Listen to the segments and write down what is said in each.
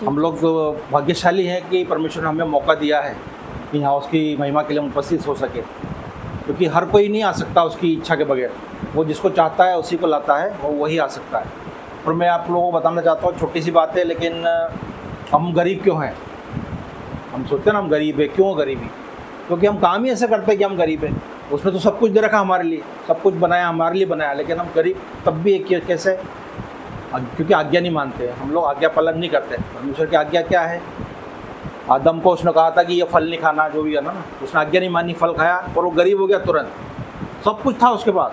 हम लोग भाग्यशाली हैं कि परमेश्वर ने हमें मौका दिया है कि यहाँ उसकी महिमा के लिए हम उपस्थित हो सके, क्योंकि हर कोई नहीं आ सकता उसकी इच्छा के बगैर। वो जिसको चाहता है उसी को लाता है, वो वही आ सकता है। और मैं आप लोगों को बताना चाहता हूँ, छोटी सी बात है, लेकिन हम गरीब क्यों हैं? हम सोचते हैं ना हम गरीब है, क्यों गरीबी? क्योंकि हम काम ही ऐसे करते हैं कि हम गरीब हैं। उसने तो सब कुछ दे रखा हमारे लिए, सब कुछ बनाया हमारे लिए बनाया, लेकिन हम गरीब तब भी एक कैसे? क्योंकि आज्ञा नहीं मानते हैं हम लोग, आज्ञा पालन नहीं करते। परमेश्वर की आज्ञा क्या है? आदम को उसने कहा था कि ये फल नहीं खाना, जो भी है ना, उसने आज्ञा नहीं मानी, फल खाया और वो गरीब हो गया तुरंत। सब कुछ था उसके पास,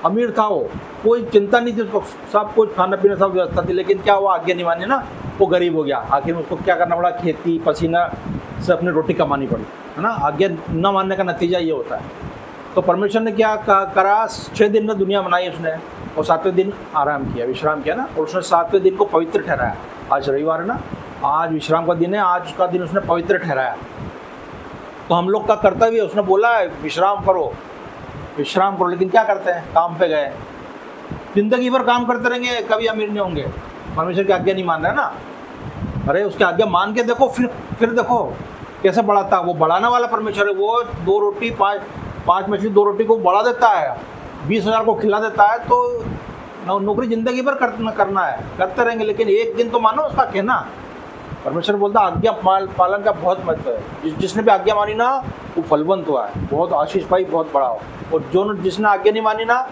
अमीर था वो, कोई चिंता नहीं थी उसको, सब कुछ खाना पीना सब व्यवस्था थी, लेकिन क्या हुआ? आज्ञा नहीं मानी ना, वो गरीब हो गया। आखिर में उसको क्या करना पड़ा? खेती पसीना से अपनी रोटी कमानी पड़ी, है ना। आज्ञा न मानने का नतीजा ये होता है। तो परमेश्वर ने क्या करा? 6 दिन में दुनिया बनाई उसने, और 7वें दिन आराम किया, विश्राम किया ना। और उसने 7वें दिन को पवित्र ठहराया। आज रविवार है ना, आज विश्राम का दिन है, आज उसका दिन उसने पवित्र ठहराया। तो हम लोग का कर्तव्य है, उसने बोला है विश्राम करो, विश्राम करो, लेकिन क्या करते हैं? काम पे गए, जिंदगी भर काम करते रहेंगे, कभी अमीर नहीं होंगे। परमेश्वर की आज्ञा नहीं मान रहे ना। अरे उसकी आज्ञा मान के देखो, फिर देखो कैसे बढ़ाता। वो बढ़ाने वाला परमेश्वर है। वो 2 रोटी 5 मछली 2 रोटी को बढ़ा देता है, 20,000 को खिला देता है। तो नौकरी जिंदगी भर करना है, करते रहेंगे, लेकिन एक दिन तो मानो उसका कहना। परमेश्वर बोलता आज्ञा पालन का बहुत महत्व है। जिसने भी आज्ञा मानी ना, वो फलवंत हुआ है, बहुत आशीष पाई, बहुत बड़ा हो। और जिसने आज्ञा नहीं मानी ना,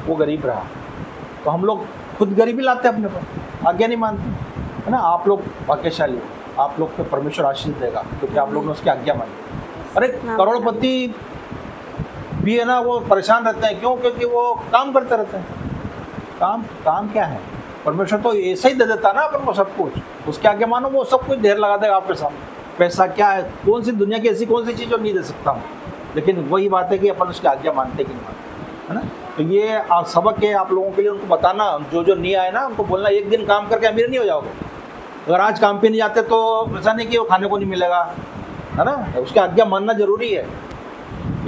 वो गरीब रहा। तो हम लोग खुद गरीबी लाते हैं अपने पर, आज्ञा नहीं मानते, है ना। आप लोग भाग्यशाली हो, आप लोग को परमेश्वर आशीष देगा, क्योंकि आप लोग ने उसकी आज्ञा मानी। अरे करोड़पति भी है ना, वो परेशान रहते हैं, क्यों? क्योंकि वो काम करते रहते हैं। काम क्या है? परमेश्वर तो ऐसा ही दे देता ना अपन को सब कुछ। उसके आगे मानो, वो सब कुछ ढेर लगा देगा आपके सामने। पैसा क्या है? कौन सी दुनिया की ऐसी कौन सी चीज़ जो नहीं दे सकता हूँ? लेकिन वही बात है कि अपन उसकी आज्ञा मानते कि नहीं मानते, है ना। तो ये सबक है आप लोगों के लिए, उनको बताना। जो नहीं आए ना, उनको बोलना एक दिन काम करके अमीर नहीं हो जाओगे। अगर आज काम पे नहीं जाते तो ऐसा नहीं कि वो खाने को नहीं मिलेगा, है ना। उसकी आज्ञा मानना जरूरी है।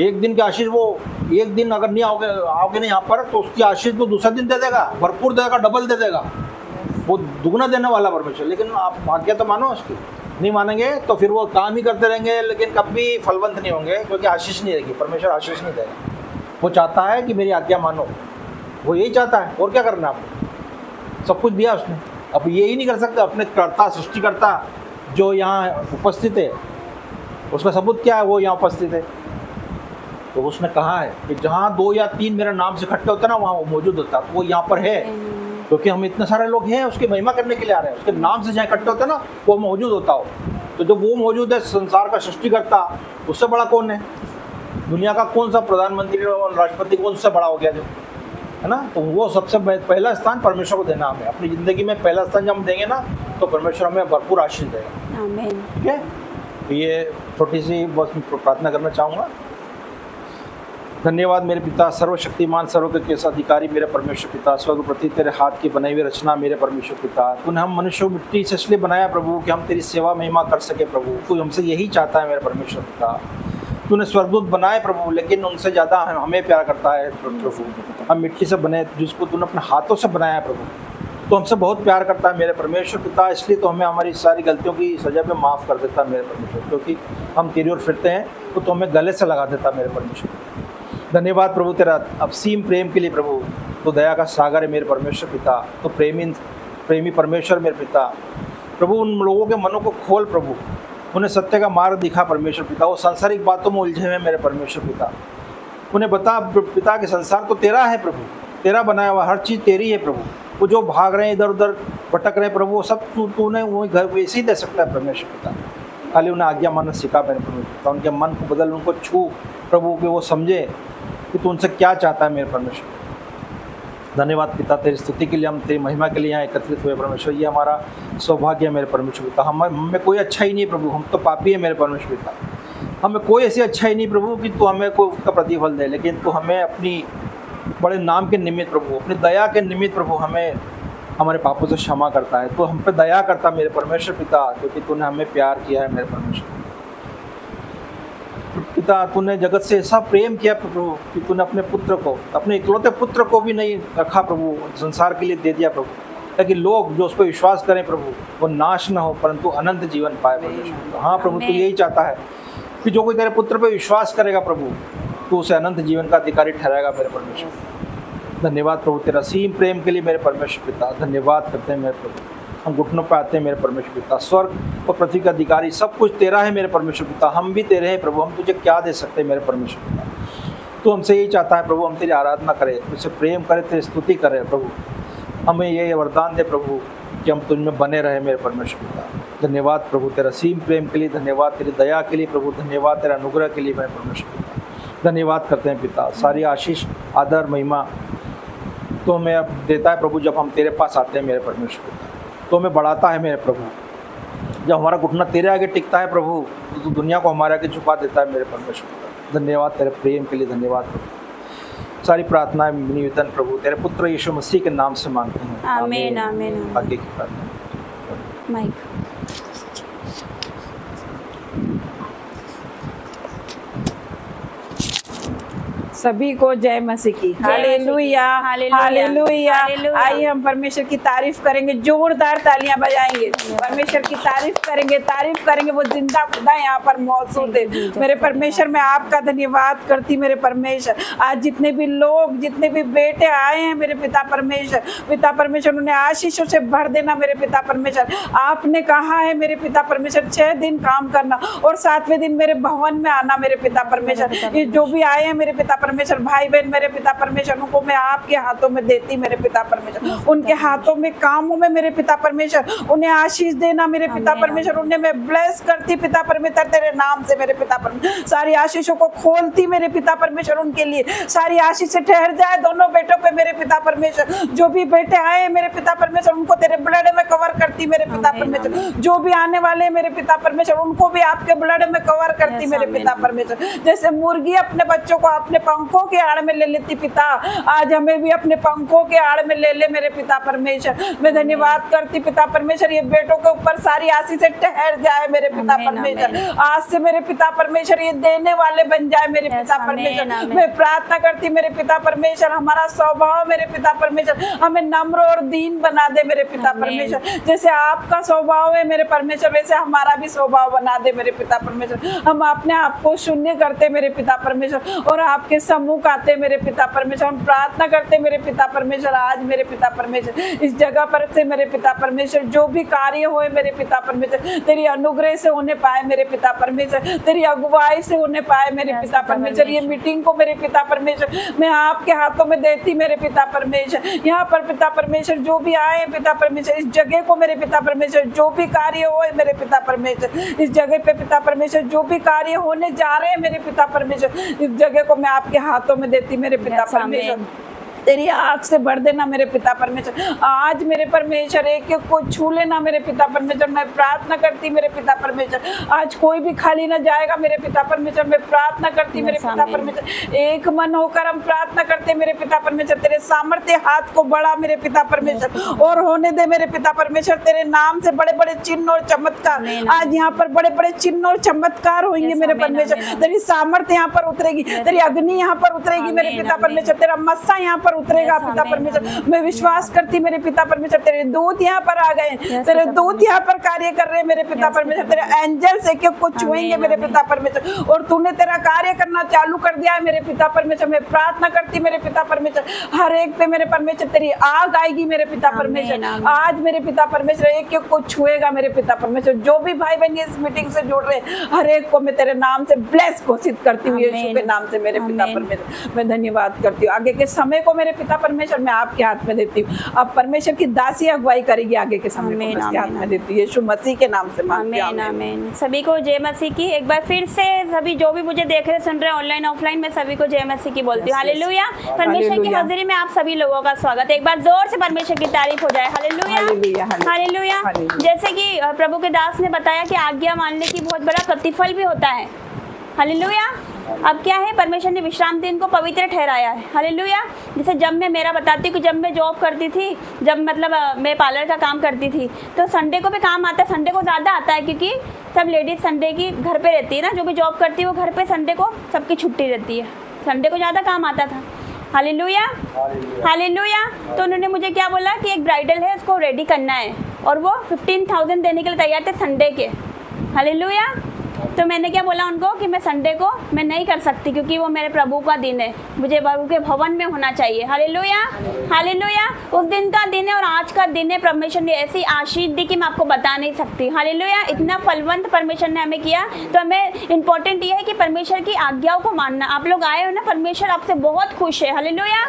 एक दिन की आशीष, वो एक दिन अगर नहीं आओगे नहीं यहाँ पर, तो उसकी आशीष तो दूसरा दिन दे देगा, भरपूर देगा, डबल दे देगा, वो दुगना देने वाला परमेश्वर। लेकिन आप आज्ञा तो मानो उसकी। नहीं मानेंगे तो फिर वो काम ही करते रहेंगे, लेकिन कभी फलवंत नहीं होंगे, क्योंकि आशीष नहीं रहेगी। परमेश्वर आशीष नहीं देगा। वो चाहता है कि मेरी आज्ञा मानो, वो यही चाहता है। और क्या करना आपको? सब कुछ दिया उसने, अब यही नहीं कर सकते। अपने कर्ता, सृष्टिकर्ता जो यहाँ उपस्थित है, उसका सबूत क्या है? वो यहाँ उपस्थित है। तो उसने कहा है कि जहाँ 2 या 3 मेरे नाम से इकट्ठे होता है ना, वहाँ वो मौजूद होता है। तो वो यहाँ पर है, क्योंकि हम इतने सारे लोग हैं उसकी महिमा करने के लिए आ रहे हैं। उसके नाम से जहाँ इकट्ठे होता है ना, वो मौजूद होता हो। तो जब वो मौजूद है, संसार का सृष्टिकर्ता, उससे बड़ा कौन है? दुनिया का कौन सा प्रधानमंत्री और राष्ट्रपति कौन सा बड़ा हो गया जो, है ना। तो वो सबसे पहला स्थान परमेश्वर को देना हमें। अपनी ज़िंदगी में पहला स्थान जब हम देंगे ना, तो परमेश्वर हमें भरपूर आशीष देगा। आमीन। ठीक है। तो ये छोटी सी बस प्रार्थना करना चाहूँगा। धन्यवाद मेरे पिता, सर्वशक्तिमान सर्वज्ञ अधिकारी मेरे परमेश्वर पिता, स्वर्ग प्रति तेरे हाथ की बनाई हुई रचना मेरे परमेश्वर पिता। तूने हम मनुष्य मिट्टी से इसलिए बनाया प्रभु कि हम तेरी सेवा महिमा कर सके प्रभु। तू हमसे यही चाहता है मेरे परमेश्वर पिता। तूने स्वर्गदूत बनाए प्रभु, लेकिन उनसे ज़्यादा हमें प्यार करता है प्रभु। हम मिट्टी से बने, जिसको तूने अपने हाथों से बनाया है प्रभु, तो हमसे बहुत प्यार करता है मेरे परमेश्वर पिता। इसलिए तो हमें हमारी सारी गलतियों की सज़ा पे माफ़ कर देता है मेरे परमेश्वर, क्योंकि हम तेरी ओर फिरते हैं तो हमें गले से लगा देता मेरे परमेश्वर। धन्यवाद प्रभु तेरा असीम प्रेम के लिए प्रभु। तो दया का सागर है मेरे परमेश्वर पिता। तो प्रेमी परमेश्वर मेरे पिता प्रभु, उन लोगों के मनों को खोल प्रभु, उन्हें सत्य का मार्ग दिखा परमेश्वर पिता। वो सांसारिक बातों में उलझे हुए मेरे परमेश्वर पिता, उन्हें बता पिता कि संसार तो तेरा है प्रभु, तेरा बनाया हुआ हर चीज़ तेरी है प्रभु। वो जो भाग रहे हैं इधर उधर भटक रहे हैं प्रभु, वो सब तूने वो घर वैसे ही दे सकता है परमेश्वर पिता। खाली उन्हें आज्ञा मानना सिखा मेरे परमेश्वर पिता। उनके मन को बदल, उनको छू प्रभु, कि वो समझे कि तू उनसे क्या चाहता है मेरे परमेश्वर। धन्यवाद पिता तेरी स्तुति के लिए, हम तेरी महिमा के लिए यहाँ एकत्रित हुए परमेश्वर। ये हमारा सौभाग्य है मेरे परमेश्वर पिता। हमें कोई अच्छा ही नहीं प्रभु, हम तो पापी है मेरे परमेश्वर पिता। हमें कोई ऐसी अच्छा ही नहीं प्रभु कि तू हमें कोई उसका प्रतिफल दे, लेकिन तू हमें अपनी बड़े नाम के निमित्त प्रभु, अपनी दया के निमित्त प्रभु, हमें हमारे पापों से क्षमा करता है। तो हम पे दया करता मेरे परमेश्वर पिता, क्योंकि तूने हमें प्यार किया है मेरे परमेश्वर पिता। तूने जगत से ऐसा प्रेम किया प्रभु कि तूने अपने पुत्र को, अपने इकलौते पुत्र को भी नहीं रखा प्रभु, संसार के लिए दे दिया प्रभु। ताकि लोग जो उस पर विश्वास करें प्रभु वो नाश न हो परंतु अनंत जीवन पाए परमेश्वर। हाँ प्रभु, तू यही चाहता है कि जो कोई तेरे पुत्र पे विश्वास करेगा प्रभु तो उसे अनंत जीवन का अधिकारी ठहराएगा मेरे परमेश्वर। धन्यवाद प्रभु तेरा असीम प्रेम के लिए मेरे परमेश्वर पिता। धन्यवाद करते हैं मेरे प्रभु। हम घुटनों पर आते हैं मेरे परमेश्वर पिता। स्वर्ग और पृथ्वी का अधिकारी सब कुछ तेरा है मेरे परमेश्वर पिता। हम भी तेरे हैं प्रभु। हम तुझे क्या दे सकते हैं मेरे परमेश्वर पिता। तो हमसे यही चाहता है प्रभु, हम तेरी आराधना करें, तुझसे प्रेम करें, तेरी स्तुति करें प्रभु। हमें ये वरदान दे प्रभु कि हम तुझ में बने रहे मेरे परमेश्वर पिता। धन्यवाद प्रभु तेरा असीम प्रेम के लिए। धन्यवाद तेरी दया के लिए प्रभु। धन्यवाद तेरा अनुग्रह के लिए मेरे परमेश्वर पिता। धन्यवाद करते हैं पिता। सारी आशीष आदर महिमा तो हमें अब देता है प्रभु जब हम तेरे पास आते हैं मेरे परमेश्वर पिता। तो हमें बढ़ाता है मेरे प्रभु। जब हमारा घुटना तेरे आगे टिकता है प्रभु तो तू दुनिया को हमारे आगे झुका देता है मेरे परमेश्वर पिता। धन्यवाद तेरे प्रेम के लिए। धन्यवाद प्रभु। सारी प्रार्थनाएं निवेदन प्रभु तेरे पुत्र यीशु मसीह के नाम से मांगते हैं। आमीन आमीन। आगे की प्रार्थना माइक। सभी को जय मसीह की। Hallelujah hallelujah. आइए हम परमेश्वर की तारीफ करेंगे, जोरदार तालियां बजाएंगे, परमेश्वर की तारीफ करेंगे। वो जिंदा खुदा यहाँ पर मौजूद है मेरे परमेश्वर। मैं आपका धन्यवाद करती मेरे परमेश्वर। आज जितने भी लोग, जितने भी बेटे आए हैं मेरे पिता परमेश्वर, उन्हें आशीषों से भर देना मेरे पिता परमेश्वर। आपने कहा है मेरे पिता परमेश्वर 6 दिन काम करना और 7वें दिन मेरे भवन में आना मेरे पिता परमेश्वर। ये जो भी आए हैं मेरे पिता परमेश्वर, भाई बहन मेरे पिता परमेश्वर, उनको मैं आपके हाथों में देती मेरे पिता परमेश्वर। उनके हाथों में, कामों में मेरे पिता परमेश्वर उन्हें आशीष देना मेरे पिता परमेश्वर। उन्हें मैं ब्लेस करती पिता परमेश्वर तेरे नाम से मेरे पिता परमेश्वर। सारी आशीषों को खोलती मेरे पिता परमेश्वर उनके लिए। सारी आशीष से ठहर जाए दोनों बेटों पे मेरे पिता परमेश्वर। जो भी बेटे आए मेरे पिता परमेश्वर उनको तेरे ब्लड में कवर करती मेरे पिता परमेश्वर। जो भी आने वाले मेरे पिता परमेश्वर उनको भी आपके ब्लड में कवर करती मेरे पिता परमेश्वर। जैसे मुर्गी अपने बच्चों को अपने पंखों के आड़ में ले लेती पिता, आज हमें भी अपने पंखों के आड़ में ले ले मेरे पिता परमेश्वर। मैं धन्यवाद करती पिता परमेश्वर, ये बेटों के ऊपर सारी आशीष से ठहर जाए मेरे पिता परमेश्वर। आज से मेरे पिता परमेश्वर ये देने वाले बन जाए मेरे पिता परमेश्वर। मैं प्रार्थना करती मेरे पिता परमेश्वर, हमारा स्वभाव मेरे पिता परमेश्वर हमें नम्र और दीन बना दे मेरे पिता परमेश्वर। जैसे आपका स्वभाव है मेरे परमेश्वर वैसे हमारा भी स्वभाव बना दे मेरे पिता परमेश्वर। हम अपने आप को शून्य करते मेरे पिता परमेश्वर और आपके सम्मुख आते मेरे पिता परमेश्वर। हम प्रार्थना करते मेरे पिता परमेश्वर, आज मेरे पिता परमेश्वर इस जगह पर से मेरे पिता परमेश्वर जो भी कार्य होए मेरे पिता परमेश्वर तेरी अनुग्रह से होने पाए मेरे पिता परमेश्वर, तेरी अगुवाई से होने पाए मेरे पिता परमेश्वर। ये मीटिंग को मेरे पिता परमेश्वर मैं आपके हाथों में देती मेरे पिता परमेश्वर। यहाँ पर पिता परमेश्वर जो भी आए पिता परमेश्वर, इस जगह को मेरे पिता परमेश्वर जो भी कार्य होए मेरे पिता परमेश्वर, इस जगह पे पिता परमेश्वर जो भी कार्य होने जा रहे हैं मेरे पिता परमेश्वर, इस जगह को मैं आपके हाथों में देती मेरे पिता परमेश्वर। तेरी आँख से भर देना मेरे पिता परमेश्वर। आज मेरे परमेश्वर एक एक को छू लेना मेरे पिता परमेश्वर। मैं प्रार्थना करती मेरे पिता परमेश्वर, आज कोई भी खाली ना जाएगा मेरे पिता परमेश्वर। मैं प्रार्थना करती मेरे पिता परमेश्वर, एक मन होकर हम प्रार्थना करते मेरे पिता परमेश्वर। तेरे सामर्थ्य हाथ को बढ़ा मेरे पिता परमेश्वर और होने दे मेरे पिता परमेश्वर। तेरे नाम से बड़े बड़े चिन्ह और चमत्कार, आज यहाँ पर बड़े बड़े चिन्ह और चमत्कार होंगे मेरे परमेश्वर। तेरी सामर्थ्य यहाँ पर उतरेगी, तेरी अग्नि यहाँ पर उतरेगी मेरे पिता परमेश्वर। तेरा मस्सा यहाँ पर उतरेगा पिता परमेश्वर। मैं विश्वास करती मेरे पिता परमेश्वर, तेरे दूत यहाँ पर आ गए, तेरे दूत यहाँ पर कार्य कर रहे हैं मेरे पिता परमेश्वर। तेरे एंजल्स एक एक को छुएंगे मेरे पिता परमेश्वर और तूने तेरा कार्य करना चालू कर दिया है मेरे पिता परमेश्वर। मैं प्रार्थना करती मेरे पिता परमेश्वर, हर एक पे मेरे परमेश्वर तेरी आग आएगी मेरे पिता परमेश्वर। आज मेरे पिता परमेश्वर एक एक को छुएगा मेरे पिता परमेश्वर। जो भी भाई बहन इस मीटिंग से जुड़ रहे हैं हर एक को मैं तेरे नाम से ब्लेस घोषित करती हूँ यीशु के नाम से मेरे पिता परमेश्वर। मैं धन्यवाद करती हूँ। आगे के समय को मेरे पिता परमेश्वर मैं आपके हाथ में देती हूँ। अब परमेश्वर की दासी अगुवाई करेगी आगे के समय को मैं हाथ में देती हूँ यीशु मसीह के नाम से मांगती हूँ। आमीन। सभी को जय मसीह की। एक बार फिर से सभी जो भी मुझे देख रहे सुन रहे ऑनलाइन ऑफलाइन मैं सभी को जय मसीह की बोलती हूँ। हालेलुया। परमेश्वर की हाजिरी में आप सभी लोगों का स्वागत है। एक बार जोर से परमेश्वर की तारीफ हो जाए। Hallelujah hallelujah. जैसे कि प्रभु के दास ने बताया कि आज्ञा मानने की बहुत बड़ा प्रतिफल भी होता है। हालेलुया। अब क्या है, परमेश्वर ने विश्राम दिन को पवित्र ठहराया है। हालेलुया। जैसे जब मैं मेरा बताती हूँ कि जब मैं जॉब करती थी, जब मतलब मैं पार्लर का काम करती थी तो संडे को भी काम आता है। संडे को ज़्यादा आता है क्योंकि सब लेडीज़ संडे की घर पे रहती है ना, जो भी जॉब करती है वो घर पे संडे को सबकी छुट्टी रहती है। संडे को ज़्यादा काम आता था। Hallelujah, hallelujah. तो उन्होंने मुझे क्या बोला कि एक ब्राइडल है, उसको रेडी करना है, और वो 15,000 देने के लिए तैयार थे संडे के। हालेलुया। तो मैंने क्या बोला उनको कि मैं संडे को मैं नहीं कर सकती, क्योंकि वो मेरे प्रभु का दिन है, मुझे प्रभु के भवन में होना चाहिए। Hallelujah, hallelujah. उस दिन का दिन है और आज का दिन है। परमेश्वर ने ऐसी आशीष दी कि मैं आपको बता नहीं सकती। हालेलुया। इतना फलवंत परमेश्वर ने हमें किया। तो हमें इंपॉर्टेंट ये है कि परमेश्वर की आज्ञाओं को मानना। आप लोग आए हो ना, परमेश्वर आपसे बहुत खुश है। Hallelujah,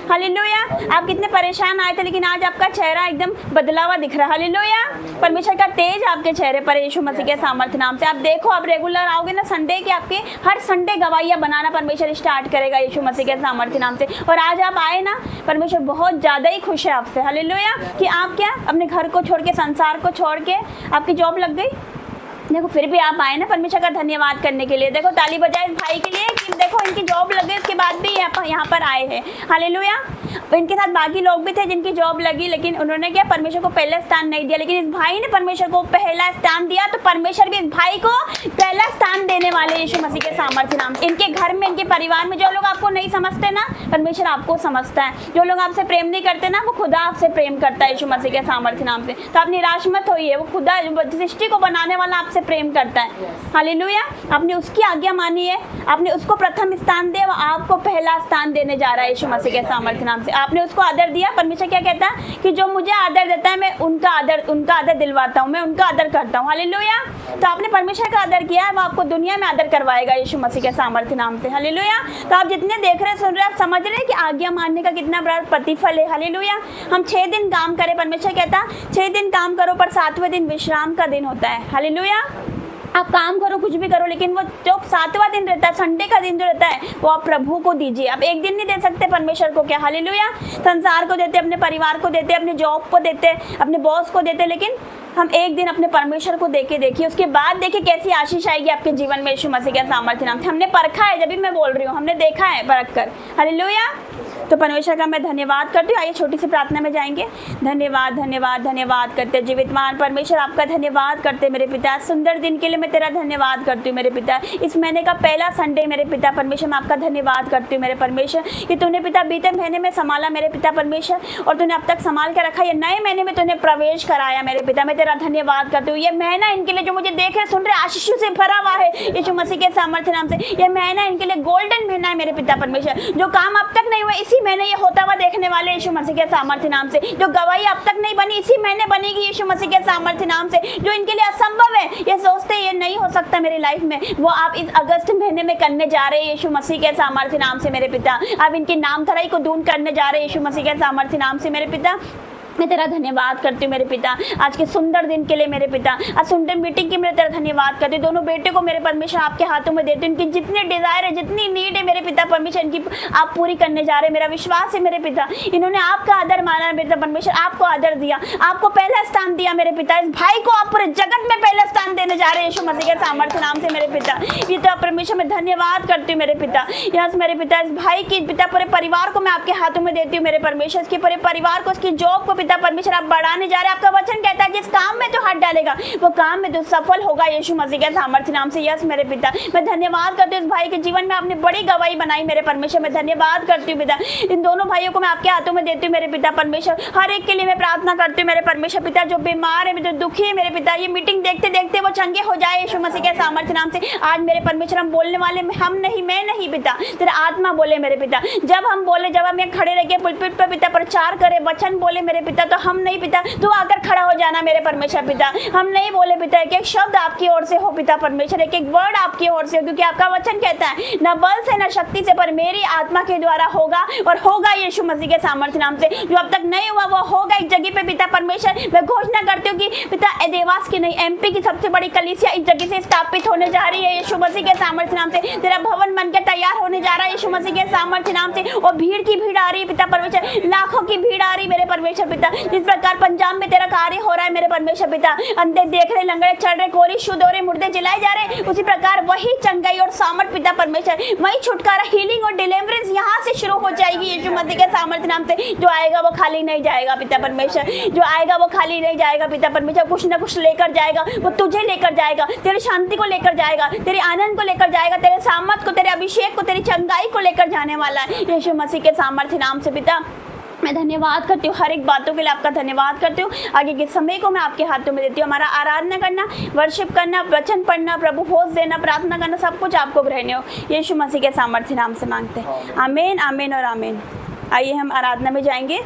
hallelujah. आप कितने परेशान आए थे, लेकिन आज आपका चेहरा एकदम बदला हुआ दिख रहा है। हालेलुया। परमेश्वर का तेज आपके चेहरे पर, यीशु मसीह के सामर्थ्य नाम से। आप देखो, आप रेगुलर आओगे ना संडे के, आपके हर संडे गवाहियां बनाना परमेश्वर स्टार्ट करेगा यीशु मसीह के सामर्थ्य नाम से। और आज आप आए ना, परमेश्वर बहुत ज्यादा ही खुश है आपसे। हालेलुया। कि आप क्या अपने घर को छोड़ के, संसार को छोड़ के, आपकी जॉब लग गई, देखो फिर भी आप आए ना परमेश्वर का धन्यवाद करने के लिए। देखो ताली बजाए इस भाई के लिए कि देखो इनकी जॉब लगी, उसके बाद भी यहाँ पर आए हैं। हालेलुया। इनके साथ बाकी लोग भी थे जिनकी जॉब लगी, लेकिन उन्होंने क्या परमेश्वर को पहला स्थान नहीं दिया, लेकिन इस भाई ने परमेश्वर को पहला स्थान दिया। तो परमेश्वर भी इस भाई को पहला स्थान देने वाले यीशु मसीह के सामर्थ्य नाम से। इनके घर में, इनके परिवार में जो लोग आपको नहीं समझते ना, परमेश्वर आपको समझता है। जो लोग आपसे प्रेम नहीं करते ना, वो खुदा आपसे प्रेम करता है यीशु मसीह के सामर्थ्य नाम से। तो आप निराश मत होइए, वो खुदा सृष्टि को बनाने वाला आपसे प्रेम करता है। हालेलुया। आपने उसकी आज्ञा मानी है, आपने उसको प्रथम स्थान दिया, वो आपको पहला स्थान देने जा रहा है यीशु मसीह के सामर्थ्य नाम से। आपने उसको आदर दिया। परमेश्वर क्या कहता है कि जो मुझे आदर देता है, मैं उनका आदर दिलवाता हूँ, मैं उनका आदर करता हूँ। हालेलुया। तो आपने परमेश्वर का आदर किया है, वो आपको दुनिया में आदर करवाएगा यीशु मसीह के सामर्थ्य नाम से। हालेलुया। तो आप जितने देख रहे, सुन रहे, आप समझ रहे हैं कि आज्ञा मानने का कितना बड़ा प्रतिफल है। हालेलुया। हम 6 दिन काम करें, परमेश्वर कहता है 6 दिन काम करो, पर 7वें दिन विश्राम का दिन होता है। हालेलुया। आप काम करो, कुछ भी करो, लेकिन वो जो 7वां दिन रहता है, संडे का दिन जो रहता है, वो आप प्रभु को दीजिए। आप एक दिन नहीं दे सकते परमेश्वर को। क्या? हालेलुया। संसार को देते, अपने परिवार को देते, अपने जॉब को देते, अपने बॉस को देते, लेकिन हम एक दिन अपने परमेश्वर को देके देखिए, उसके बाद देखिए कैसी आशीष आएगी आपके जीवन में यीशु मसीह के सामर्थ्य नाम से। हमने परखा है, जब भी मैं बोल रही हूँ, हमने देखा है परख कर। हालेलुया। तो परमेश्वर का मैं धन्यवाद करती हूँ। आइए छोटी सी प्रार्थना में जाएंगे। धन्यवाद, धन्यवाद, धन्यवाद करते जीवितमान परमेश्वर, आपका धन्यवाद करते मेरे पिता। सुंदर दिन के लिए मैं तेरा धन्यवाद करती हूँ मेरे पिता। इस महीने का पहला संडे मेरे पिता परमेश्वर, मैं आपका धन्यवाद करती हूँ मेरे परमेश्वर कि तूने पिता बीते महीने में संभाला मेरे पिता परमेश्वर, और तूने अब तक संभाल के रखा। ये नए महीने में तूने प्रवेश कराया मेरे पिता, मैं तेरा धन्यवाद करती हूँ। ये महीना इनके लिए जो मुझे देख रहे, सुन रहे, आशीषों से भरा हुआ है यीशु मसीह के सामर्थ्य नाम से। ये महीना इनके लिए गोल्डन महीना है मेरे पिता परमेश्वर। जो काम अब तक नहीं हुआ, इसी महीने ये होता हुआ देखने वाले यीशु मसीह के सामर्थ्य नाम से। जो गवाही अब तक नहीं बनी, इसी महीने बनेगी यीशु मसीह के सामर्थ्य नाम से। जो इनके लिए असंभव है, ये सोचते ये नहीं हो सकता मेरी लाइफ में, वो आप इस अगस्त महीने में करने जा रहे हैं यीशु मसीह के सामर्थ्य नाम से मेरे पिता। आप इनकी नाम धराई को दूर करने जा रहे हैं यीशु मसीह के सामर्थ्य नाम से मेरे पिता। मैं तेरा धन्यवाद करती हूँ मेरे पिता आज के सुंदर दिन के लिए मेरे पिता। आज सुंदर मीटिंग के लिए तेरा धन्यवाद करती हूँ। दोनों बेटे को मेरे परमेश्वर आपके हाथों में देती हूँ। इनकी जितने डिजायर है, जितनी नीड है मेरे पिता परमेश्वर, इनकी आप पूरी करने जा रहे हैं। मेरा विश्वास है मेरे पिता, इन्होंने आपका आदर माना मेरे पिता परमेश्वर, आपको आदर दिया, आपको पहला स्थान दिया मेरे पिता। इस भाई को आप पूरे जगत में पहला स्थान देने जा रहे हैं यीशु मसीह के सामर्थ्य नाम से मेरे पिता। पिता परमेश्वर मैं धन्यवाद करती हूँ मेरे पिता। यस मेरे पिता, इस भाई की पिता पूरे परिवार को मैं आपके हाथों में देती हूँ मेरे परमेश्वर। इसके पूरे परिवार को, इसकी जॉब को पिता परमेश्वर आप बढ़ाने जा रहे हैं। आपका वचन कहता है जिस काम में तो हाथ डालेगा वो काम में तो सफल होगा यीशु मसीह के सामर्थ्य नाम से। यस मेरे पिता, मैं धन्यवाद करती हूँ इस भाई के जीवन में आपने बड़ी गवाही बनाई मेरे परमेश्वर। मैं धन्यवाद करती हूँ पिता। इन दोनों भाइयों को मैं आपके हाथों में देती हूँ मेरे पिता परमेश्वर। हर एक के लिए मैं प्रार्थना करती हूँ मेरे परमेश्वर पिता। जो बीमार है, जो दुखी है मेरे पिता, ये मीटिंग देखते देखते वो चंगे हो जाए यीशु मसीह के सामर्थ्य नाम से। आज मेरे परमेश्वर हम बोलने वाले, हम नहीं, मैं नहीं पिता, तेरा आत्मा बोले मेरे पिता। जब हम बोले, जब हम यहाँ खड़े रह के पुलपिट पर पिता प्रचार करे, वचन बोले मेरे पिता, तो हम नहीं पिता, तू आकर खड़ा हो जाना मेरे परमेश्वर पिता। हम नहीं बोले पिता, एक एक शब्द आपकी ओर से हो पिता परमेश्वर, एक एक वर्ड आपकी ओर से हो, क्योंकि आपका वचन कहता है न बल से न शक्ति से, पर मेरी आत्मा के द्वारा होगा, और होगा यीशु मसीह के सामर्थ्य नाम से। जो अब तक नहीं हुआ वो होगा इस जगह पे पिता परमेश्वर। मैं घोषणा करती हूँ कि पिता देवास की नहीं, एमपी की सबसे बड़ी कलीसिया इस जगह से स्थापित होने जा रही है यीशु मसीह के सामर्थ्य नाम से। तेरा भवन बनकर तैयार होने जा रहा है यीशु मसीह के सामर्थ्य नाम से। और भीड़ की भीड़ आ रही है पिता परमेश्वर, लाखों की भीड़ आ रही मेरे परमेश्वर पिता। पिता। जिस प्रकार पंजाब में तेरा कार्य हो रहा है मेरे परमेश्वर पिता, अंधे देख रहे, लंगड़े चल रहे, कोरी शुद्ध हो रहे, मुर्दे जलाए जा रहे, उसी प्रकार वही चंगाई और सामर्थ पिता परमेश्वर, वही छुटकारा, हीलिंग और डिलीवरेंस यहाँ से शुरू हो जाएगी यीशु मसीह के सामर्थ्य नाम से। जो आएगा वो खाली नहीं जाएगा पिता परमेश्वर, जो आएगा वो खाली नहीं जाएगा पिता परमेश्वर, कुछ ना कुछ लेकर जाएगा। वो तुझे लेकर जाएगा, तेरी शांति को लेकर जाएगा, तेरे आनंद को लेकर जाएगा, तेरे सामर्थ को, तेरे अभिषेक को, तेरी चंगाई को लेकर जाने वाला है यीशु मसीह के सामर्थ्य नाम से पिता। मैं धन्यवाद करती हूँ, हर एक बातों के लिए आपका धन्यवाद करती हूँ। आगे के समय को मैं आपके हाथों में देती हूँ। हमारा आराधना करना, वर्शिप करना, वचन पढ़ना, प्रभु होश देना, प्रार्थना करना, सब कुछ आपको ग्रहण हो यीशु मसीह के सामर्थ्य नाम से मांगते हैं। आमीन, आमीन और आमीन। आइए हम आराधना में जाएंगे।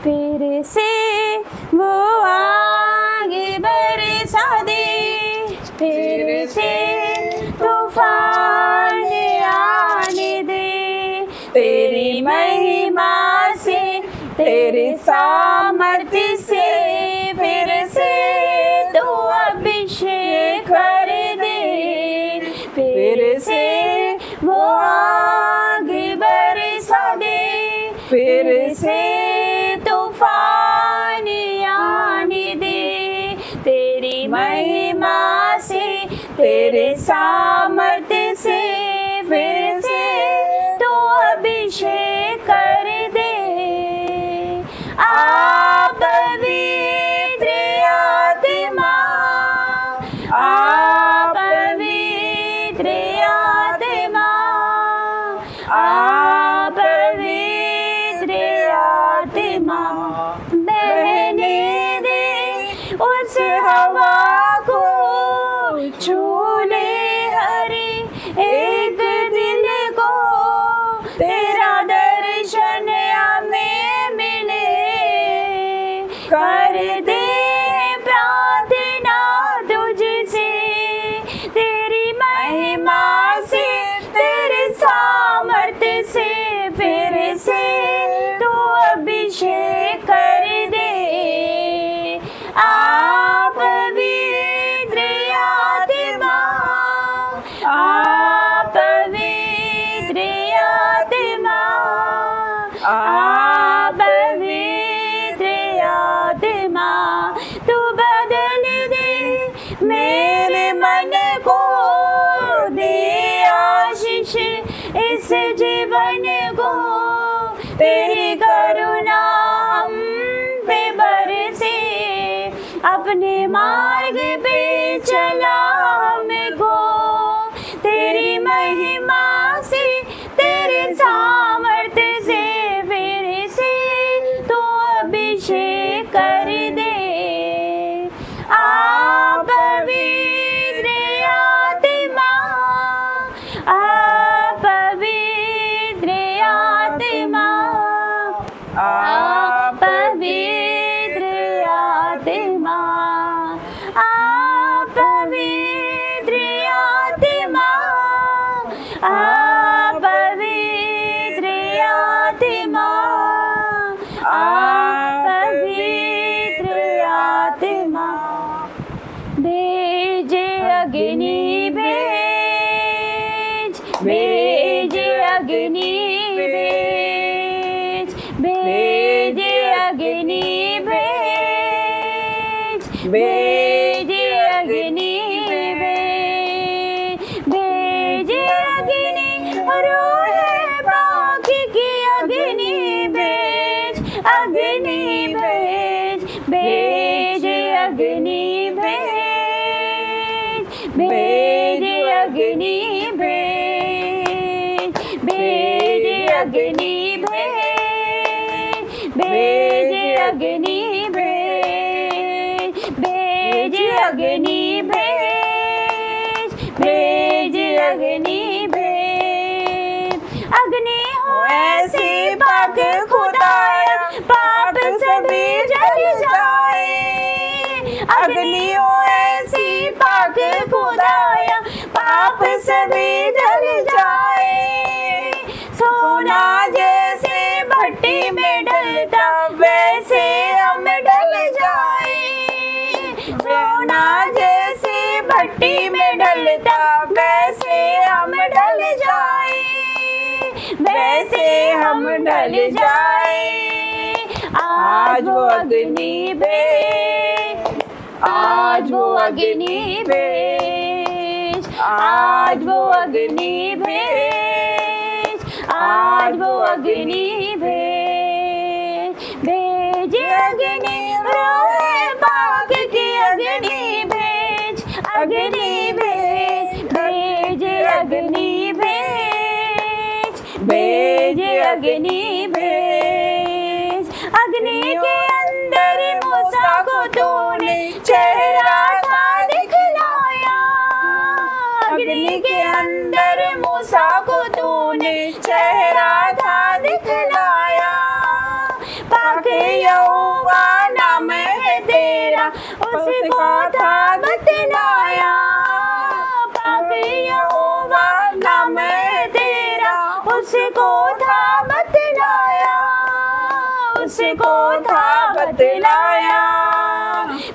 फिर से वो आगे बरसा दे, फिर से तूफान आने दे, तेरी महिमा से, तेरे सामर्थ्य से, फिर से तू अभिषेक कर दे, फिर से वो आगे बरसा दे, फिर से तूफान आने दे, तेरी महिमा से, तेरे सामर्थ्य से, फिर से तो अभिषेक कर दे। आप पवित्र आत्मा, आप पवित्र आत्मा, आप पवित्र आत्मा, बहने दे उस हवा को, छू ले हर एक दिल को, तेरा दर्शन हमें मिले, कर दे प्रार्थना तुझसे, तेरी महिमा से, तेरे सामर्थ्य से, फिर से तू अभिषेक कर दे। आप पवित्र आत्मा, आप पवित्र आत्मा, आप पवित्र आत्मा, तू बदल दे मेरे मन को, दे आशीष इस जीवन को, तेरी करुणा हम पे बरसे, अपने मार्ग पे चला हमको, तेरी महिमा से, तेरे सामर्थ्य से, फिर से तो अभिषेक कर दे। आप पवित्र आत्मा, आप पवित्र आत्मा, आप पवित्र आत्मा, आप पवित्र आत्मा, आप पवित्र आत्मा, आप पवित्र आत्मा, भेज अग्नि भेज, भेज अग्नि भेज, भेज अग्नि भेज, भेज अग्नि भेज, भेज अग्नि रोहे बाकी की अग्नि भेज, अग्नि भेज, भेज अग्नि भेज, भेज अग्नि भेज, भेज अग्नि भेज, भेज अग्नि भेज, भेज अग्नि भेज, भेज अग्नि भेज, अग्नि हो ऐसी पाक खुदाया, पाप सभी जल जाए, अग्नि हो ऐसी पाक खुदाया, पाप सभी जल जाए, सोना जैसे भट्टी में डलता, वैसे हम डल जाए, सोना जैसे जल जाए। आज वो अग्नि भेज, आज वो अग्नि भेज, आज वो अग्नि भेज, आज वो अग्नि भेज। भेज अग्नि रोए बाग की अग्नि भेज, अग्नि भेज, भेज अग्नि भेज, भेज अग्नि भेज। अग्नि के अंदर मूसा को तूने चेहरा था दिखलाया, अग्नि के अंदर मूसा को तूने चेहरा था दिखलाया। पाक यहोवा नाम है तेरा, उसको था बतलाया। पाक यहोवा नाम है तेरा, उसको था बतलाया, उसको था बतलाया।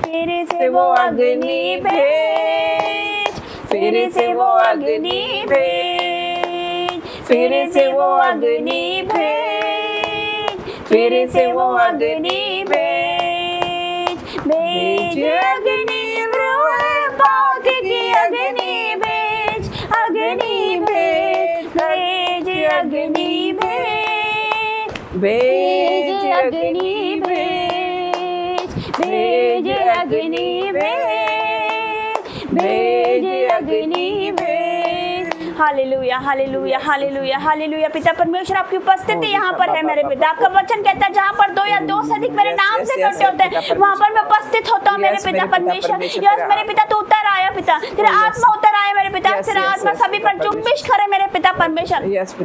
फिर से वो अग्नि भेज, फिर से वो अग्नि भेज, फिर से वो अग्नि भेज, फिर से वो अग्नि भेज। भेज अग्नि रोए बाग की अग्नि भेज, अग्नि भेज, भेज अग्नि भेज, भेज अग्नि भेज, भेज अग्नि भेज, भेज अग्नि भेज। Hallelujah hallelujah hallelujah hallelujah. पिता परमेश्वर आपकी उपस्थिति यहाँ पर है मेरे पिता। आपका वचन कहता है जहाँ पर दो या दो से अधिक मेरे नाम से इकट्ठे होते हैं वहाँ पर मैं उपस्थित होता हूँ मेरे पिता परमेश्वर। यस मेरे पिता तो उतर आया पिता, तेरा आत्मा उतर आया मेरे पिता, तेरा आत्मा सभी पर जुम्बिश करे मेरे पिता परमेश्वर।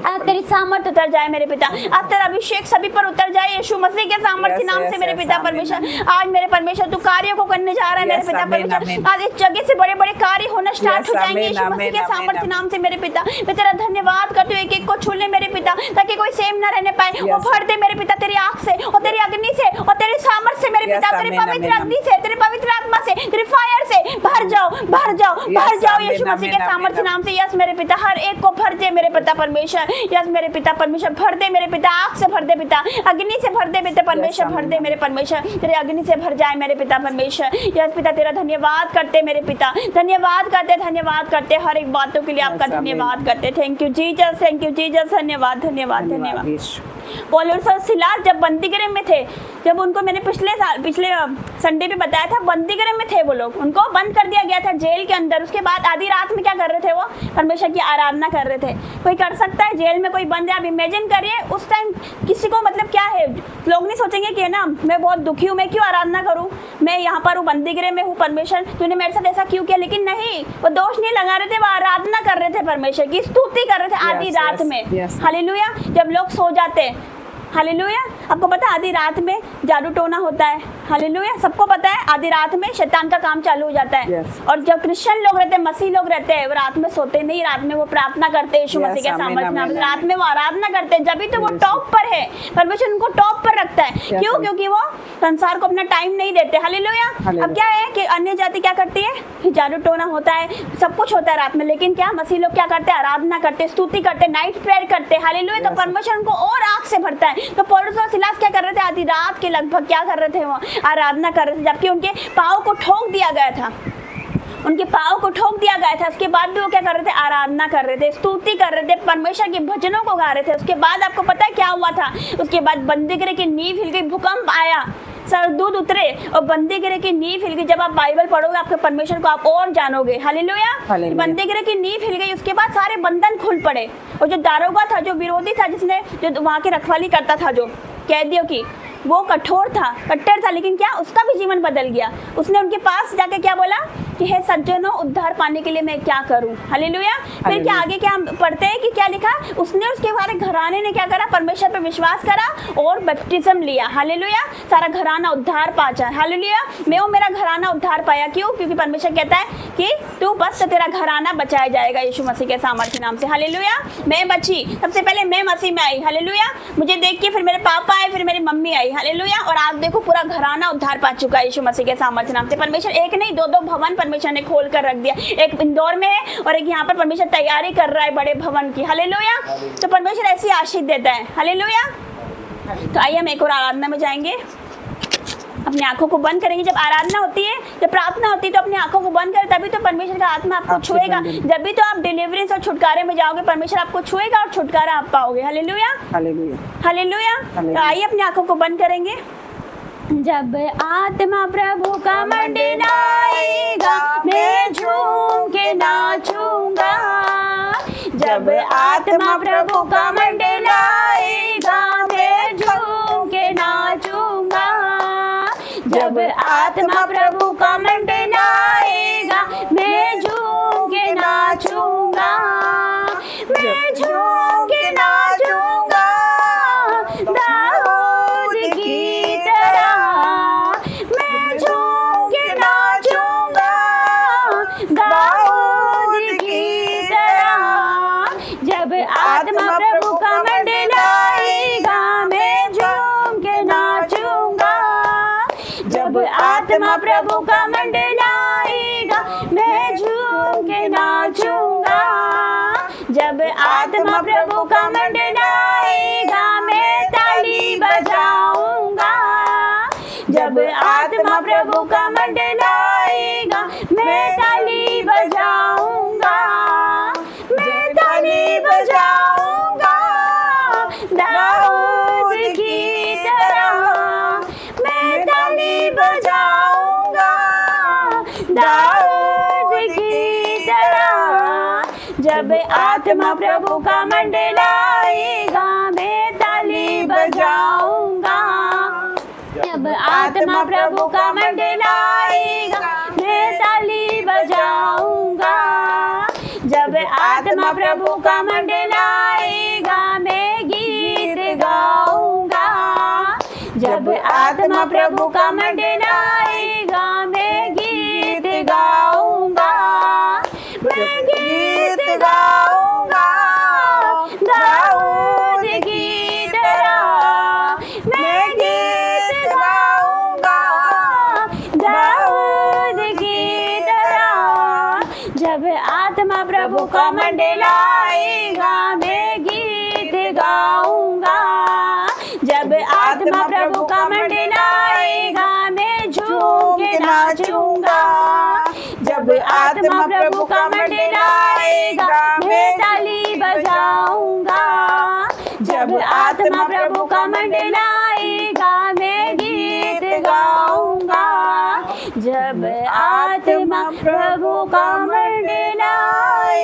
आज तेरी सामर्थ्य उतर जाए मेरे पिता, आज तेरा अभिषेक सभी पर उतर जाए यीशु मसीह के सामर्थ्य नाम से मेरे पिता परमेश्वर। आज मेरे परमेश्वर तू कार्यों को करने जा रहा है मेरे पिता परमेश्वर। आज इस जगह से बड़े बड़े कार्य होना स्टार्ट हो जाएंगे यीशु मसीह के सामर्थ्य नाम से मेरे पिता। मैं तेरा धन्यवाद करती हूँ एक एक को छू ले मेरे पिता ताकि कोई सेम ना रहने पाए। वो भर दे मेरे पिता तेरी आँख से और तेरी अग्नि से और तेरी सामर्थ्य से मेरे पिता, तेरी पवित्र अग्नि से, तेरी पवित्र आत्मा से, तेरी फायर से भर जाओ भर जाओ भर जाओ यीशु मसीह के सामर्थ्य नाम से। यस मेरे पिता हर एक को भर दे मेरे पिता परमेश्वर। यस मेरे पिता परमेश्वर भर दे मेरे पिता, आँख से भर दे पिता, अग्नि से भर दे पिता परमेश्वर, भर दे मेरे परमेश्वर, तेरे अग्नि से भर जाए मेरे पिता परमेश्वर। यस पिता तेरा धन्यवाद करते मेरे पिता, धन्यवाद करते हर एक बातों के लिए आपका धन्यवाद करते। Thank you Jesus, thank you Jesus, धन्यवाद धन्यवाद धन्यवाद। पौलुस और सिलास जब बंदीगृह में थे, जब उनको मैंने पिछले संडे पे बताया था बंदीगृह में थे वो लोग, उनको बंद कर दिया गया था जेल के अंदर। उसके बाद आधी रात में क्या कर रहे थे वो परमेश्वर की आराधना कर रहे थे। कोई कर सकता है जेल में कोई बंद है? आप इमेजिन करिए उस टाइम किसी को मतलब क्या है, लोग नहीं सोचेंगे कि ना मैं बहुत दुखी हूँ, मैं क्यों आराधना करूँ, मैं यहाँ पर हूँ बंदीगृह में हूँ, परमेश्वर तूने मेरे साथ ऐसा क्यों किया। लेकिन नहीं, वो दोष नहीं लगा रहे थे, वो आराधना कर रहे थे, परमेश्वर की स्तुति कर रहे थे आधी रात में। हालेलुया। जब लोग सो जाते, हालेलुया, आपको पता है आधी रात में जादू टोना होता है। हालेलुया, सबको पता है आधी रात में शैतान का काम चालू हो जाता है। और जब क्रिश्चियन लोग रहते हैं, मसीह लोग रहते हैं, वो रात में सोते नहीं, रात में वो प्रार्थना करते हैं यीशु मसीह के सामर्थ्य नाम से, रात में वो आराधना करते हैं। जब भी तो वो टॉप पर है, परमेश्वर उनको टॉप पर रखता है। क्यों? क्योंकि वो संसार को अपना टाइम नहीं देते। हालेलुया। अब क्या है कि अन्य जाति क्या करती है कि जादू टोना होता है, सब कुछ होता है रात में, लेकिन क्या मसीह लोग क्या करते हैं? आराधना करते, स्तुति करते, नाइट प्रेयर करते। हालेलुया। तो परमेश्वर उनको और आग से भरता है। तो पौलुस और सिलास क्या कर रहे थे? आधी रात के लगभग क्या कर रहे थे? वो आराधना कर रहे थे, जबकि उनके पाँव को ठोक दिया गया था, उनके पाँव को ठोक दिया गया था। उसके बाद भी वो क्या कर रहे थे? आराधना कर रहे थे, स्तुति कर रहे थे, परमेश्वर के भजनों को गा रहे थे। उसके बाद आपको पता है क्या हुआ था? उसके बाद बंदीगृह की नींव हिल गई, भूकंप आया, सरदूत उतरे और बंदीगृह की नींव हिल गई। जब आप बाइबल पढ़ोगे आपके परमेश्वर को आप और जानोगे। हालेलुया। बंदीगृह की नींव हिल गई, उसके बाद सारे बंधन खुल पड़े। और जो दारोगा था, जो विरोधी था, जिसने जो वहाँ की रखवाली करता था, जो कैदियों की, वो कठोर था, कट्टर था, लेकिन क्या उसका भी जीवन बदल गया। उसने उनके पास जाके क्या बोला कि हे सज्जनों, उद्धार पाने के लिए मैं क्या करूं। हालेलुया। फिर क्या आगे क्या पढ़ते हैं कि क्या लिखा? उसने, उसके सारे घराने ने क्या करा? परमेश्वर पे विश्वास करा और बपटिज्म लिया। हालेलुया। सारा घराना उद्धार पा जाए। हालेलुया। मैं और मेरा घराना उद्धार पाया। क्यों? क्योंकि परमेश्वर कहता है कि तू बस, तेरा घराना बचाया जाएगा यीशु मसीह के सामर्थ्य नाम से। हालेलुया। मैं बची, सबसे पहले मैं मसीह में आई। हालेलुया। मुझे देख के फिर मेरे पापा आए, फिर मेरी मम्मी आई। हालेलुया। और आज देखो पूरा घराना उद्धार पा चुका है यीशु मसीह के सामर्थ्य नाम से। परमेश्वर एक नहीं, दो दो भवन परमेश्वर ने खोल कर रख दिया। एक इंदौर में है और एक यहाँ पर परमेश्वर तैयारी कर रहा है बड़े भवन की। हालेलुया। तो परमेश्वर ऐसी आशीष देता है। हालेलुया। तो आइए हम एक और आराधना में जाएंगे। अपनी आंखों को बंद करेंगे। जब आराधना होती है, जब प्रार्थना होती है, तो अपनी आंखों को बंद करें, तभी तो परमेश्वर का आत्मा आपको छुएगा। जब भी तो आप डिलीवरेंस और छुटकारे में जाओगे, परमेश्वर आपको छुएगा और छुटकारा आप पाओगे। Hallelujah, hallelujah, hallelujah. तो आइए अपनी आंखों को बंद करेंगे। जब आत्मा प्रभु का मंडलाएगा, मैं झूम के नाचूंगा। जब आत्मा प्रभु का मंडलाएगा, मैं झूम के नाचूंगा। जब आत्मा प्रभु का मंडलाएगा, मैं झूम के नाचूंगा। मैं झूम के नाचूंगा दाऊद की तरह। मैं झूम के नाचूंगा दाऊद की तरह। जब आत्मा प्रभु का मंडलाएगा, मैं झूम के नाचूंगा। जब आत्मा प्रभु का मंडलाएगा, मैं झूम के नाचूंगा। जब आत्मा प्रभु का मंडलाएगा, मैं ताली बजाऊंगा। जब आत्मा प्रभु का मंडलाएगा, मैं ताली बजाऊंगा। मैं ताली बजाऊंगा दाऊद की तरह। मैं ताली बजाऊंगा दाऊद की तरह। जब आत्मा प्रभु का मंडलाएगा, मैं ताली बजाऊंगा। जब आत्मा प्रभु का मंडलाएगा, मैं ताली बजाऊंगा। जब आत्मा प्रभु का मंडलाएगा, मैं गीत गाऊंगा। जब आत्मा प्रभु का मंडलाएगा, मैं गीत गाऊंगा। मैं गीत गाऊंगा दाऊद की तरह। मैं गीत गाऊंगा दाऊद की तरह। जब आत्मा प्रभु का मंडलाएगा, मैं गीत गाऊंगा। जब आत्मा प्रभु का मंडलाएगा, मैं झूम के नाचूंगा। जब आत्मा प्रभु का मंडलाएगा, मैं ताली बजाऊंगा। जब आत्मा प्रभु का मंडलाएगा, मैं गीत गाऊंगा। जब आत्मा प्रभु का मंडलाएगा,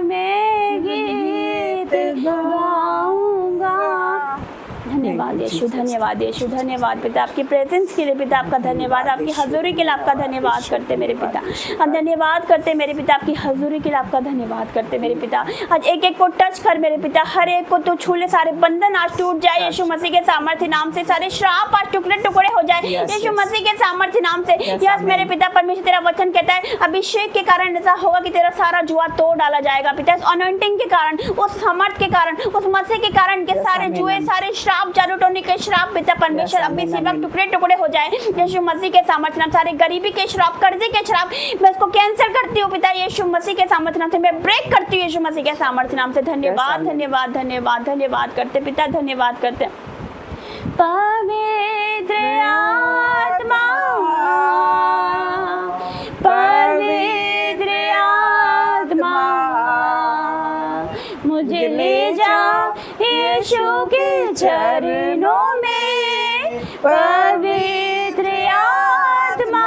मैं गीत गाऊंगा। धन्यवाद यीशु, धन्यवाद यीशु, धन्यवाद पिता आपकी प्रेजेंस के लिए। पिता आपका धन्यवाद, आपकी हजूरी के लिए आपका धन्यवाद करते मेरे पिता। हम धन्यवाद करते मेरे पिता, आपकी हजूरी के लिए आपका धन्यवाद करते मेरे पिता। आज एक एक को टच कर मेरे पिता, हर एक को तो छू ले। सारे बंधन आज टूट जाए यीशु मसीह के सामर्थ्य नाम से। सारे श्राप आज टुकड़े टुकड़े हो जाए यीशु मसीह के सामर्थ्य नाम से। यस मेरे पिता परमेश्वर, तेरा वचन कहता है अभिषेक के कारण ऐसा होगा कि तेरा सारा जुआ तोड़ डाला जाएगा पिता। अनॉइंटिंग के कारण, उस सामर्थ के कारण, उस मसीह के कारण के सारे जुए, सारे श्राप, जादूटोनी के श्राप पिता परमेश्वर अभी से वक्त टुकड़े टुकड़े हो जाए यीशु मसीह के सामर्थ्य नाम। सारे गरीबी के श्राप, कर्जे के श्राप, मैं इसको कैंसिल करती हूँ पिता यीशु मसीह के सामर्थ्य नाम से। मैं ब्रेक करती हूँ यीशु मसीह के सामर्थ्य नाम से। धन्यवाद धन्यवाद धन्यवाद धन्यवाद करते पिता, धन्यवाद करते। पवित्र आत्मा, पवित्र आत्मा, मुझे ले जा यीशु के चरणों में। पवित्र आत्मा,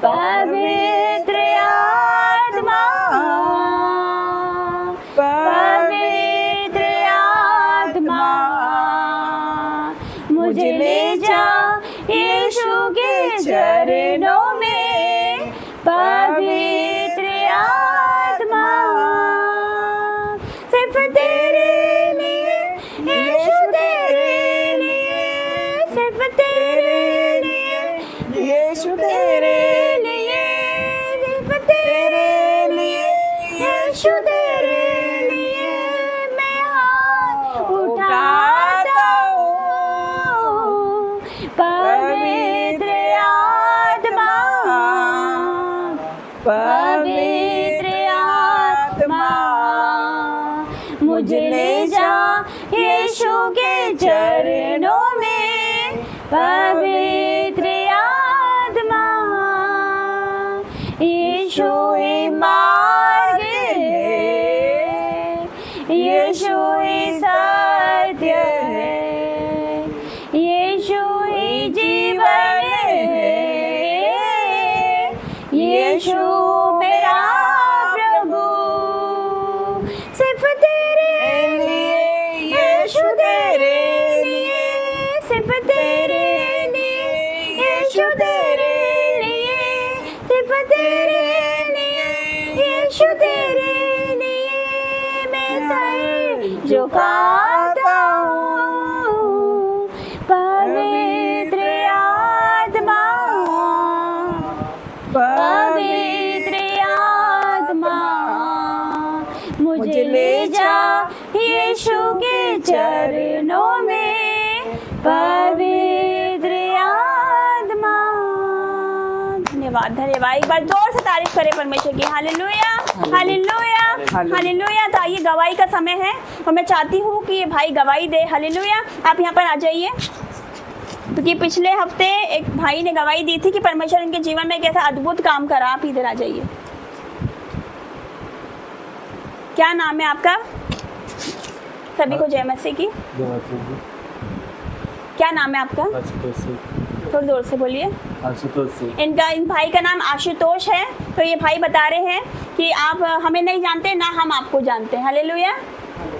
पवित्र आत्मा, पवित्र आत्मा, मुझे ले जा यीशु के चरणों में। पवित्र आत्मा, सिर्फ तेरे लिए यीशु, तेरे लिए, सिर्फ तेरे लिए यीशु, तेरे लिए, सिर्फ तेरे लिए यीशु, तेरे लिए मैं हाथ उठाता हूँ। पवित्र आत्मा, पवित्र आत्मा, मुझे ले जा पवित्र आत्मा, यीशु ही मार्ग है, यीशु ही सत्य है, यीशु ही जीवन है, यीशु मेरा प्रभु, सिर्फ तेरे लिए, यीशु तेरे लिए, सिर्फ तेरे लिए, यीशु तेरे लिए, सिर्फ तेरे लिए, यीशु तेरे लिए, मैं सर झुकाता हूँ, पवित्र आत्मा, पवित्र आत्मा, मुझे ले जा यीशु के चरणों में, पवित्र आत्मा। धन्यवाद धन्यवाद। एक बार जोर से तारीफ करें परमेश्वर की। Hallelujah hallelujah hallelujah. तो आइए गवाही का समय है और मैं चाहती हूँ कि ये भाई गवाही दे। हालेलुया। आप यहाँ पर आ जाइए। क्योंकि पिछले हफ्ते एक भाई ने गवाही दी थी कि परमेश्वर इनके जीवन में कैसा अद्भुत काम करा। आप इधर आ जाइए। क्या नाम है आपका? सभी को जय मसीह की। क्या नाम है आपका? थोड़ी जोर से बोलिए। इन भाई का नाम आशुतोष है। तो ये भाई बता रहे हैं कि आप हमें नहीं जानते, ना हम आपको जानते हैं। हालेलुया।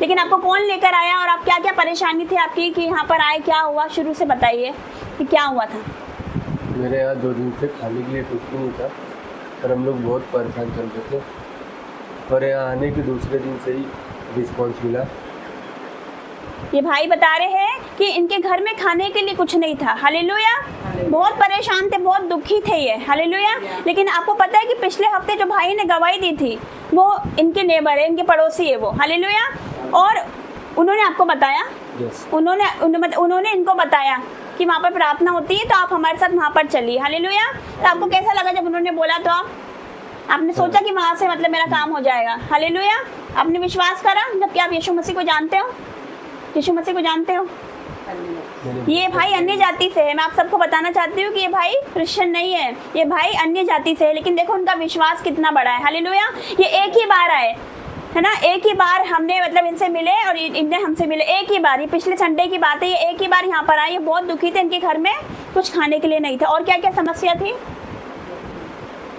लेकिन आपको कौन लेकर आया और आप क्या क्या परेशानी थी आपकी कि यहाँ पर आए? क्या हुआ? शुरू से बताइए कि क्या हुआ था। मेरे यहाँ 2 दिन से खाने के लिए कुछ भी नहीं था और हम लोग बहुत परेशान चल रहे थे और यहाँ आने के दूसरे दिन से ही रिस्पॉन्स मिला। ये भाई बता रहे हैं कि इनके घर में खाने के लिए कुछ नहीं था। हालेलुया। बहुत परेशान थे, बहुत दुखी थे ये। हालेलुया। लेकिन आपको पता है कि पिछले हफ्ते जो भाई ने गवाही दी थी वो इनके नेबर है, इनके पड़ोसी है वो। हालेलुया। और उन्होंने आपको बताया, उन्होंने इनको बताया कि वहाँ पर प्रार्थना होती है तो आप हमारे साथ वहाँ पर चलिए। हालेलुया। तो आपको कैसा लगा जब उन्होंने बोला? तो आपने सोचा कि वहाँ से मतलब मेरा काम हो जाएगा। हालेलुया। आपने विश्वास करा जबकि आप यीशु मसीह को जानते हो। यीशु मसीह को जानते हो। ये भाई अन्य जाति से है। मैं आप सबको बताना चाहती हूँ कि ये भाई क्रिश्चियन नहीं है, ये भाई अन्य जाति से है। लेकिन देखो उनका विश्वास कितना बड़ा है। हालेलुया। ये एक ही बार आए, है ना। एक ही बार हमने मतलब इनसे मिले और इनने हमसे मिले। एक ही बार, ये पिछले संडे की बात है। ये एक ही बार यहाँ पर आए। ये बहुत दुखी थे, इनके घर में कुछ खाने के लिए नहीं था। और क्या क्या समस्या थी?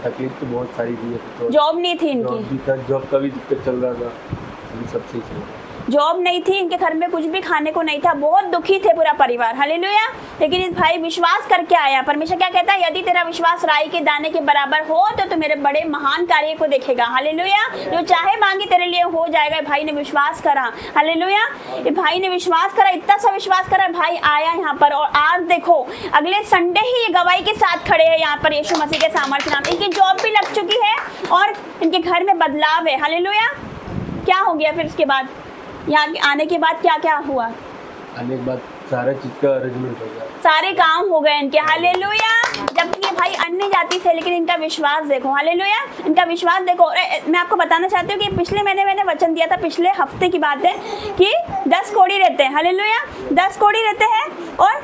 तकलीफ तो बहुत सारी थी। तो जॉब नहीं थी इनकी, जॉब का भी दिक्कत चल रहा था, सब चीज़ जॉब नहीं थी, इनके घर में कुछ भी खाने को नहीं था। बहुत दुखी थे पूरा परिवार। हालेलुया। लेकिन इस भाई विश्वास करके आया। परमेश्वर क्या कहता है? यदि तेरा विश्वास राई के दाने के बराबर हो तो मेरे बड़े महान कार्य को देखेगा। हालेलुया। जो चाहे मांगे तेरे लिए हो जाएगा। भाई ने विश्वास करा। हालेलुया। ये भाई ने विश्वास करा, इतना सा विश्वास करा, भाई आया यहाँ पर। और आज देखो अगले संडे ही ये गवाही के साथ खड़े हैं यहाँ पर यीशु मसीह के सामर्थ्य नाम। इनकी जॉब भी लग चुकी है और इनके घर में बदलाव है। हालेलुया। क्या हो गया फिर उसके बाद? यहाँ आने के बाद क्या क्या हुआ? आने के बाद सारा चीज का अरेंजमेंट हो गया, सारे काम हो गए इनके। हालेलुया। जबकि ये भाई अन्य जाति से, लेकिन इनका विश्वास देखो। हालेलुया। इनका विश्वास देखो। मैं आपको बताना चाहती हूँ कि पिछले महीने मैंने वचन दिया था, पिछले हफ्ते की बात है कि 10 कोढ़ी रहते हैं। हालेलुया। 10 कोढ़ी रहते हैं और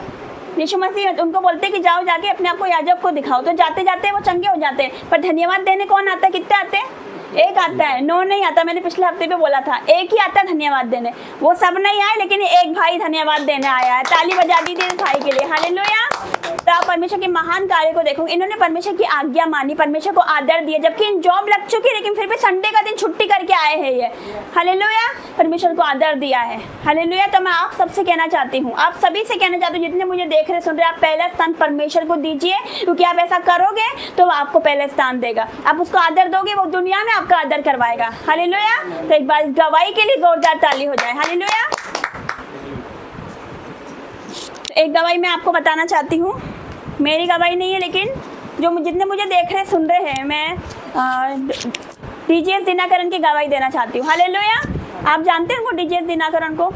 यीशु मसीह उनको बोलते हैं कि जाओ जाके अपने आप को याजक को दिखाओ। तो जाते जाते वो चंगे हो जाते हैं। पर धन्यवाद देने कौन आता है? कितने आते हैं? एक आता है, 9 नहीं आता। मैंने पिछले हफ्ते पे बोला था, एक ही आता है धन्यवाद देने। वो सब नहीं आए, लेकिन एक भाई धन्यवाद देने आया है। ताली बजा दीजिए इस भाई के लिए। हालेलुया। तो आप परमेश्वर के महान कार्य को देखो। इन्होंने परमेश्वर की आज्ञा मानी, परमेश्वर को आदर दिया। जबकि इन जॉब लग चुकी है, लेकिन फिर भी संडे का दिन छुट्टी करके आए हैं ये। हालेलुया। परमेश्वर को आदर दिया है। हालेलुया। तो मैं आप सबसे कहना चाहती हूँ, आप सभी से कहना चाहती हूँ, जितने मुझे देख रहे सुन रहे, आप पहला स्थान परमेश्वर को दीजिए। क्योंकि आप ऐसा करोगे तो वो आपको पहले स्थान देगा। आप उसको आदर दोगे, वो दुनिया में आपका आदर करवाएगा। हालेलुया। तो एक बार गवाही के लिए जोरदार ताली हो जाए। हालेलुया। एक गवाही मैं आपको बताना चाहती हूँ, मेरी गवाही नहीं है, लेकिन जो जितने मुझे देख रहे सुन रहे हैं, मैं डीजीएस दिनाकरण की गवाही देना चाहती हूँ। हालेलुया। आप जानते हैं उनको, डीजीएस दिनाकरण को,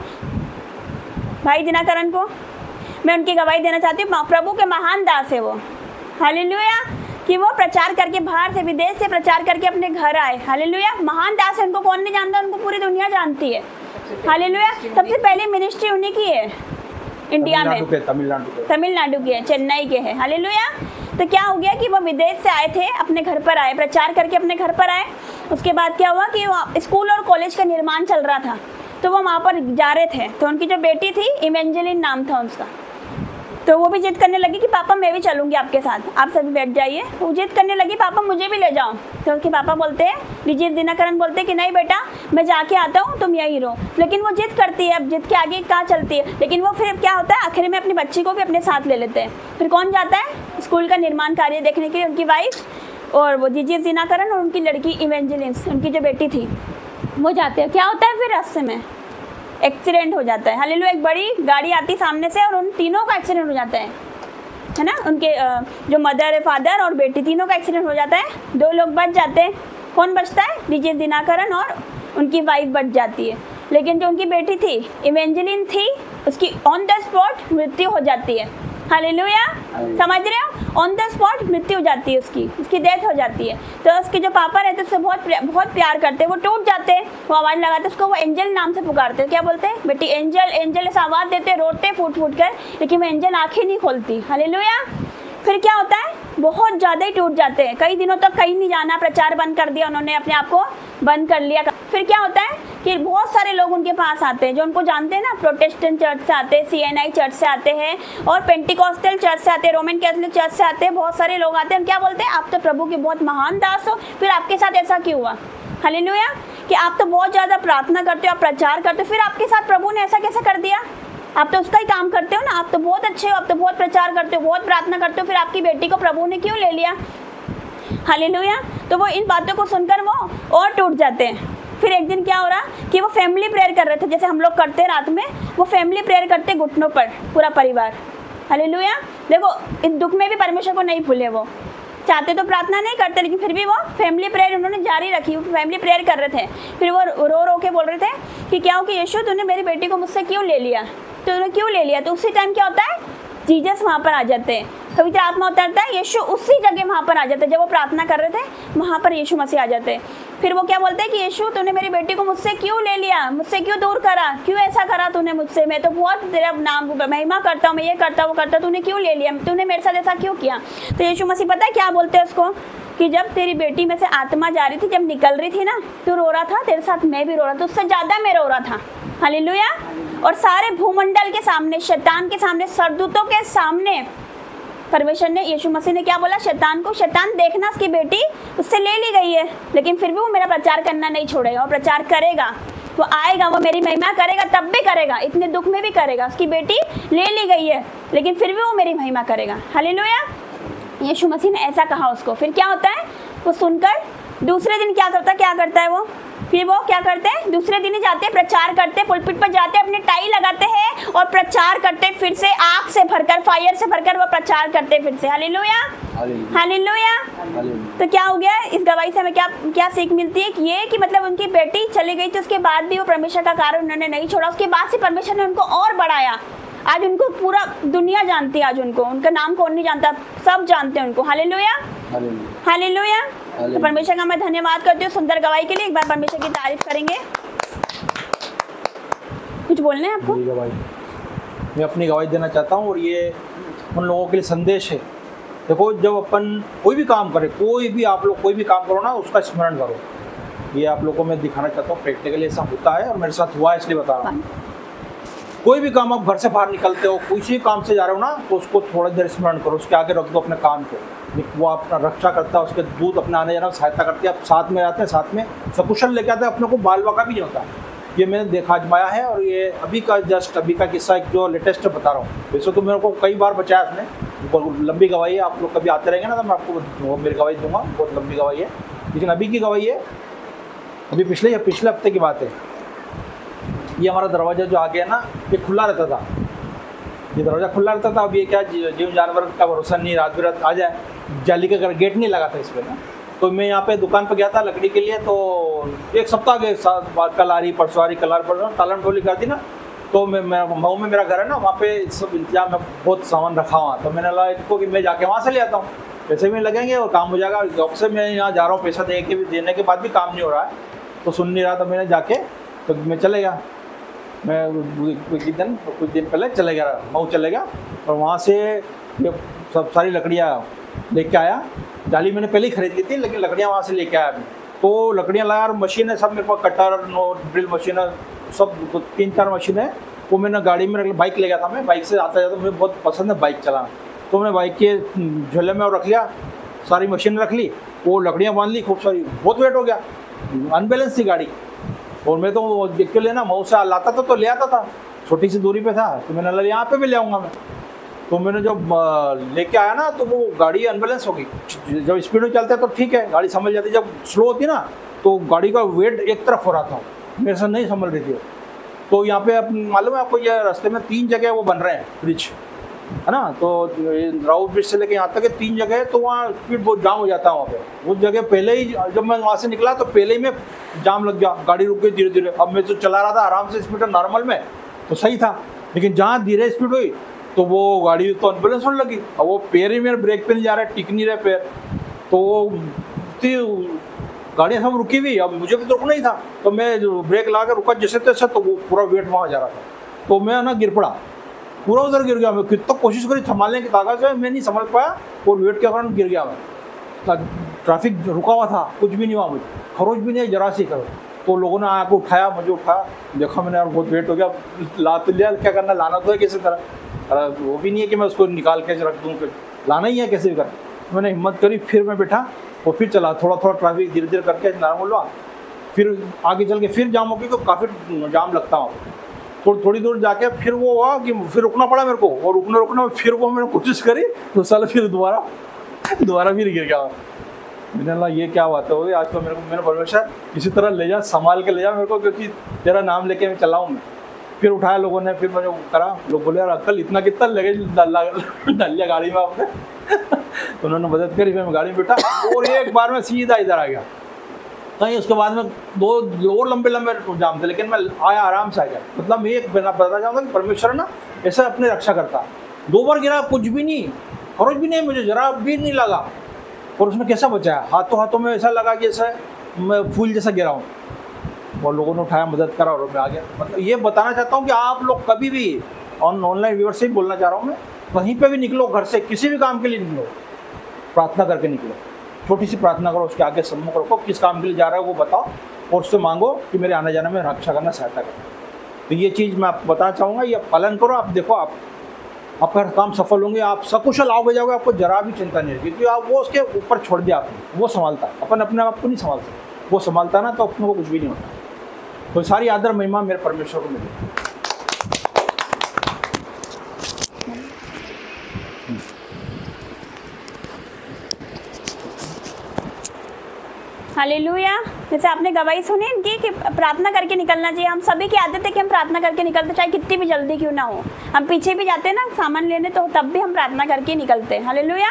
भाई दिनाकरण को? मैं उनकी गवाही देना चाहती हूँ। प्रभु के महान दास है वो। हालेलुया। कि वो प्रचार करके बाहर से, विदेश से प्रचार करके अपने घर आए। हालेलुया। महान दास है, उनको कौन नहीं जानता? उनको पूरी दुनिया जानती है। हालेलुया। सबसे पहले मिनिस्ट्री उन्हीं की है। इंडिया में, तमिलनाडु के है, चेन्नई के है। हालेलुया। तो क्या हो गया कि वो विदेश से आए थे, अपने घर पर आए, प्रचार करके अपने घर पर आए। उसके बाद क्या हुआ कि वो स्कूल और कॉलेज का निर्माण चल रहा था, तो वो वहाँ पर जा रहे थे। तो उनकी जो बेटी थी, इवेंजेलिन नाम था उसका, तो वो भी जिद करने लगी कि पापा मैं भी चलूँगी आपके साथ, आप सभी बैठ जाइए। वो जिद करने लगी पापा मुझे भी ले जाओ। तो उसके पापा बोलते हैं, विजय दिनाकरण बोलते हैं कि नहीं बेटा मैं जाके आता हूँ, तुम यहीं रहो। लेकिन वो जिद करती है, अब जिद के आगे कहाँ चलती है। लेकिन वो फिर क्या होता है, आखिर में अपनी बच्ची को भी अपने साथ ले लेते हैं। फिर कौन जाता है स्कूल का निर्माण कार्य देखने के लिए, उनकी वाइफ और वो जीजीएस दिनाकरण और उनकी लड़की इवेंजेलिन्स, उनकी जो बेटी थी, वो जाते हैं। क्या होता है फिर रास्ते में एक्सीडेंट हो जाता है। हालेलुया। एक बड़ी गाड़ी आती सामने से और उन तीनों का एक्सीडेंट हो जाता है ना। उनके जो मदर है, फादर और बेटी, तीनों का एक्सीडेंट हो जाता है। 2 लोग बच जाते हैं। कौन बचता है, जीजीएस दिनाकरण और उनकी वाइफ बच जाती है। लेकिन जो उनकी बेटी थी, इवेंजेलिन थी, उसकी ऑन द स्पॉट मृत्यु हो जाती है। हालेलुया। समझ रहे हो, ऑन द स्पॉट मृत्यु हो जाती है, उसकी डेथ हो जाती है। तो उसके जो पापा रहते उससे बहुत प्यार करते हैं, वो टूट जाते हैं, वो आवाज़ लगाते, उसको वो एंजल नाम से पुकारते हैं। क्या बोलते हैं, बेटी एंजल एंजल, ऐसा आवाज़ देते, रोते फूट फूट कर, लेकिन वो एंजल आंखें नहीं खोलती। हालेलुया। फिर क्या होता है, बहुत ज़्यादा ही टूट जाते हैं। कई दिनों तक कहीं नहीं जाना, प्रचार बंद कर दिया उन्होंने, अपने आप को बंद कर लिया। फिर क्या होता है कि बहुत सारे लोग उनके पास आते हैं, जो उनको जानते हैं ना, प्रोटेस्टेंट चर्च से आते हैं, CNI चर्च से आते हैं और पेंटिकॉस्टल चर्च से आते हैं, रोमन कैथोलिक चर्च से आते हैं। बहुत सारे लोग आते हैं, क्या बोलते हैं, आप तो प्रभु के बहुत महान दास हो, फिर आपके साथ ऐसा क्यों हुआ। हालेलुया। कि आप तो बहुत ज़्यादा प्रार्थना करते हो, आप प्रचार करते हो, फिर आपके साथ प्रभु ने ऐसा कैसे कर दिया। आप तो उसका ही काम करते हो ना, आप तो बहुत अच्छे हो, आप तो बहुत प्रचार करते हो, बहुत प्रार्थना करते हो, फिर आपकी बेटी को प्रभु ने क्यों ले लिया। हालेलुया। तो वो इन बातों को सुनकर वो और टूट जाते हैं। फिर एक दिन क्या हो रहा कि वो फैमिली प्रेयर कर रहे थे, जैसे हम लोग करते हैं रात में, वो फैमिली प्रेयर करते घुटनों पर, पूरा परिवार। हालेलुया। देखो इस दुख में भी परमेश्वर को नहीं भूले, वो चाहते तो प्रार्थना नहीं करते, लेकिन फिर भी वो फैमिली प्रेयर उन्होंने जारी रखी, फैमिली प्रेयर कर रहे थे। फिर वो रो रो के बोल रहे थे कि क्या हो कि यीशु तूने मेरी बेटी को मुझसे क्यों ले लिया, तूने क्यों ले लिया। तो उसी टाइम क्या होता है, जीसस वहाँ पर आ जाते हैं, पवित्र आत्मा उतरता है, यीशु उसी जगह वहाँ पर आ जाते हैं। जब वो प्रार्थना कर रहे थे वहाँ पर यीशु मसीह आ जाते हैं। फिर वो क्या बोलते हैं कि यीशु तूने मेरी बेटी को मुझसे क्यों ले लिया, मुझसे क्यों दूर करा, क्यों ऐसा करा तूने मुझसे, मैं तो बहुत तेरा नाम महिमा करता हूँ, मैं ये करता हूँ वो करता हूँ, तूने क्यों ले लिया, तूने मेरे साथ ऐसा क्यों किया। तो यीशु मसीह पता है क्या बोलते हैं उसको, कि जब तेरी बेटी में से आत्मा जा रही थी, जब निकल रही थी ना, तू रो रहा था, तेरे साथ मैं भी रो रहा था, उससे ज़्यादा मैं रो रहा था। हालेलुया। और सारे भूमंडल के सामने, शैतान के सामने, सरदूतों के सामने परमेश्वर ने, यीशु मसीह ने क्या बोला शैतान को, शैतान देखना उसकी बेटी उससे ले ली गई है, लेकिन फिर भी वो मेरा प्रचार करना नहीं छोड़ेगा, वो प्रचार करेगा, वो आएगा, वो मेरी महिमा करेगा, तब भी करेगा, इतने दुख में भी करेगा। उसकी बेटी ले ली गई है, लेकिन फिर भी वो मेरी महिमा करेगा। हालेलुया। यीशु मसीह ने ऐसा कहा उसको। फिर क्या होता है, वो सुनकर दूसरे दिन क्या करता है वो, फिर वो क्या करते हैं, दूसरे दिन ही जाते हैं, प्रचार करते हैं, पुलपिट पर जाते हैं, अपनी टाई लगाते हैं और प्रचार करते हैं, फिर से आग से भरकर, फायर से भरकर वो प्रचार करते हैं फिर से। हालेलुया। हालेलुया। तो क्या हो गया, इस गवाही से हमें क्या सीख मिलती है, कि ये कि मतलब उनकी बेटी चली गई थी, उसके बाद भी वो परमेश्वर का कार्य उन्होंने नहीं छोड़ा, उसके बाद से परमेश्वर ने उनको और बढ़ाया। आज उनको पूरा दुनिया जानती है, आज उनको, उनका नाम कौन नहीं जानता, सब जानते हैं उनको। हालेलुया। हालेलुया। तो परमेश्वर का मैं धन्यवाद करती हूँ सुंदर गवाही के लिए। एक बार परमेश्वर की तारीफ करेंगे। कुछ बोलना है आपको? मैं अपनी गवाही देना चाहता हूँ और ये उन लोगों के लिए संदेश है। देखो, जब अपन कोई भी काम करें, कोई भी आप लोग कोई भी काम करो ना, उसका स्मरण करो। ये आप लोगों को मैं दिखाना चाहता हूँ, प्रैक्टिकली ऐसा होता है और मेरे साथ हुआ है, इसलिए बता रहा हूँ। कोई भी काम आप घर से बाहर निकलते हो, किसी काम से जा रहे हो ना, तो उसको थोड़ा देर स्मरण करो, उसके आगे रख दो अपने काम को। वो अपना रक्षा करता है, उसके दूध अपने आने जाने में सहायता करती है, आप साथ में रहते हैं, साथ में सकुशल लेके आते हैं, अपने को बाल बाका भी नहीं होता। ये मैंने देखा, आजमाया है, और ये अभी का किस्सा एक जो लेटेस्ट बता रहा हूँ। वैसे तो मेरे को कई बार बचाया उसने, बहुत लंबी गवाही है, आप लोग कभी आते रहेंगे ना तो मैं आपको मेरी गवाही दूंगा, बहुत लंबी गवाही है, लेकिन अभी की गवाही है, अभी पिछले हफ्ते की बात है। ये हमारा दरवाज़ा जो आ गया ना, ये खुला रहता था, ये दरवाज़ा खुला रहता था। अब ये क्या, जीव जानवर का भरोसा नहीं, रात बिरात आ जाए, जाली का गेट नहीं लगा था इस पर ना। तो मैं यहाँ पे दुकान पे गया था लकड़ी के लिए, तो एक सप्ताह के साथ कल आ रही, परसों आ रही, कल आ रही, परसों टालम टोली कर दी ना। तो मऊ में मेरा घर है ना, वहाँ पे सब इंतजाम में बहुत सामान रखा हुआ। तो मैंने लगा इसको कि मैं जाके वहाँ से ले आता हूँ, पैसे भी लगेंगे और काम हो जाएगा। जॉब से मैं यहाँ जा रहा हूँ, पैसा देने के बाद भी काम नहीं हो रहा है, तो सुन नहीं रहा था। मैंने जाके तो मैं चले गया, मैं कुछ दिन पहले चले गया, मऊ चले गया और वहाँ से ये सब सारी लकड़ियाँ लेके आया। जाली मैंने पहले ही खरीद ली थी, लेकिन लकड़ियाँ वहाँ से लेके आया मैं। तो लकड़ियाँ लाया और मशीन है सब मेरे पास, कटर, ड्रिल मशीन है सब, 3-4 मशीन है। वो मैंने गाड़ी में रख, बाइक ले गया था मैं, बाइक से आता जाता मुझे बहुत पसंद है बाइक चलाना, तो मैंने बाइक के झोले में रख लिया, सारी मशीन रख ली, वो लकड़ियाँ बांध ली खूब सारी। बहुत वेट हो गया, अनबैलेंस थी गाड़ी। और मैं तो देख के लेना मऊ से लाता था तो ले आता था, छोटी सी दूरी पे था, तो मैंने लगा यहाँ पे भी ले आऊँगा मैं। तो मैंने जब लेके आया ना तो वो गाड़ी अनबैलेंस हो गई। जब स्पीड में चलते तो ठीक है, गाड़ी संभल जाती, जब स्लो होती ना तो गाड़ी का वेट एक तरफ हो रहा था, मेरे से नहीं संभल रही थी। तो यहाँ पे मालूम है आपको, ये रास्ते में 3 जगह वो बन रहे हैं ब्रिज, है ना। तो राउत ब्रिज से लेके यहाँ तक 3 जगह है, तो वहाँ स्पीड बहुत जाम हो जाता है वहाँ पे। वो जगह पहले ही, जब मैं वहाँ से निकला तो पहले ही में जाम लग गया, गाड़ी रुक गई धीरे धीरे। अब मैं तो चला रहा था आराम से स्पीड नॉर्मल में, तो सही था, लेकिन जहाँ धीरे स्पीड हुई तो वो गाड़ी तो अनबैलेंस होने लगी। अब वो पैर ही मेरे ब्रेक पे नहीं जा रहा है, टिक नहीं रहे पैर, तो वो गाड़ियाँ सब रुकी हुई। अब मुझे भी तो रुकना ही था, तो मैं ब्रेक लगा कर रुका जैसे तैसे, तो वो पूरा वेट वहाँ जा रहा था, तो मैं ना गिर पड़ा, पूरा उधर गिर गया। मैं कितना कोशिश करी संभालने की ताकत से, मैं नहीं संभल पाया और वेट के कारण गिर गया मैं। ट्रैफिक रुका हुआ था, कुछ भी नहीं हुआ मुझे, खरोच भी नहीं, जरा सी खरोच। तो लोगों ने आके उठाया, मुझे उठाया, देखा मैंने यार बहुत वेट हो गया, ला तो लिया, क्या करना, लाना तो है किसी तरह, वो भी नहीं है कि मैं उसको निकाल के रख दूँ, लाना ही है कैसे भी कर। मैंने हिम्मत करी, फिर मैं बैठा और फिर चला, थोड़ा थोड़ा ट्रैफिक धीरे धीरे करके नॉर्मल हुआ। फिर आगे चल के फिर जाम हो गई, तो काफ़ी जाम लगता वहाँ। थोड़ी दूर जाके फिर वो हुआ कि फिर रुकना पड़ा मेरे को, और रुकना फिर वो मैंने कोशिश करी, तो साल फिर दोबारा फिर गिर गया। मैंने बोला ये क्या बात है, आज तो मेरे को, मैंने परमेश्वर किसी तरह ले जा, संभाल के ले जा मेरे को, क्योंकि तेरा नाम लेके मैं चलाऊँ मैं। फिर उठाया लोगों ने, फिर मैंने करा, लोग बोले यार अंकल इतना कितना लगे डाल लिया गाड़ी में आपने। तो उन्होंने मदद करी, फिर मैं गाड़ी में बैठा और एक बार में सीधा इधर आ गया कहीं। उसके बाद में 2 और लंबे जाम थे, लेकिन मैं आया, आराम से आ गया। मतलब मैं एक बताना चाहूँगा कि परमेश्वर ना ऐसा अपनी रक्षा करता। 2 बार गिरा, कुछ भी नहीं, खरोच भी नहीं, मुझे जरा भी नहीं लगा, और उसने कैसा बचाया, हाथों में ऐसा लगा कि ऐसा मैं फूल जैसा गिरा हूँ, और लोगों ने उठाया, मदद करा और मैं आ गया। मतलब ये बताना चाहता हूँ कि आप लोग कभी भी ऑनलाइन व्यूअर से ही बोलना चाह रहा हूँ मैं, कहीं पे भी निकलो, घर से किसी भी काम के लिए निकलो, प्रार्थना करके निकलो, छोटी सी प्रार्थना करो, उसके आगे सम्मुख रखो, किस काम के लिए जा रहा है वो बताओ, और उससे मांगो कि मेरे आने जाने में रक्षा करना, सहायता करो। तो ये चीज़ मैं आपको बताना चाहूँगा, ये पालन करो। आप देखो, आपका काम सफल होंगे, आप सकुशल आओगे जाओगे, आपको जरा भी चिंता नहीं है, क्योंकि आप वो उसके ऊपर छोड़ दिया आपने, वो संभालता है, अपन अपने आप को नहीं संभालते, वो संभालता ना, तो अपने को कुछ भी नहीं होता। तो सारी आदर महिमा मेरे परमेश्वर को मिले। हालेलुया। जैसे आपने गवाही सुनी इनकी कि प्रार्थना करके निकलना चाहिए। हम सभी की आदत है कि हम प्रार्थना करके निकलते, चाहे कितनी भी जल्दी क्यों ना हो। हम पीछे भी जाते हैं ना सामान लेने, तो तब भी हम प्रार्थना करके निकलते हैं। हालेलुया।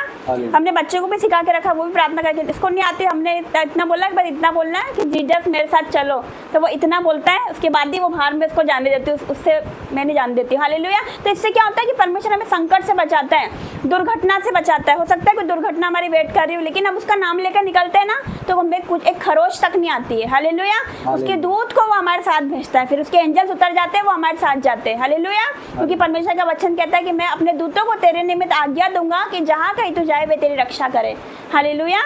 हमने बच्चे को भी सिखा के रखा, वो भी प्रार्थना करके, इसको नहीं आती, हमने इतना बोला कि बस इतना बोलना है कि जीसस मेरे साथ चलो, तो वो इतना बोलता है, उसके बाद ही वो बाहर में इसको जाने देती हूँ, उससे मैं नहीं जाने देती। हालेलुया। तो इससे क्या होता है कि परमेश्वर हमें संकट से बचाता है, दुर्घटना से बचाता है। हो सकता है कोई दुर्घटना हमारी वेट कर रही हो, लेकिन अब उसका नाम लेकर निकलते हैं ना, तो हमें कुछ एक खरोच तक नहीं आती है। हालेलुया। उसके दूत को वो हमारे साथ भेजता है, फिर उसके एंजल्स उतर जाते हैं, वो हमारे साथ जाते हैं। हालेलुया। क्योंकि परमेश्वर का वचन कहता है कि मैं अपने दूतों को तेरे निमित्त आज्ञा दूंगा कि जहाँ कहीं तू जाए वे तेरी रक्षा करे। हालेलुया।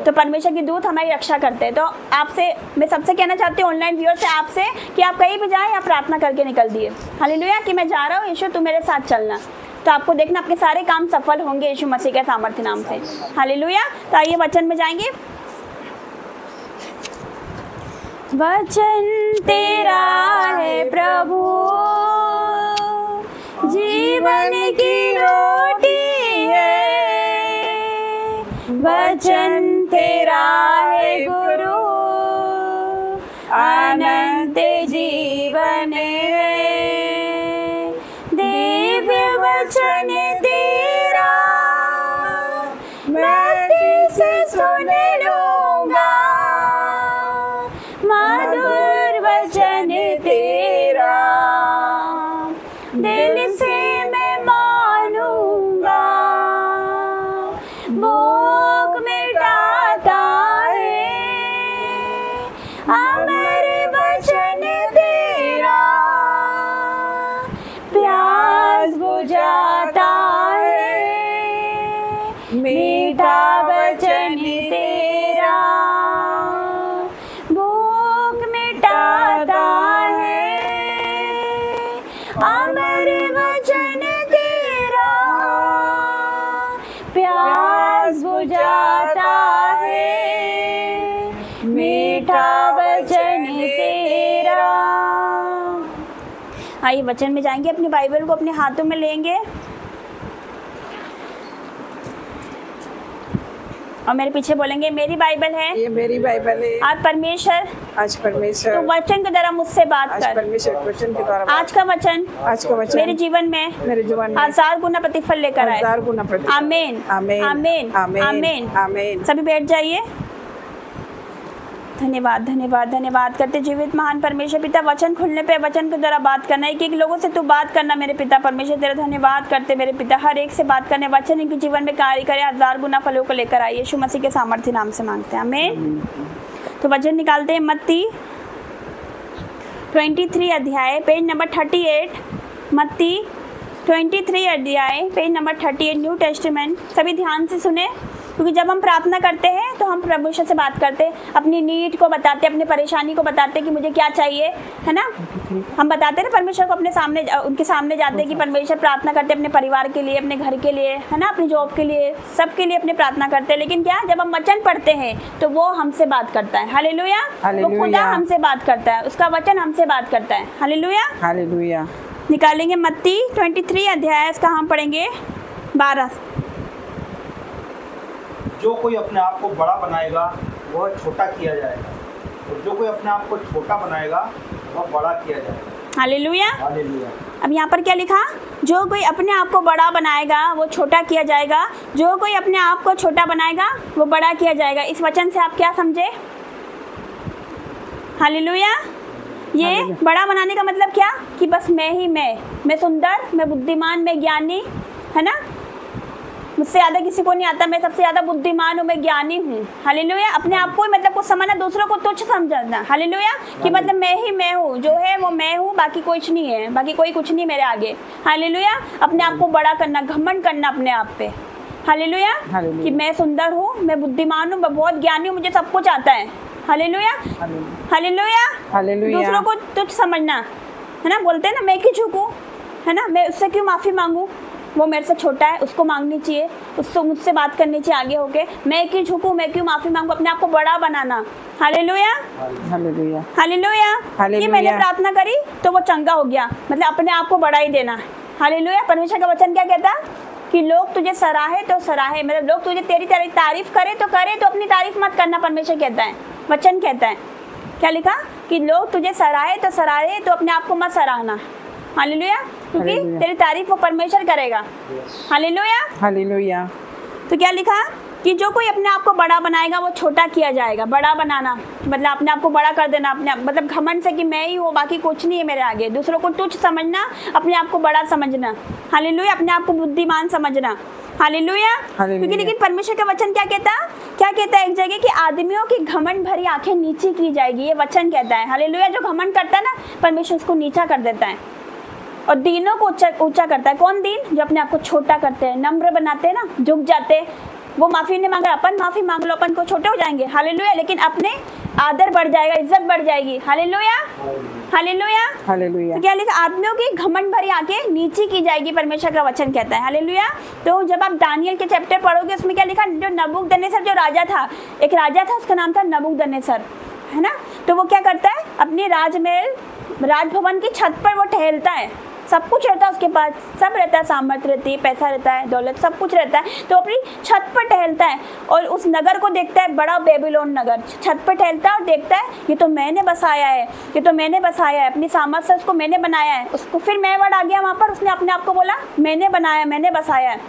तो परमेश्वर के दूत हमारी रक्षा करते हैं। तो आपसे मैं सबसे कहना चाहती हूँ, ऑनलाइन व्यूअर से आपसे, कि आप कहीं भी जाए आप प्रार्थना करके निकल दिए। हालेलुया। कि मैं जा रहा हूँ यीशु, तू मेरे साथ चलना, तो आपको देखना आपके सारे काम सफल होंगे यीशु मसीह के सामर्थ्य नाम से। हालेलुया। तो आइए वचन में जाएंगे। वचन तेरा है प्रभु, जीवन की रोटी है। वचन तेरा है गुरु, अनंत जीवन है। दिव्य वचन तेरा मैं से सुन लूंगा, मधुर वचन तेरा दिल से मैं मानूंगा। भूख मिटाता वचन में जाएंगे, अपनी बाइबल को अपने हाथों में लेंगे और मेरे पीछे बोलेंगे मेरी बाइबल है, ये मेरी बाइबल है। आज परमेश्वर तो वचन के द्वारा मुझसे बात कर। परमेश्वर वचन के द्वारा आज का वचन मेरे जीवन में 1000 गुना प्रतिफल लेकर आए। 1000 गुना प्रतिफल। आमीन आमीन आमीन आमीन आमीन। सभी बैठ जाइए। धन्यवाद धन्यवाद धन्यवाद करते जीवित महान परमेश्वर पिता, वचन खुलने पे वचन के द्वारा बात करना, एक एक लोगों से तू बात करना मेरे पिता परमेश्वर। तेरा धन्यवाद करते मेरे पिता, हर एक से बात करने, वचन इनके जीवन में कार्य करे, 1000 गुना फलों को लेकर आइए। यीशु मसीह के सामर्थ्य नाम से मांगते हैं, आमीन। तो वचन निकालते हैं मत्ती 23 अध्याय पेज नंबर 38। मत्ती 23 अध्याय पेज नंबर 38 न्यू टेस्टामेंट। सभी ध्यान से सुने, क्योंकि जब हम प्रार्थना करते हैं तो हम प्रभु से बात करते हैं, अपनी नीड को बताते, अपनी परेशानी को बताते कि मुझे क्या चाहिए, है ना। हम बताते हैं परमेश्वर को, अपने सामने उनके सामने जाते हैं कि परमेश्वर, प्रार्थना करते अपने परिवार के लिए, अपने घर के लिए, है ना, अपनी जॉब के लिए, सबके लिए अपनी प्रार्थना करते हैं। लेकिन क्या, जब हम वचन पढ़ते हैं तो वो हमसे बात करता है। हालेलुया। वो खुदा हमसे बात करता है, उसका वचन हमसे बात करता है। Hallelujah hallelujah. निकालेंगे मत्ती 23 अध्याय, इसका हम पढ़ेंगे 12। जो कोई अपने आप को बड़ा बनाएगा वह छोटा किया जाएगा, और जो कोई अपने आप को छोटा बनाएगा वह बड़ा किया जाएगा। हालेलुया। हालेलुया। अब यहाँ पर क्या लिखा, जो कोई अपने आप को बड़ा बनाएगा वो छोटा किया जाएगा, जो कोई अपने आप को छोटा बनाएगा वो बड़ा किया जाएगा। इस वचन से आप क्या समझे? हालेलुया। ये बड़ा बनाने का मतलब क्या, कि बस मैं सुंदर, मैं बुद्धिमान, मैं ज्ञानी, है ना, मुझसे ज़्यादा किसी को नहीं आता, मैं सबसे ज़्यादा बुद्धिमान हूँ, मैं ज्ञानी हूँ। हालेलुया। अपने आप को ही मतलब कुछ समझना, दूसरों को तुच्छ समझना। हालेलुया। कि मतलब मैं हूँ, जो है वो मैं हूँ, बाकी कुछ नहीं है, बाकी कोई कुछ नहीं मेरे आगे। हालेलुया। अपने आप को बड़ा करना, घमंड करना अपने आप पे। हालेलुया। कि मैं सुंदर हूँ, मैं बुद्धिमान हूँ, मैं बहुत ज्ञानी हूँ, मुझे सब कुछ आता है। हालेलुया। हालेलुया। दूसरों को तुच्छ समझना, है ना, बोलते हैं ना मैं क्यों झुकूं, है ना, मैं उससे क्यों माफ़ी मांगूं, वो मेरे से छोटा है, उसको मांगनी चाहिए, उससे मुझसे बात करनी चाहिए आगे होके। मैं क्यों झुकूं, मैं क्यों माफ़ी मांगूं, अपने आप को बड़ा बनाना। हालेलुया। हालेलुया। हालेलुया। ये मैंने प्रार्थना करी तो वो चंगा हो गया, मतलब अपने आप को बड़ा ही देना। हालेलुया। परमेश्वर का वचन क्या कहता है कि लोग तुझे सराहे तो सराहे, मतलब लोग तुझे तेरी तारीफ करे तो अपनी तारीफ मत करना। परमेश्वर कहता है, वचन कहता है, क्या लिखा, कि लोग तुझे सराहे तो अपने आप को मत सराहना। हालेलुया। क्योंकि तेरी तारीफ वो परमेश्वर करेगा। हालेलुया। हालेलुया। तो क्या लिखा, कि जो कोई अपने आप को बड़ा बनाएगा वो छोटा किया जाएगा। बड़ा बनाना मतलब अपने आप को बड़ा कर देना, अपने मतलब घमंड से कि मैं ही हूँ, बाकी कुछ नहीं है मेरे आगे, दूसरों को तुच्छ समझना, अपने आप को बड़ा समझना। हालेलुया। अपने आप को बुद्धिमान समझना। हालेलुया। क्योंकि लेकिन परमेश्वर का वचन क्या कहता है एक जगह, कि आदमियों की घमंड भरी आंखें नीचे की जाएगी, ये वचन कहता है। हालेलुया। जो घमंड करता है ना, परमेश्वर उसको नीचा कर देता है और दीनों को ऊंचा करता है। कौन दीन? जो अपने आप को छोटा करते हैं, नम्र बनाते हैं ना, झुक जाते हैं। वो माफी नहीं मांग रहा, अपन माफी मांग लो, अपन को छोटे हो जाएंगे। हालेलुया। लेकिन अपने आदर बढ़ जाएगा, इज्जत बढ़ जाएगी। हालेलुया। हालेलुया। हालेलुया। तो क्या लिखा, आदमियों की घमंड भरी आंखें नीची की जाएगी, परमेश्वर का वचन कहता है। हालेलुया। तो जब आप दानियल के चैप्टर पढ़ोगे, उसमें क्या लिखा, जो नबूकदनेस्सर जो राजा था, एक राजा था, उसका नाम था नबूकदनेस्सर, है ना। तो वो क्या करता है, अपने राजभवन की छत पर वो टहलता है, सब कुछ रहता है उसके पास, सब रहता है, सामर्थ्य रहती है, पैसा रहता है, दौलत, सब कुछ रहता है। तो अपनी छत पर टहलता है और उस नगर को देखता है, बड़ा बेबीलोन नगर, छत पर टहलता है और देखता है ये तो मैंने बसाया है, ये तो मैंने बसाया है, अपनी सामर्थ्य से उसको मैंने बनाया है। उसको फिर मैं वर्ड आ गया वहाँ पर, उसने अपने आप को बोला मैंने बनाया, मैंने बसाया है।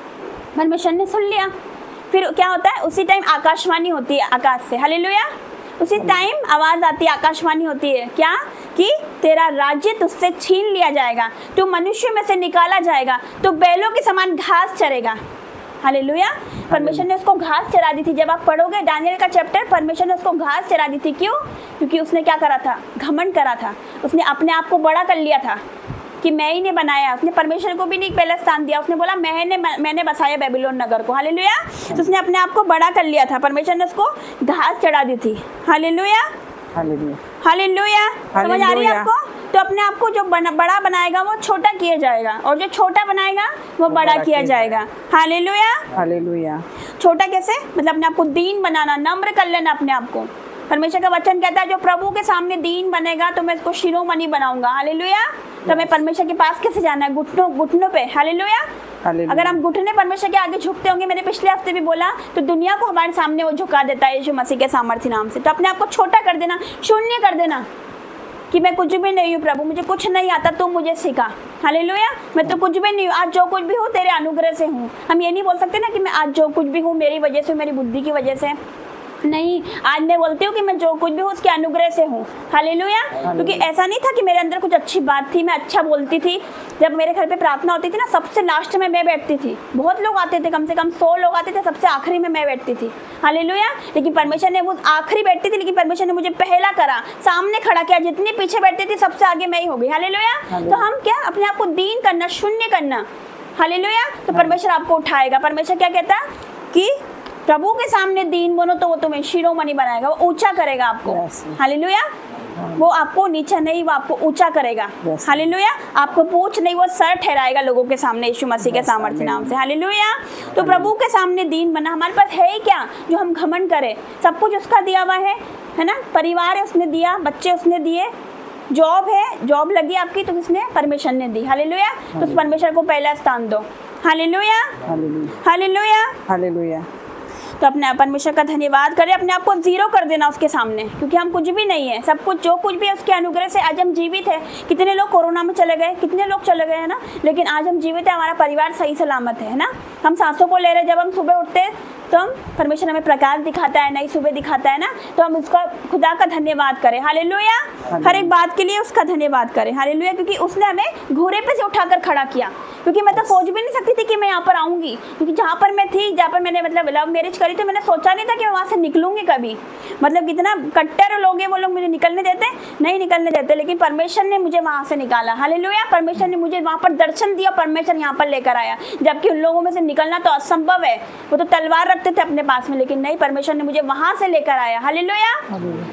परमेश्वर ने सुन लिया। फिर क्या होता है, उसी टाइम आकाशवाणी होती है आकाश से। हालेलुया। उसी टाइम आवाज आती है, आकाशवाणी होती है, क्या, कि तेरा राज्य तुझसे छीन लिया जाएगा, तू मनुष्य में से निकाला जाएगा, तू बैलों के समान घास चरेगा। हालेलुया। परमेश्वर ने उसको घास चरा दी थी। जब आप पढ़ोगे दानियल का चैप्टर, परमेश्वर ने उसको घास चरा दी थी। क्यों? क्योंकि उसने क्या करा था, घमंड करा था, उसने अपने आप को बड़ा कर लिया था कि मैं ही ने बनाया। उसने परमेश्वर को भी नहीं पहले स्थान दिया, उसने बोला मैंने बसाया बेबीलोन नगर को। हालेलुया। तो उसने अपने आप को बड़ा कर लिया था, परमेश्वर ने उसको घास चढ़ा दी थी। हालेलुया। हालेलुया। हालेलुया। समझ आ रही है आपको? तो अपने आप को जो बड़ा बनाएगा वो छोटा किया जाएगा, और जो छोटा बनाएगा वो बड़ा किया जाएगा। हालेलुया। हालेलुया। छोटा कैसे? मतलब अपने आप को दीन बनाना, नम्र कर लेना अपने आप को। परमेश्वर का वचन कहता है जो प्रभु के सामने दीन बनेगा तो मैं इसको शिरोमणि बनाऊंगा। हालेलुया। तो हमें परमेश्वर के पास कैसे जाना है? घुटनों पे। हालेलुया। अगर हम घुटने परमेश्वर के आगे झुकते होंगे, मैंने पिछले हफ्ते भी बोला, तो दुनिया को हमारे सामने वो झुका देता है यीशु मसीह के सामर्थ्य नाम से। तो अपने आप को छोटा कर देना, शून्य कर देना कि मैं कुछ भी नहीं हूँ प्रभु, मुझे कुछ नहीं आता, तू मुझे सिखा। हालेलुया। मैं तो कुछ भी नहीं हूँ, आज जो कुछ भी हूँ तेरे अनुग्रह से हूँ। हम ये नहीं बोल सकते ना कि मैं आज जो कुछ भी हूँ मेरी वजह से, मेरी बुद्धि की वजह से नहीं। आज मैं बोलती हूँ कि मैं जो कुछ भी हूँ उसके अनुग्रह से हूँ। हालेलुया। क्योंकि ऐसा नहीं था कि मेरे अंदर कुछ अच्छी बात थी, मैं अच्छा बोलती थी। जब मेरे घर पे प्रार्थना होती थी ना, सबसे लास्ट में मैं बैठती थी। बहुत लोग आते थे, कम से कम 100 लोग आते थे, सबसे आखिरी में मैं बैठती थी। हालेलुया। लेकिन परमेश्वर ने वो आखिरी बैठती थी, लेकिन परमेश्वर ने मुझे पहला करा, सामने खड़ा किया। जितनी पीछे बैठती थी सबसे आगे मैं ही हो गई। हालेलुया। तो हम क्या, अपने आप को दीन करना, शून्य करना। हालेलुया। तो परमेश्वर आपको उठाएगा। परमेश्वर क्या कहता है कि प्रभु के सामने दीन बनो तो वो तुम्हें शिरोमणि बनाएगा, वो ऊंचा करेगा आपको। हालेलुया। वो आपको नीचा नहीं, वो आपको ऊंचा करेगा। हालेलुया। आपको पूछ नहीं, वो सर ठहराएगा लोगों के सामने यीशु मसीह के सामर्थ्य नाम से। हालेलुया। तो प्रभु के सामने दीन बना। हमारे पास है ही क्या जो हम घमंड करें? सब कुछ उसका दिया हुआ है ना। परिवार है, उसने दिया, बच्चे उसने दिए, जॉब है, जॉब लगी आपकी तो किसने? परमेश्वर ने दी। हालेलुया। तो उस परमेश्वर को पहला स्थान दो। हालेलुया। हालेलुया। हालेलुया। तो अपने परमेश्वर का धन्यवाद करें, अपने आप को जीरो कर देना उसके सामने, क्योंकि हम कुछ भी नहीं है। सब कुछ जो कुछ भी है उसके अनुग्रह से आज हम जीवित है। कितने लोग कोरोना में चले गए, कितने लोग चले गए है ना, लेकिन आज हम जीवित है, हमारा परिवार सही सलामत है ना। हम सांसों को ले रहे, जब हम सुबह उठते हैं तो हम परमेश्वर हमें प्रकाश दिखाता है, नई सुबह दिखाता है ना, तो हम उसका खुदा का धन्यवाद करें। हालेलुया। हर एक बात के लिए उसका धन्यवाद करें। हालेलुया। क्योंकि उसने हमें घूरे पे से उठाकर खड़ा किया। क्योंकि मैं तो सोच भी नहीं सकती थी कि मैं यहाँ पर आऊँगी, क्योंकि जहाँ पर मैं थी, जहाँ पर मैंने मतलब लव मैरिज करी, तो मैंने सोचा नहीं था कि मैं वहाँ से निकलूंगी कभी। मतलब कितना कट्टर लोग हैं वो लोग, मुझे निकलने देते नहीं, निकलने देते, लेकिन परमेश्वर ने मुझे वहाँ से निकाला। हालेलुया। परमेश्वर ने मुझे वहाँ पर दर्शन दिया, परमेश्वर यहाँ पर लेकर आया। जबकि उन लोगों में से निकलना तो असंभव है, वो तो तलवार रखते थे अपने पास में, लेकिन नहीं, परमेश्वर ने मुझे वहाँ से लेकर आया। हालेलुया।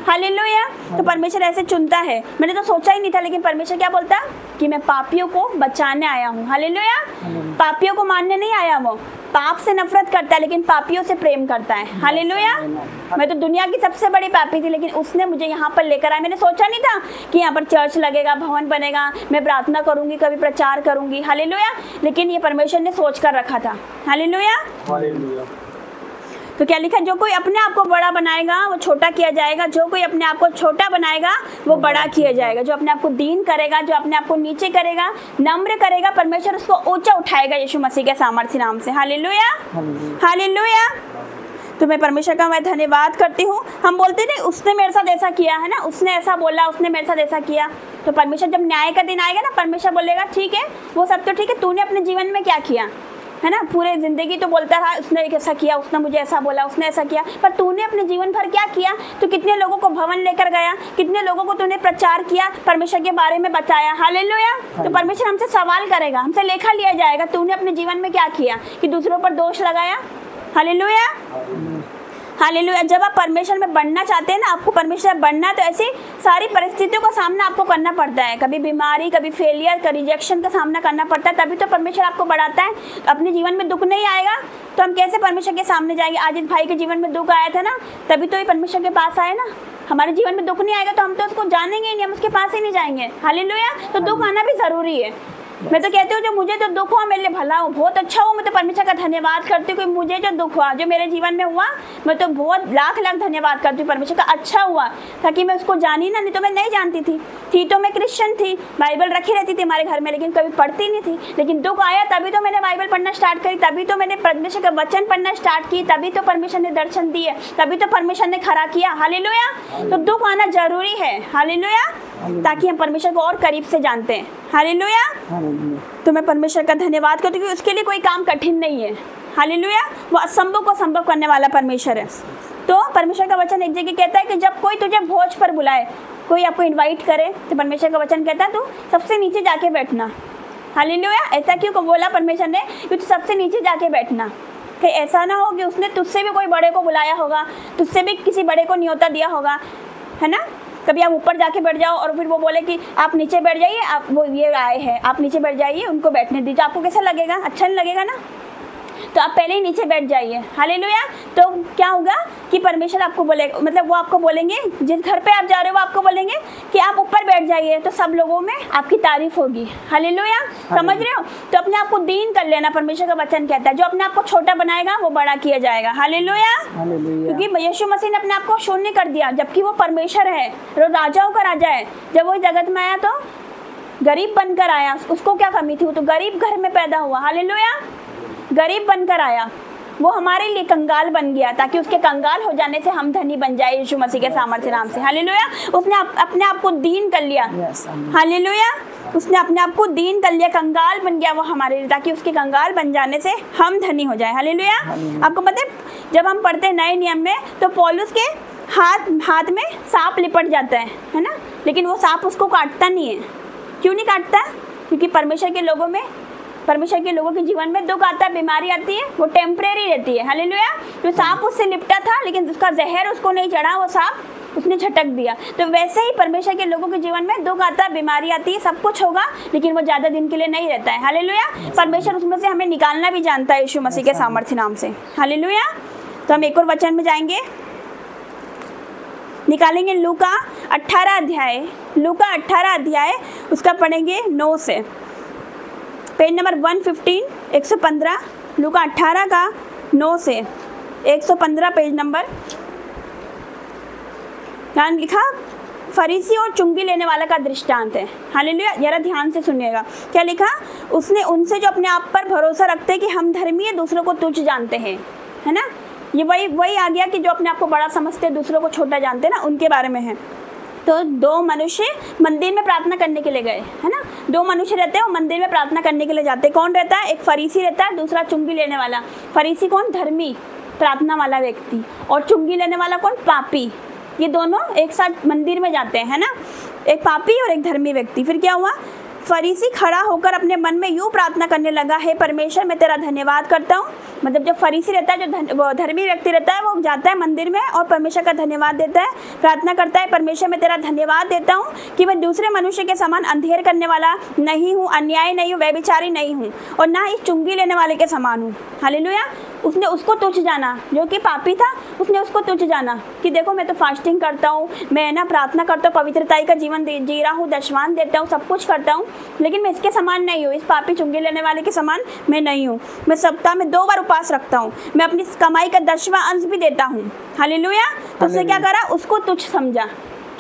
हालेलुया। तो परमेश्वर ऐसे चुनता है। मैंने तो सोचा ही नहीं था, लेकिन परमेश्वर क्या बोलता कि मैं पापियों को बचाने आया हूँ। हालेलुया। पापियों को मारने नहीं आया, वो पाप से नफरत करता है लेकिन पापियों से प्रेम करता है। हालेलुया। मैं तो दुनिया की सबसे बड़ी पापी थी, लेकिन उसने मुझे यहाँ पर लेकर आया। मैंने सोचा नहीं था कि यहाँ पर चर्च लगेगा, भवन बनेगा, मैं प्रार्थना करूंगी, कभी प्रचार करूंगी। हालेलुया। लेकिन ये परमेश्वर ने सोच कर रखा था। हालेलुया। तो क्या लिखा? जो कोई अपने आप को बड़ा बनाएगा वो छोटा किया जाएगा, जो कोई अपने आप को छोटा बनाएगा वो बड़ा किया जाएगा। जो अपने आप को दीन करेगा, जो अपने आप को नीचे करेगा, नम्र करेगा, परमेश्वर उसको ऊंचा उठाएगा यीशु मसीह के सामर्थ्य नाम से। हालेलुया। हालेलुया। तो मैं परमेश्वर का मैं धन्यवाद करती हूँ। हम बोलते नहीं उसने मेरे साथ ऐसा किया है ना, उसने ऐसा बोला, उसने मेरे साथ ऐसा किया। तो परमेश्वर जब न्याय का दिन आएगा ना, परमेश्वर बोलेगा ठीक है, वो सब तो ठीक है, तूने अपने जीवन में क्या किया है ना। पूरे जिंदगी तो बोलता रहा उसने ऐसा किया, उसने मुझे ऐसा बोला, उसने ऐसा किया, पर तूने अपने जीवन भर क्या किया? तो कितने लोगों को भवन लेकर गया, कितने लोगों को तूने प्रचार किया, परमेश्वर के बारे में बताया। हालेलुया। तो परमेश्वर हमसे सवाल करेगा, हमसे लेखा लिया जाएगा, तूने अपने जीवन में क्या किया कि दूसरों पर दोष लगाया। हालेलुया। हालेलुया। जब आप परमेश्वर में बढ़ना चाहते हैं ना, आपको परमेश्वर में बढ़ना, तो ऐसी सारी परिस्थितियों का सामना आपको करना पड़ता है। कभी बीमारी, कभी फेलियर, कभी रिजेक्शन का सामना करना पड़ता है, तभी तो परमेश्वर आपको बढ़ाता है। अपने जीवन में दुख नहीं आएगा तो हम कैसे परमेश्वर के सामने जाएंगे? आज इस भाई के जीवन में दुख आया था ना, तभी तो ये परमेश्वर के पास आए ना। हमारे जीवन में दुख नहीं आएगा तो हम तो उसको जानेंगे ही नहीं, हम उसके पास ही नहीं जाएंगे। हालेलुया। तो दुख आना भी जरूरी है। मैं तो कहती हूँ जो मुझे जो दुख हुआ मेरे लिए भला हो, बहुत अच्छा हो। मैं तो परमेश्वर का धन्यवाद करती हूँ कि मुझे जो दुख हुआ, जो मेरे जीवन में हुआ, मैं तो बहुत लाख लाख धन्यवाद करती हूँ परमेश्वर का। अच्छा हुआ ताकि मैं उसको जानी ना, नहीं तो मैं नहीं जानती थी तो मैं क्रिश्चियन थी, बाइबल रखी रहती थी हमारे घर में, लेकिन कभी पढ़ती नहीं थी। लेकिन दुख आया तभी तो मैंने बाइबल पढ़ना स्टार्ट करी, तभी तो मैंने परमेश्वर का वचन पढ़ना स्टार्ट की, तभी तो परमेश्वर ने दर्शन दिए, तभी तो परमेश्वर ने खड़ा किया। हालेलुया। तो दुख आना जरूरी है। हालेलुया। ताकि हम परमेश्वर को और करीब से जानते हैं। हालेलुया। तो मैं परमेश्वर का धन्यवाद करती हूँ, उसके लिए कोई काम कठिन नहीं है। हालेलुया। वो असंभव को संभव करने वाला परमेश्वर है। तो परमेश्वर का वचन एक जगह कहता है कि जब कोई तुझे भोज पर बुलाए, कोई आपको इनवाइट करे, तो परमेश्वर का वचन कहता है तू सबसे नीचे जाके बैठना। हालेलुया। ऐसा क्यों बोला परमेश्वर ने कि तू सबसे नीचे जाके बैठना? कि ऐसा ना हो कि उसने तुझसे भी कोई बड़े को बुलाया होगा, तुझसे भी किसी बड़े को न्योता दिया होगा, है ना। कभी आप ऊपर जाके बैठ जाओ और फिर वो बोले कि आप नीचे बैठ जाइए, आप वो ये आए हैं, आप नीचे बैठ जाइए, उनको बैठने दीजिए। आपको कैसा लगेगा? अच्छा नहीं लगेगा ना। तो आप पहले ही नीचे बैठ जाइए। हालेलुया। तो क्या होगा कि परमेश्वर आपको बोलेगा, मतलब वो आपको बोलेंगे, जिस घर पे आप जा रहे हो वो आपको बोलेंगे कि आप ऊपर बैठ जाइए, तो सब लोगों में आपकी तारीफ होगी। हालेलुया। समझ रहे हो? तो अपने आप को दीन कर लेना। परमेश्वर का वचन कहता है जो अपने आप को छोटा बनाएगा वो बड़ा किया जाएगा। हालेलुया। क्योंकि यीशु मसीह ने अपने आप को शून्य कर दिया, जबकि वो परमेश्वर है, राजाओं का राजा है। जब वो जगत में आया तो गरीब बनकर आया, उसको क्या कमी थी? वो तो गरीब घर में पैदा हुआ। हालेलुया। गरीब बनकर आया, वो हमारे लिए कंगाल बन गया ताकि उसके कंगाल हो जाने से हम धनी बन जाए यीशु मसीह के सामर्थ्य नाम से। हालेलुया। उसने अपने आप को दीन कर लिया। हालेलुया। उसने अपने आप को दीन कर लिया, कंगाल बन गया वो हमारे लिए, ताकि उसके कंगाल बन जाने से हम धनी हो जाए। हालेलुया। आपको पता है जब हम पढ़ते हैं नए नियम में तो पौलुस के हाथ में सांप लिपट जाता है ना, लेकिन वो सांप उसको काटता नहीं है। क्यों नहीं काटता? क्योंकि परमेश्वर के लोगों के जीवन में दुख आता है, बीमारी आती है, वो टेम्परेरी रहती है। हालेलुया। जो सांप उससे लिपटा था लेकिन उसका जहर उसको नहीं चढ़ा, वो सांप उसने झटक दिया। तो वैसे ही परमेश्वर के लोगों के जीवन में दुख आता है, बीमारी आती है, सब कुछ होगा, लेकिन वो ज्यादा दिन के लिए नहीं रहता है। हालेलुया। परमेश्वर उसमें से हमें निकालना भी जानता है यीशु मसीह के सामर्थ्य नाम से। हालेलुया। तो हम एक और वचन में जाएंगे, निकालेंगे लूका 18 अध्याय, उसका पढ़ेंगे 9 से, पेज नंबर 115, 115, लूका 18 का 9 से 115 पेज नंबर। यहाँ लिखा फरीसी और चुंगी लेने वाला का दृष्टांत है। हालेलुया। जरा ध्यान से सुनिएगा क्या लिखा। उसने उनसे जो अपने आप पर भरोसा रखते हैं कि हम धर्मी है, दूसरों को तुच्छ जानते हैं, है ना। ये वही आ गया कि जो अपने आप को बड़ा समझते हैं, दूसरों को छोटा जानते हैं ना, उनके बारे में है। तो 2 मनुष्य मंदिर में प्रार्थना करने के लिए गए, है ना। 2 मनुष्य रहते हैं, वो मंदिर में प्रार्थना करने के लिए जाते हैं। कौन रहता है? एक फरीसी रहता है, दूसरा चुंगी लेने वाला। फरीसी कौन? धर्मी, प्रार्थना वाला व्यक्ति। और चुंगी लेने वाला कौन? पापी। ये दोनों एक साथ मंदिर में जाते हैं, है ना, एक पापी और एक धर्मी व्यक्ति। फिर क्या हुआ? फरीसी खड़ा होकर अपने मन में यूं प्रार्थना करने लगा, हे परमेश्वर मैं तेरा धन्यवाद करता हूँ। मतलब जो फरीसी रहता है, जो धर्मी व्यक्ति रहता है, वो जाता है मंदिर में और परमेश्वर का धन्यवाद देता है, प्रार्थना करता है, परमेश्वर मैं तेरा धन्यवाद देता हूँ कि मैं दूसरे मनुष्य के समान अंधेर करने वाला नहीं हूँ, अन्याय नहीं हूँ, व्यभिचारी नहीं हूँ, और ना ही चुंगी लेने वाले के समान हूँ। हालेलुया। उसने उसको तुच्छ जाना, जो कि पापी था, उसने उसको तुच्छ जाना कि देखो मैं तो फास्टिंग करता हूँ, मैं ना प्रार्थना करता हूँ, पवित्रताई का जीवन जी रहा हूँ, दशवान देता हूँ, सब कुछ करता हूँ, लेकिन मैं इसके समान नहीं हूँ, इस पापी चुंगी लेने वाले के समान मैं नहीं हूँ। मैं सप्ताह में 2 बार उपवास रखता हूँ, मैं अपनी कमाई का 10वां अंश भी देता हूँ। हालेलुया। तो उसने क्या करा? उसको तुच्छ समझा,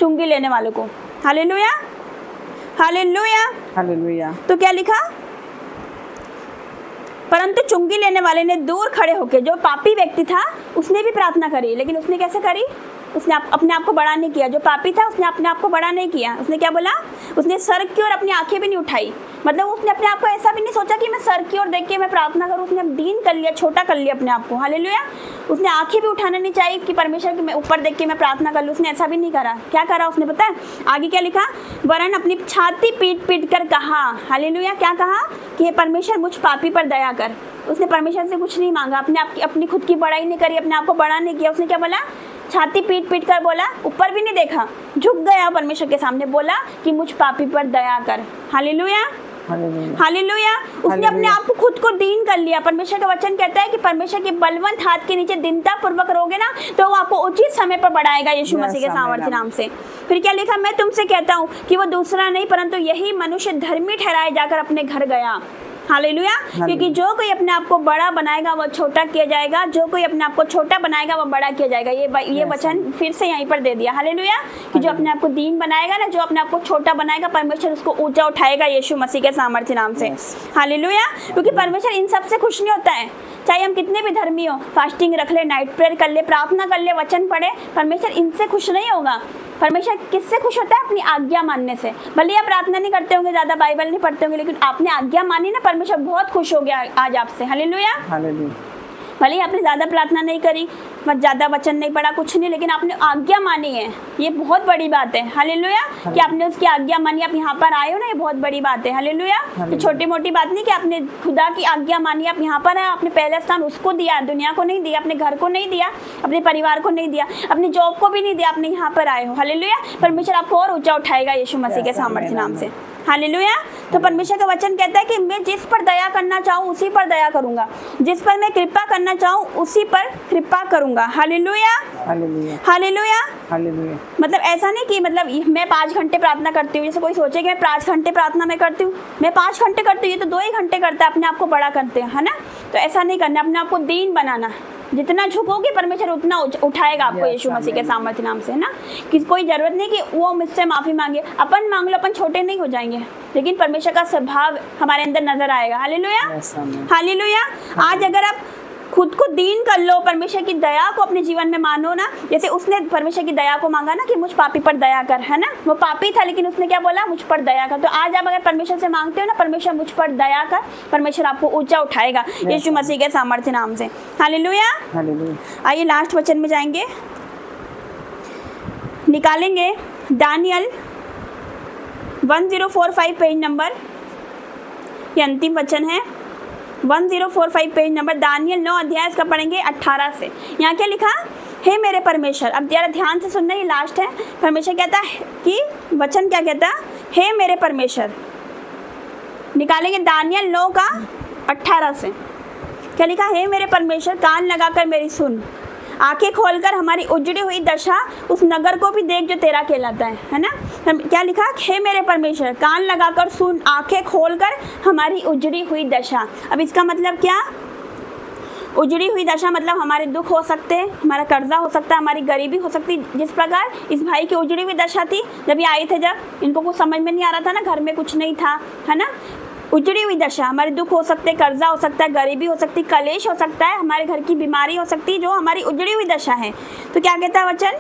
चुंगी लेने वालों को। हालेलुया। हालेलुया। हालेलुया। तो क्या लिखा? परंतु चुंगी लेने वाले ने दूर खड़े होकर, जो पापी व्यक्ति था उसने भी प्रार्थना करी, लेकिन उसने कैसे करी? उसने अपने आप को बड़ा नहीं किया। जो पापी था उसने अपने आप को बड़ा नहीं किया। उसने क्या बोला? उसने सर की ओर अपनी आंखें भी नहीं उठाई। मतलब उसने अपने आप को ऐसा भी नहीं सोचा कि मैं सर की ओर देख के मैं प्रार्थना करूं। उसने दीन कर लिया, छोटा कर लिया अपने आप को। हालेलुया। उसने आंखें भी उठाना नहीं चाहिए कि परमेश्वर के मैं ऊपर देख के मैं प्रार्थना कर लूँ। उसने ऐसा भी नहीं करा। क्या करा उसने? पता है आगे क्या लिखा? वरन अपनी छाती पीट कर कहा। हालेलुया। क्या कहा? कि हे परमेश्वर मुझ पापी पर दया कर। उसने परमेश्वर से कुछ नहीं मांगा, अपनी खुद की बड़ाई नहीं करी, अपने आप को बड़ा नहीं किया। उसने क्या बोला? छाती पीट कर बोला, ऊपर भी नहीं देखा, झुक गया परमेश्वर के सामने, बोला कि मुझ पापी पर दया कर। हालेलुया। हालेलुया। उसने अपने आप को खुद को दीन कर लिया। परमेश्वर का वचन कहता है कि परमेश्वर के बलवंत हाथ के नीचे दीनता पूर्वक रहोगे ना, तो वो आपको उचित समय पर बढ़ाएगा यीशु मसीह के सामर्थ्य नाम से। फिर क्या लिखा? मैं तुमसे कहता हूँ कि वो दूसरा नहीं परंतु यही मनुष्य धर्मी ठहराए जाकर अपने घर गया। हालेलुया। क्योंकि जो कोई अपने आप को बड़ा बनाएगा वो छोटा किया जाएगा, जो कोई अपने आप को छोटा बनाएगा वो बड़ा किया जाएगा। ये वचन फिर से यहीं पर दे दिया। हालेलुया। कि जो अपने आप को दीन बनाएगा ना, जो अपने आप को छोटा बनाएगा, परमेश्वर उसको ऊंचा उठाएगा यीशु मसीह के सामर्थ्य नाम से। हालेलुया। क्योंकि परमेश्वर इन सब से खुश नहीं होता है। चाहे हम कितने भी धर्मी हो, फास्टिंग रख ले, नाइट प्रेयर कर ले, प्रार्थना कर ले, वचन पढ़े, परमेश्वर इनसे खुश नहीं होगा। परमेश्वर किससे खुश होता है? अपनी आज्ञा मानने से। भले आप प्रार्थना नहीं करते होंगे, ज्यादा बाइबल नहीं पढ़ते होंगे, लेकिन आपने आज्ञा मानी ना, परमेश्वर बहुत खुश हो गया आज आपसे। हालेलुया। हालेलुया। भले ही आपने ज़्यादा प्रार्थना नहीं करी, ज़्यादा वचन नहीं पढ़ा, कुछ नहीं, लेकिन आपने आज्ञा मानी है, ये बहुत बड़ी बात है। हालेलुया। कि आपने उसकी आज्ञा मानी, आप यहाँ पर आए हो ना, ये बहुत बड़ी बात है। हालेलुया। तो छोटी मोटी बात नहीं कि आपने खुदा की आज्ञा मानी, आप यहाँ पर आए, आपने पहला स्थान उसको दिया, दुनिया को नहीं दिया, अपने घर को नहीं दिया, अपने परिवार को नहीं दिया, अपनी जॉब को भी नहीं दिया, आपने यहाँ पर आए हो। हालेलुया। परमेश्वर आपको और ऊंचा उठाएगा यीशु मसीह के सामर्थ्य नाम से। हालेलुया। तो परमेश्वर का वचन कहता है कि मैं जिस पर दया करना चाहूँ उसी पर दया करूंगा, जिस पर मैं कृपा करना चाहूँ उसी पर कृपा करूंगा। Hallelujah hallelujah hallelujah. हालेलुया। मतलब ऐसा नहीं कि मतलब मैं 5 घंटे प्रार्थना करती हूँ, जैसे कोई सोचे कि मैं 5 घंटे प्रार्थना मैं करती हूँ, मैं 5 घंटे करती हूँ, ये तो 2 ही घंटे करता है, अपने आप को बड़ा करते हैं, है ना। तो ऐसा नहीं करना, अपने आप को दीन बनाना। जितना झुकोगे परमेश्वर उतना उठाएगा आपको यीशु मसीह के सामर्थ्य नाम से, है ना। कि कोई जरूरत नहीं कि वो मुझसे माफी मांगे, अपन मांग लो, अपन छोटे नहीं हो जाएंगे, लेकिन परमेश्वर का स्वभाव हमारे अंदर नजर आएगा। Hallelujah hallelujah. आज अगर आप खुद को दीन कर लो, परमेश्वर की दया को अपने जीवन में मानो ना, जैसे उसने परमेश्वर की दया को मांगा ना कि मुझ पापी पर दया कर, है ना। वो पापी था लेकिन उसने क्या बोला, मुझ पर दया कर। तो आज आप अगर परमेश्वर से मांगते हो ना, परमेश्वर मुझ पर दया कर, परमेश्वर आपको ऊंचा उठाएगा यीशु मसीह के सामर्थ्य नाम से। Hallelujah hallelujah. आइए लास्ट वचन में जाएंगे, निकालेंगे दानियल 1045 पेज नंबर, ये अंतिम वचन है 1045 पेज नंबर, दानियल 9 अध्याय इसका पढ़ेंगे 18 से। यहाँ क्या लिखा, हे मेरे परमेश्वर, अब जरा ध्यान से सुनना, ये लास्ट है। परमेश्वर कहता है कि वचन क्या कहता है, हे मेरे परमेश्वर। निकालेंगे दानियल 9 का 18 से, क्या लिखा, हे मेरे परमेश्वर कान लगाकर मेरी सुन, आंखें खोलकर हमारी उजड़ी हुई दशा उस नगर को भी देख जो तेरा कहलाता है ना। क्या लिखा, हे मेरे परमेश्वर कान लगाकर सुन, आंखें खोलकर हमारी उजड़ी हुई दशा। अब इसका मतलब क्या, उजड़ी हुई दशा मतलब हमारे दुख हो सकते हैं, हमारा कर्जा हो सकता है, हमारी गरीबी हो सकती है। जिस प्रकार इस भाई की उजड़ी हुई दशा थी, जब ये आए थे, जब इनको कुछ समझ में नहीं आ रहा था ना, घर में कुछ नहीं था, है ना। उजड़ी हुई दशा, हमारे दुख हो सकते हैं, कर्जा हो सकता है, गरीबी हो सकती है, कलेश हो सकता है, हमारे घर की बीमारी हो सकती है, जो हमारी उजड़ी हुई दशा है। तो क्या कहता है वचन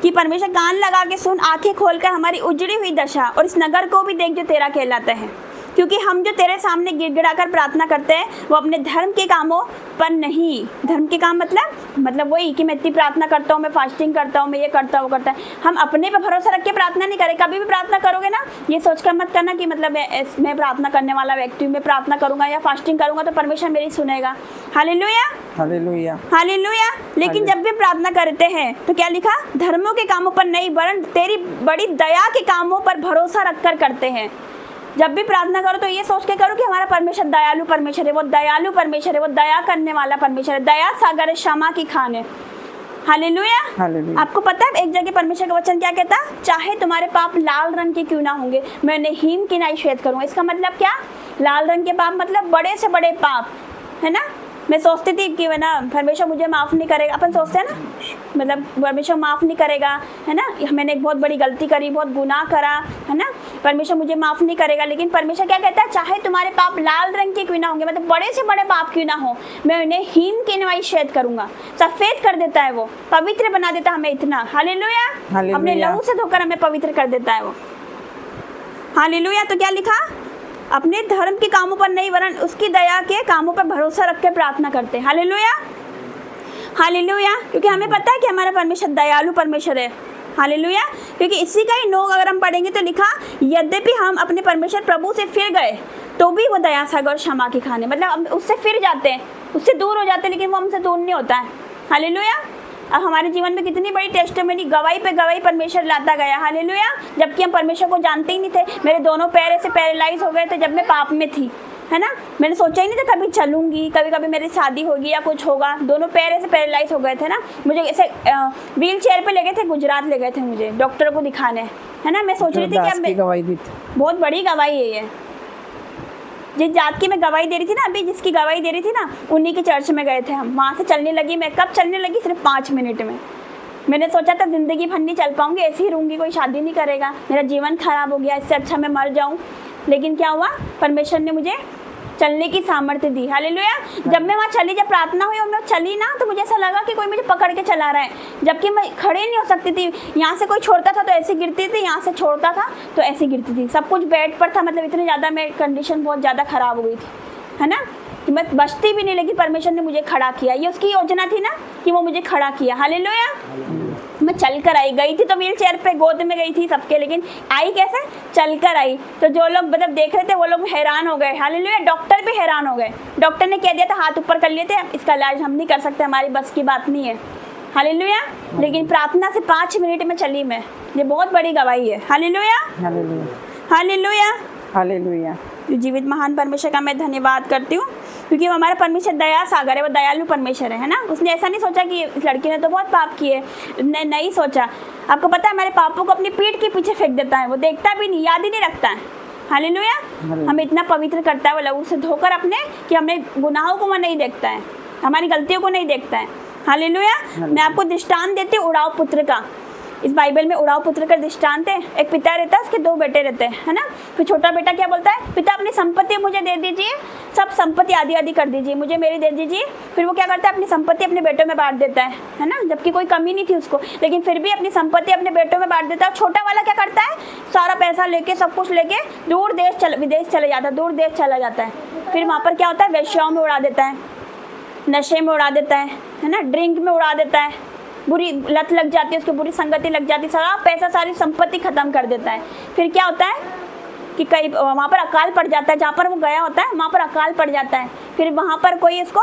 कि परमेश्वर कान लगा के सुन, आंखें खोलकर हमारी उजड़ी हुई दशा और इस नगर को भी देख जो तेरा कहलाता है। क्योंकि हम जो तेरे सामने गिड़गिड़ाकर प्रार्थना करते हैं वो अपने धर्म के कामों पर नहीं, धर्म के काम मतलब वही कि मैं इतनी प्रार्थना करता हूँ, मैं फास्टिंग करता हूँ, मैं ये करता हूँ, वो करता है, हम अपने पे भरोसा रख के प्रार्थना नहीं करें। कभी भी प्रार्थना करोगे ना, ये सोचकर मत करना कि मतलब मैं प्रार्थना करने वाला व्यक्ति हूँ, मैं प्रार्थना करूंगा या फास्टिंग करूंगा तो परमेश्वर मेरी सुनेगा। Hallelujah hallelujah hallelujah. लेकिन जब भी प्रार्थना करते हैं तो क्या लिखा, धर्मों के कामों पर नहीं वरन तेरी बड़ी दया के कामों पर भरोसा रखकर करते हैं। जब भी प्रार्थना करो तो ये सोच के करो कि हमारा परमेश्वर दयालु परमेश्वर है, वो दयालु परमेश्वर है, वो दया करने वाला परमेश्वर है, दया सागर है, क्षमा की खान है। हालेलुया। आपको पता है एक जगह परमेश्वर का वचन क्या कहता, चाहे तुम्हारे पाप लाल रंग के क्यों ना होंगे, मैं उन्हें हिम की नाई श्वेत करूंगा। इसका मतलब क्या, लाल रंग के पाप मतलब बड़े से बड़े पाप, है ना। मैं सोचती थी कि ना परमेश्वर मुझे माफ़ नहीं करेगा, अपन सोचते हैं ना, मतलब परमेश्वर माफ़ नहीं करेगा, है ना, मैंने एक बहुत बड़ी गलती करी, बहुत गुनाह करा, है ना, परमेश्वर मुझे माफ़ नहीं करेगा। लेकिन परमेश्वर क्या कहता है, चाहे तुम्हारे पाप लाल रंग के क्यों ना होंगे, मतलब बड़े से बड़े पाप क्यों ना हो, मैं उन्हें हिम की नवाई श्वेत करूंगा। सफ़ेद कर देता है वो, पवित्र बना देता हमें इतना। हालेलुया। अपने लहू से धोकर हमें पवित्र कर देता है वो। हालेलुया। तो क्या लिखा, अपने धर्म के कामों पर नहीं वरन उसकी दया के कामों पर भरोसा रख के प्रार्थना करते हैं। Hallelujah hallelujah. क्योंकि हमें पता है कि हमारा परमेश्वर दयालु परमेश्वर है। हालेलुया। क्योंकि इसी का ही 9 अगर हम पढ़ेंगे तो लिखा, यद्यपि हम अपने परमेश्वर प्रभु से फिर गए तो भी वो दया सागर और क्षमा की खाने, मतलब हम उससे फिर जाते हैं, उससे दूर हो जाते हैं, लेकिन वो हमसे दूर नहीं होता है। हालेलुया। अब हमारे जीवन में कितनी बड़ी टेस्टिमनी, गवाही पे गवाही परमेश्वर लाता गया। हालेलुया। जबकि हम परमेश्वर को जानते ही नहीं थे। मेरे दोनों पैर ऐसे पैरालाइज हो गए थे जब मैं पाप में थी, है ना। मैंने सोचा ही नहीं था कभी चलूंगी, कभी मेरी शादी होगी या कुछ होगा। दोनों पैर ऐसे पैरालाइज हो गए थे ना, मुझे ऐसे व्हील चेयर पे ले गए थे, गुजरात ले गए थे मुझे डॉक्टर को दिखाने, है ना। मैं सोच रही थी कि अब बहुत बड़ी गवाही है ये। जिस जात की मैं गवाही दे रही थी ना, अभी जिसकी गवाही दे रही थी ना, उन्हीं के चर्च में गए थे हम। वहाँ से चलने लगी मैं, कब चलने लगी, सिर्फ 5 मिनट में। मैंने सोचा था जिंदगी भर नहीं चल पाऊंगी, ऐसे ही रहूंगी, कोई शादी नहीं करेगा, मेरा जीवन खराब हो गया, इससे अच्छा मैं मर जाऊं। लेकिन क्या हुआ, परमेश्वर ने मुझे चलने की सामर्थ्य दी। हालेलुया। जब मैं वहाँ चली, जब प्रार्थना हुई और मैं चली ना, तो मुझे ऐसा लगा कि कोई मुझे पकड़ के चला रहा है, जबकि मैं खड़े नहीं हो सकती थी। यहाँ से कोई छोड़ता था तो ऐसे गिरती थी, यहाँ से छोड़ता था तो ऐसे गिरती थी, सब कुछ बेड पर था। मतलब इतनी ज़्यादा मेरी कंडीशन बहुत ज़्यादा खराब हो गई थी, है ना, कि मैं बचती भी नहीं, लेकिन परमेश्वर ने मुझे खड़ा किया। ये उसकी योजना थी ना कि वो मुझे खड़ा किया। हालेलुया। मैं चलकर आई, गई थी तो व्हील चेयर पे गोद में गई थी सबके, लेकिन आई कैसे, चलकर आई। तो जो लोग मतलब देख रहे थे वो लोग हैरान हो गए। हालेलुया। डॉक्टर भी हैरान हो गए। डॉक्टर ने कह दिया था हाथ ऊपर कर लिए थे, इसका इलाज हम नहीं कर सकते, हमारी बस की बात नहीं है। हालेलुया। लेकिन प्रार्थना से 5 मिनट में चली मैं, ये बहुत बड़ी गवाही है। Hallelujah hallelujah hallelujah. तो जीवित महान परमेश्वर का मैं धन्यवाद करती हूँ, क्योंकि वो हमारा परमेश्वर दया सागर है, वो दयालु परमेश्वर है ना। उसने ऐसा नहीं सोचा कि इस लड़की ने तो बहुत पाप किए, नहीं सोचा। आपको पता है हमारे पापों को अपनी पीठ के पीछे फेंक देता है, वो देखता भी नहीं, याद ही नहीं रखता है। हालेलुया। हमें इतना पवित्र करता है वो लहू से धोकर अपने, कि हमने गुनाहों को वो नहीं देखता है, हमारी गलतियों को नहीं देखता है। हालेलुया। मैं आपको दृष्टांत देती हूँ उड़ाव पुत्र का। इस बाइबल में उड़ाव पुत्र का दृष्टांत है। एक पिता रहता है, उसके 2 बेटे रहते हैं, है ना। फिर छोटा बेटा क्या बोलता है, पिता अपनी संपत्ति मुझे दे दीजिए, सब संपत्ति आधी आधी कर दीजिए, मुझे मेरी दे दीजिए। फिर वो क्या करता है, अपनी संपत्ति अपने बेटों में बांट देता है ना, जबकि कोई कमी नहीं थी उसको, लेकिन फिर भी अपनी संपत्ति अपने बेटों में बांट देता है। छोटा वाला क्या करता है, सारा पैसा लेके, सब कुछ लेके दूर विदेश चले जाता है, दूर देश चला जाता है। फिर वहाँ पर क्या होता है, वेश्याओं में उड़ा देता है, नशे में उड़ा देता है ना, ड्रिंक में उड़ा देता है, बुरी लत लग जाती है, उसकी बुरी संगति लग जाती है, सारा पैसा सारी संपत्ति खत्म कर देता है। फिर क्या होता है कि कई वहाँ पर अकाल पड़ जाता है, जहाँ पर वो गया होता है वहाँ पर अकाल पड़ जाता है। फिर वहाँ पर कोई इसको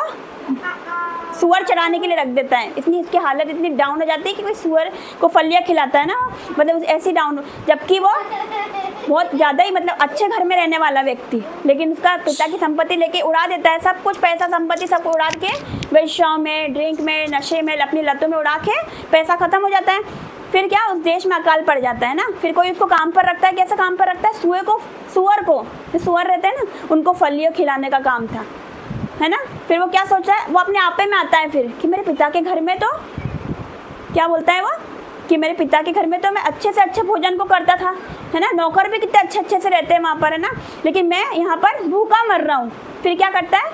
सुअर चराने के लिए रख देता है। इतनी इसकी हालत इतनी डाउन हो जाती है कि कोई सुअर को फलियाँ खिलाता है ना, मतलब ऐसी डाउन, जबकि वो बहुत ज़्यादा ही मतलब अच्छे घर में रहने वाला व्यक्ति, लेकिन उसका पिता की संपत्ति लेके उड़ा देता है, सब कुछ पैसा संपत्ति सब उड़ा के वेश्याओं में, ड्रिंक में, नशे में, अपनी लतों में उड़ा के पैसा खत्म हो जाता है। फिर क्या, उस देश में अकाल पड़ जाता है ना। फिर कोई उसको काम पर रखता है, कैसा काम पर रखता है, सुअर को जो सुअर रहते हैं ना, उनको फलियों खिलाने का काम था, है ना। फिर वो क्या सोचता है, वो अपने आपे में आता है फिर कि मेरे पिता के घर में तो क्या बोलता है वो, कि मेरे पिता के घर में तो मैं अच्छे से अच्छे भोजन को करता था, है ना, नौकर भी कितने अच्छे अच्छे से रहते हैं वहाँ पर, है ना, लेकिन मैं यहाँ पर भूखा मर रहा हूँ। फिर क्या करता है,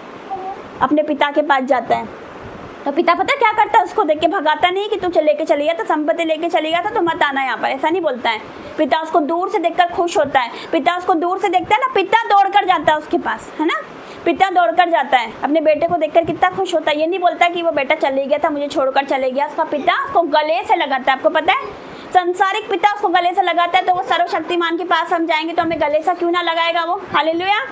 अपने पिता के पास जाता है। तो पिता पता क्या करता है, उसको देख के भगाता नहीं कि तू लेके चली गया, तो संपत्ति लेके चली गया था तो मत आना यहाँ पर, ऐसा नहीं बोलता है। पिता उसको दूर से देखकर खुश होता है। पिता उसको दूर से देखता है ना, पिता दौड़कर जाता है उसके पास, है ना, पिता दौड़कर जाता है अपने बेटे को देखकर, कितना खुश होता है। ये नहीं बोलता कि वो बेटा चले गया था, मुझे छोड़कर चले गया। उसका पिता उसको गले से लगाता है। आपको पता है, संसारिक पिता उसको गले से लगाता है, तो वो सर्वशक्तिमान के पास हम जाएंगे तो हमें गले से क्यों ना लगाएगा वो। हालेलुया।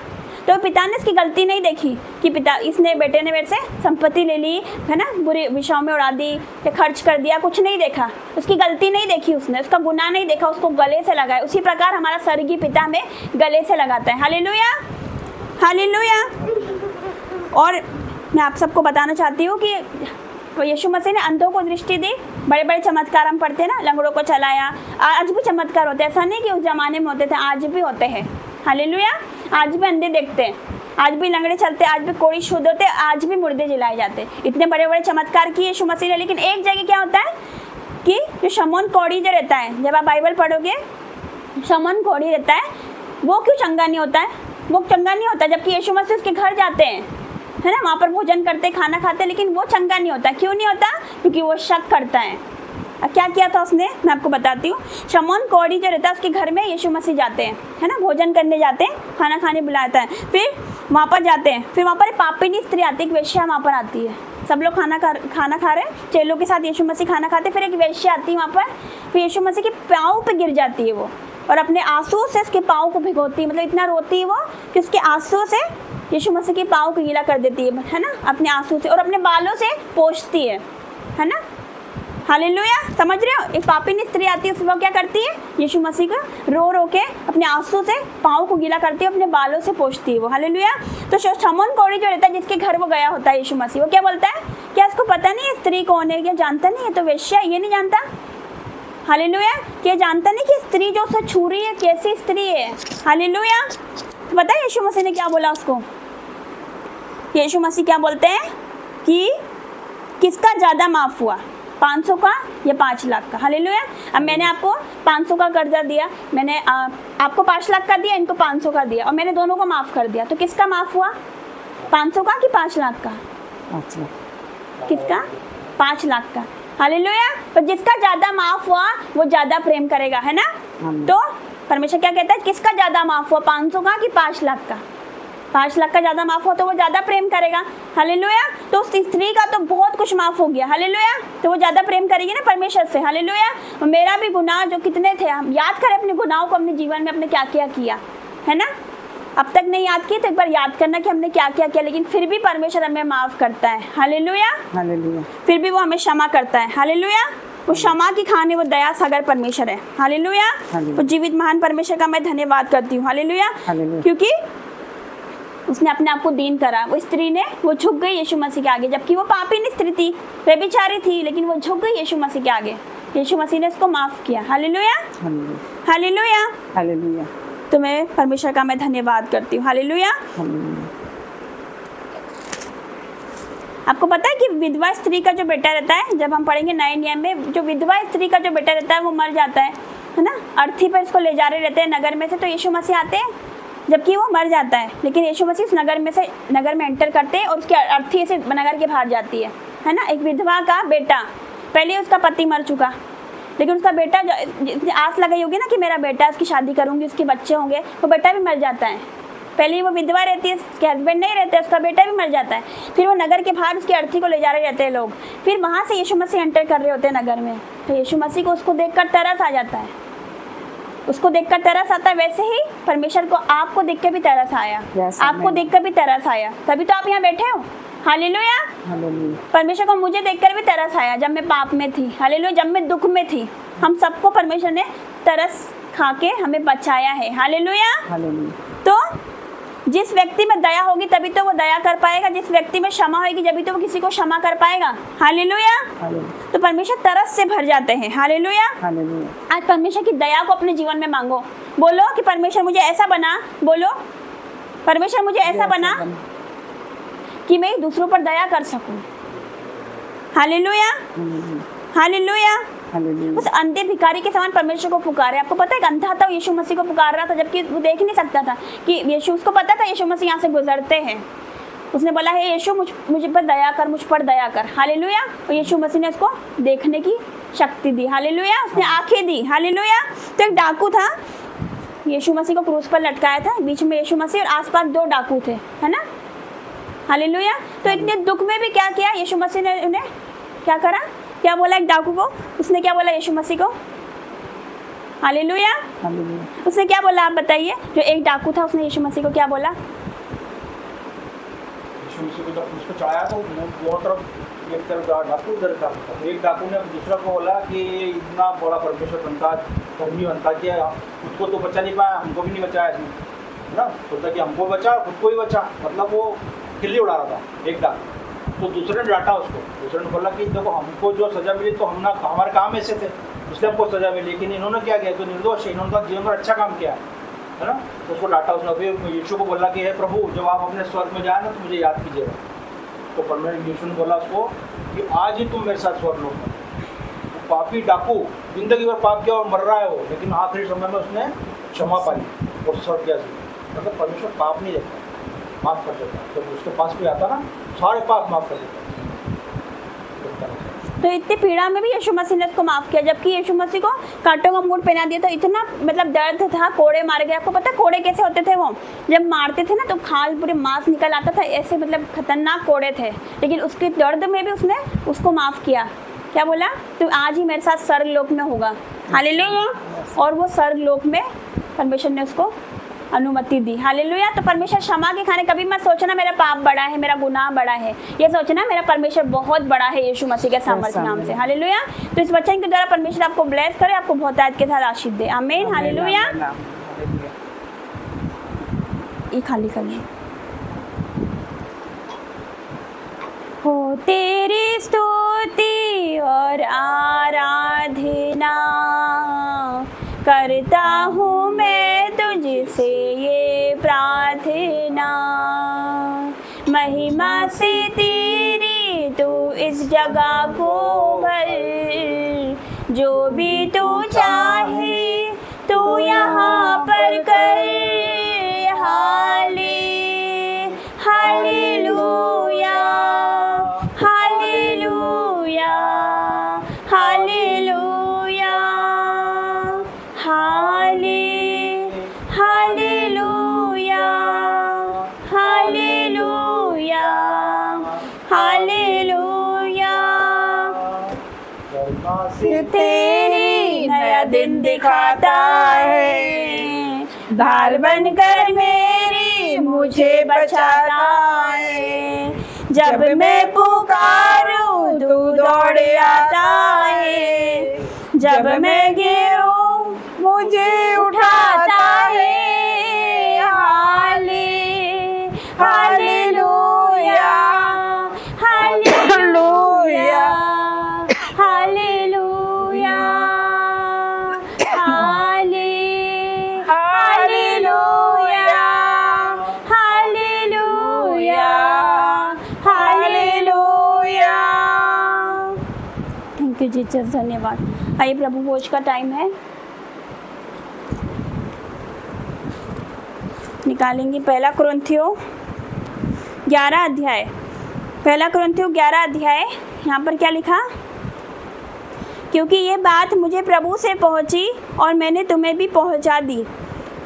तो पिता ने इसकी गलती नहीं देखी कि पिता इसने बेटे ने मेरे से संपत्ति ले ली, है ना, बुरी विषयों में उड़ा दी या खर्च कर दिया, कुछ नहीं देखा, उसकी गलती नहीं देखी उसने, उसका गुनाह नहीं देखा, उसको गले से लगाया। उसी प्रकार हमारा स्वर्गीय पिता हमें गले से लगाता है। Hallelujah, hallelujah. और मैं आप सबको बताना चाहती हूँ कि यीशु मसीह ने अंधों को दृष्टि दी, बड़े बड़े चमत्कार हम पढ़ते हैं ना, लंगड़ों को चलाया। आज भी चमत्कार होते हैं, ऐसा नहीं कि उस जमाने में होते थे, आज भी होते हैं। हालेलुया। आज भी अंधे देखते हैं, आज भी लंगड़े चलते, आज भी कोड़ी शुद्ध होते, आज भी मुर्दे जिलाए जाते। इतने बड़े बड़े चमत्कार किए यीशु मसीह ने। लेकिन एक जगह क्या होता है कि जो शमौन कोढ़ी जो रहता है, जब आप बाइबल पढ़ोगे, शमौन कोढ़ी रहता है, वो क्यों चंगा नहीं होता है, वो चंगा नहीं होता, जबकि यीशु मसीह उसके घर जाते हैं, है ना, वहाँ पर भोजन करते, खाना खाते, लेकिन वो चंगा नहीं होता। क्यों नहीं होता, क्योंकि वो शक करता है। क्या किया था उसने, मैं आपको बताती हूँ। शमौन कोढ़ी जो रहता है उसके घर में यीशु मसीह जाते हैं, है ना, भोजन करने जाते हैं, खाना खाने बुलाता है। फिर वहाँ पर जाते हैं, फिर वहाँ पर पापिनी स्त्री आती है, एक वेश्या वहाँ पर आती है। सब लोग खाना खा रहे हैं, चेलों के साथ यीशु मसीह खाना खाते, फिर एक वेश्या आती है वहाँ पर, फिर यीशु मसीह के पाँव पे गिर जाती है वो, और अपने आंसू से उसके पाँव को भिगोती है। मतलब इतना रोती है वो कि उसके आंसू से यीशु मसीह के पाँव को गीला कर देती है ना, अपने आंसू से, और अपने बालों से पोंछती है ना। हालेलुया। समझ रहे हो, एक पापिनी स्त्री आती है, वो क्या करती है, यीशु मसीह को रो रो के अपने आंसू से पाँव को गीला करती है, अपने बालों से पोंछती है वो। हालेलुया। तो शमौन कोढ़ी जो रहता है, जिसके घर वो गया होता है यीशु मसीह, वो क्या बोलता है, क्या इसको पता नहीं है स्त्री कौन है, क्या जानता नहीं है, तो वेश्या, ये नहीं जानता। हालेलुया। क्या जानता नहीं कि स्त्री जो उसे छू रही है कैसी स्त्री है। हालेलुया। तो पता है यीशु मसीह ने क्या बोला उसको, यीशु मसीह क्या बोलते हैं कि किसका ज़्यादा माफ़ हुआ, 500 का या 5 लाख का। हालेलुया। अब मैंने आपको 500 का कर्जा दिया, मैंने आपको 5 लाख का दिया, इनको 500 का दिया, और मैंने दोनों को माफ़ कर दिया, तो किसका माफ़ हुआ, 500 का कि 5 लाख का? 5 लाख। किसका? 5 लाख का। हालेलुया। तो जिसका ज़्यादा माफ़ हुआ वो ज़्यादा प्रेम करेगा, है ना। तो परमेश्वर क्या कहता है, किसका ज़्यादा माफ़ हुआ, 500 का कि 5 लाख का? 5 लाख का ज़्यादा माफ़ हो तो वो ज़्यादा प्रेम करेगा। हालेलुया। तो उस स्त्री का तो बहुत कुछ माफ़ हो गया। हालेलुया। तो वो ज़्यादा प्रेम करेगी ना परमेश्वर से। हालेलुया। और मेरा भी गुनाह जो कितने थे, हम याद करें अपने गुनाहों को, अपने जीवन में अपने क्या क्या किया, है ना। अब तक नहीं याद किए तो एक बार याद करना कि हमने क्या क्या किया, लेकिन फिर भी परमेश्वर हमें माफ़ करता है। हालेलुया। हालेलुया। फिर भी वो हमें क्षमा करता है। हालेलुया। वो क्षमा की खाने, वो दया सागर परमेश्वर है। हालेलुया। वो जीवित महान परमेश्वर का मैं धन्यवाद करती हूँ। हालेलुया। क्योंकि उसने अपने आप को दीन करा। वो स्त्री ने वो झुक गई यीशु मसीह के आगे, जबकि वो पापी स्त्री थी, व्यभिचारी थी, लेकिन वो झुक गई यीशु मसीह के आगे। यीशु मसीह ने उसको माफ किया। हालेलुया। हालेलुया। हालेलुया। तो मैं परमेश्वर का मैं धन्यवाद करती हूँ। हालेलुया। आपको पता है कि विधवा स्त्री का जो बेटा रहता है, जब हम पढ़ेंगे नए नियम में, जो विधवा स्त्री का जो बेटा रहता है वो मर जाता है ना, अर्थी पर इसको ले जा रहे रहते हैं नगर में से, तो यीशु मसीह आते हैं जबकि वो मर जाता है, लेकिन यीशु मसीह उस नगर में एंटर करते हैं और उसकी अर्थी से नगर के बाहर जाती है ना। एक विधवा का बेटा, पहले उसका पति मर चुका, लेकिन उसका बेटा आस लगाई होगी ना कि मेरा बेटा, उसकी शादी करूंगी, उसके बच्चे होंगे, वो बेटा भी मर जाता है। पहले वो विधवा रहती है, उसके हस्बैंड नहीं रहते, उसका बेटा भी मर जाता है। फिर वो नगर के बाहर उसकी अर्थी को ले जा रहे रहते हैं लोग, फिर वहाँ से यीशु मसीह एंटर कर रहे होते हैं नगर में, तो यीशु मसीह को उसको देखकर तरस आ जाता है, उसको देखकर तरस आता है। वैसे ही परमेश्वर को आपको देख के भी तरस आया, आपको देखकर भी तरस आया, तभी तो आप यहाँ बैठे हो। हालेलुया। परमेश्वर को मुझे देखकर भी तरस आया जब मैं पाप में थी। हालेलुया। जब मैं दुख में थी, हम सबको परमेश्वर ने तरस खा के हमें बचाया है। हालेलुया। तो जिस व्यक्ति में दया होगी तभी तो वो दया कर पाएगा, जिस व्यक्ति में क्षमा होगी जभी तो वो किसी को क्षमा कर पाएगा। हालेलुया। तो परमेश्वर तरस से भर जाते हैं। हालेलुया। आज परमेश्वर की दया को अपने जीवन में मांगो, बोलो कि परमेश्वर मुझे ऐसा बना, बोलो परमेश्वर मुझे ऐसा बना कि मैं दूसरों पर दया कर सकूं। हालेलुया। हालेलुया। उस अंधे भिखारी के समान परमेश्वर को पुकारे। आपको पता है कि अंधा था, यीशु मसीह को पुकार रहा था, जबकि वो देख नहीं सकता था कि यीशु, उसको पता था यीशु मसीह यहाँ से गुजरते हैं। उसने बोला है यीशु मुझ पर दया कर, मुझ पर दया कर। हालेलुया। और यीशु मसीह ने उसको देखने की शक्ति दी। हालेलुया। उसने आंखें दी। हालेलुया। तो एक डाकू था, यीशु मसीह को क्रूस पर लटकाया था, बीच में यीशु मसीह और आसपास 2 डाकू थे, है ना। हालेलुया। तो इतने दुख में भी क्या किया यीशु मसीह ने, उन्हें क्या करा, क्या बोला एक डाकू को, उसने क्या बोला यीशु मसीह को। हालेलुया। उसने क्या बोला आप बताइए। जो एक डाकू था उसने यीशु मसीह को क्या बोला। यीशु मसीह को जब उसको चढ़ाया तो वो तरफ एक तरफ डाकू, उधर डाकू, एक डाकू ने दूसरा को बोला कि इतना बड़ा परमेश्वर बनता, धर्मी बनता कि खुद को तो बचा नहीं पाया, हमको भी नहीं बचाया इसने, है ना। सोचता कि हमको बचा, खुद को ही बचा, मतलब वो खिल्ली उड़ा रहा था एक डाकू। तो दूसरे ने डांटा उसको, दूसरे ने बोला कि देखो हमको जो सजा मिली तो हमारे काम ऐसे थे इसलिए हमको सजा मिली, लेकिन इन्होंने क्या किया, तो निर्दोष है, इन्होंने तो जीवन में अच्छा काम किया है ना। तो उसको डांटा उसने। फिर यीशु को बोला कि हे प्रभु, जब आप अपने स्वर्ग में जाए ना तो मुझे याद कीजिएगा। तो परमेश्वर यीशु ने बोला उसको कि आज ही तुम मेरे साथ स्वर्ग लोक में। पापी डाकू जिंदगी भर पाप किया और मर रहा है वो, लेकिन आखिरी समय में उसने क्षमा पाई और स्वर्ग गया। मतलब परमेश्वर पाप नहीं देखता, माफ़ कर देता। जब तो उसके पास कोई आता ना, सारे पाप माफ़ कर देता। तो इतनी पीड़ा में भी यीशु मसीह ने उसको माफ़ किया, जबकि यीशु मसीह को कांटों का मुकुट पहना दिया। तो इतना मतलब दर्द था, कोड़े मारे गए। आपको पता है कोड़े कैसे होते थे, वो जब मारते थे ना तो खाल पूरे मांस निकल आता था, ऐसे मतलब खतरनाक कोड़े थे, लेकिन उसके दर्द में भी उसने उसको माफ़ किया। क्या बोला, तो आज ही मेरे साथ स्वर्ग लोक में होगा। हालेलुया। और वो स्वर्ग लोक में परमेश्वर ने उसको अनुमति दी। हालेलुया। तो परमेश्वर क्षमा के खाने, कभी मत सोचना मेरा पाप बड़ा है, मेरा गुनाह बड़ा है, ये सोचना मेरा परमेश्वर बहुत बड़ा है यीशु मसीह के सामर्थ्य नाम से। हालेलुया। तो इस वचन के द्वारा परमेश्वर आपको ब्लेस करे, आपको बहुतायत के साथ आशीष दे। आमीन। हालेलुया। ये खाली कर ली। हो तेरी स्तुति और आराधना करता हूँ मैं तुझसे ये प्रार्थना, महिमा से तेरी तू इस जगह को भर, जो भी तू चाहे तू यहाँ पर कर। Hallelujah, hallelujah, hallelujah, hallelujah, hallelujah, hallelujah. तेरी नया दिन दिखाता है, ढाल बनकर मेरी मुझे बचाता है। जब मैं पुकारूं तू दौड़ आता है, जब मैं गिरूं मुझे उठाता है। Hallelujah hallelujah hallelujah hallelujah hallelujah hallelujah. Thank you Jesus, धन्यवाद। आइए प्रभु भोज का टाइम है, निकालेंगे पहला कुरिन्थियों 11 अध्याय। पहला कुरिन्थियों 11 अध्याय, यहाँ पर क्या लिखा? क्योंकि ये बात मुझे प्रभु से पहुँची और मैंने तुम्हें भी पहुँचा दी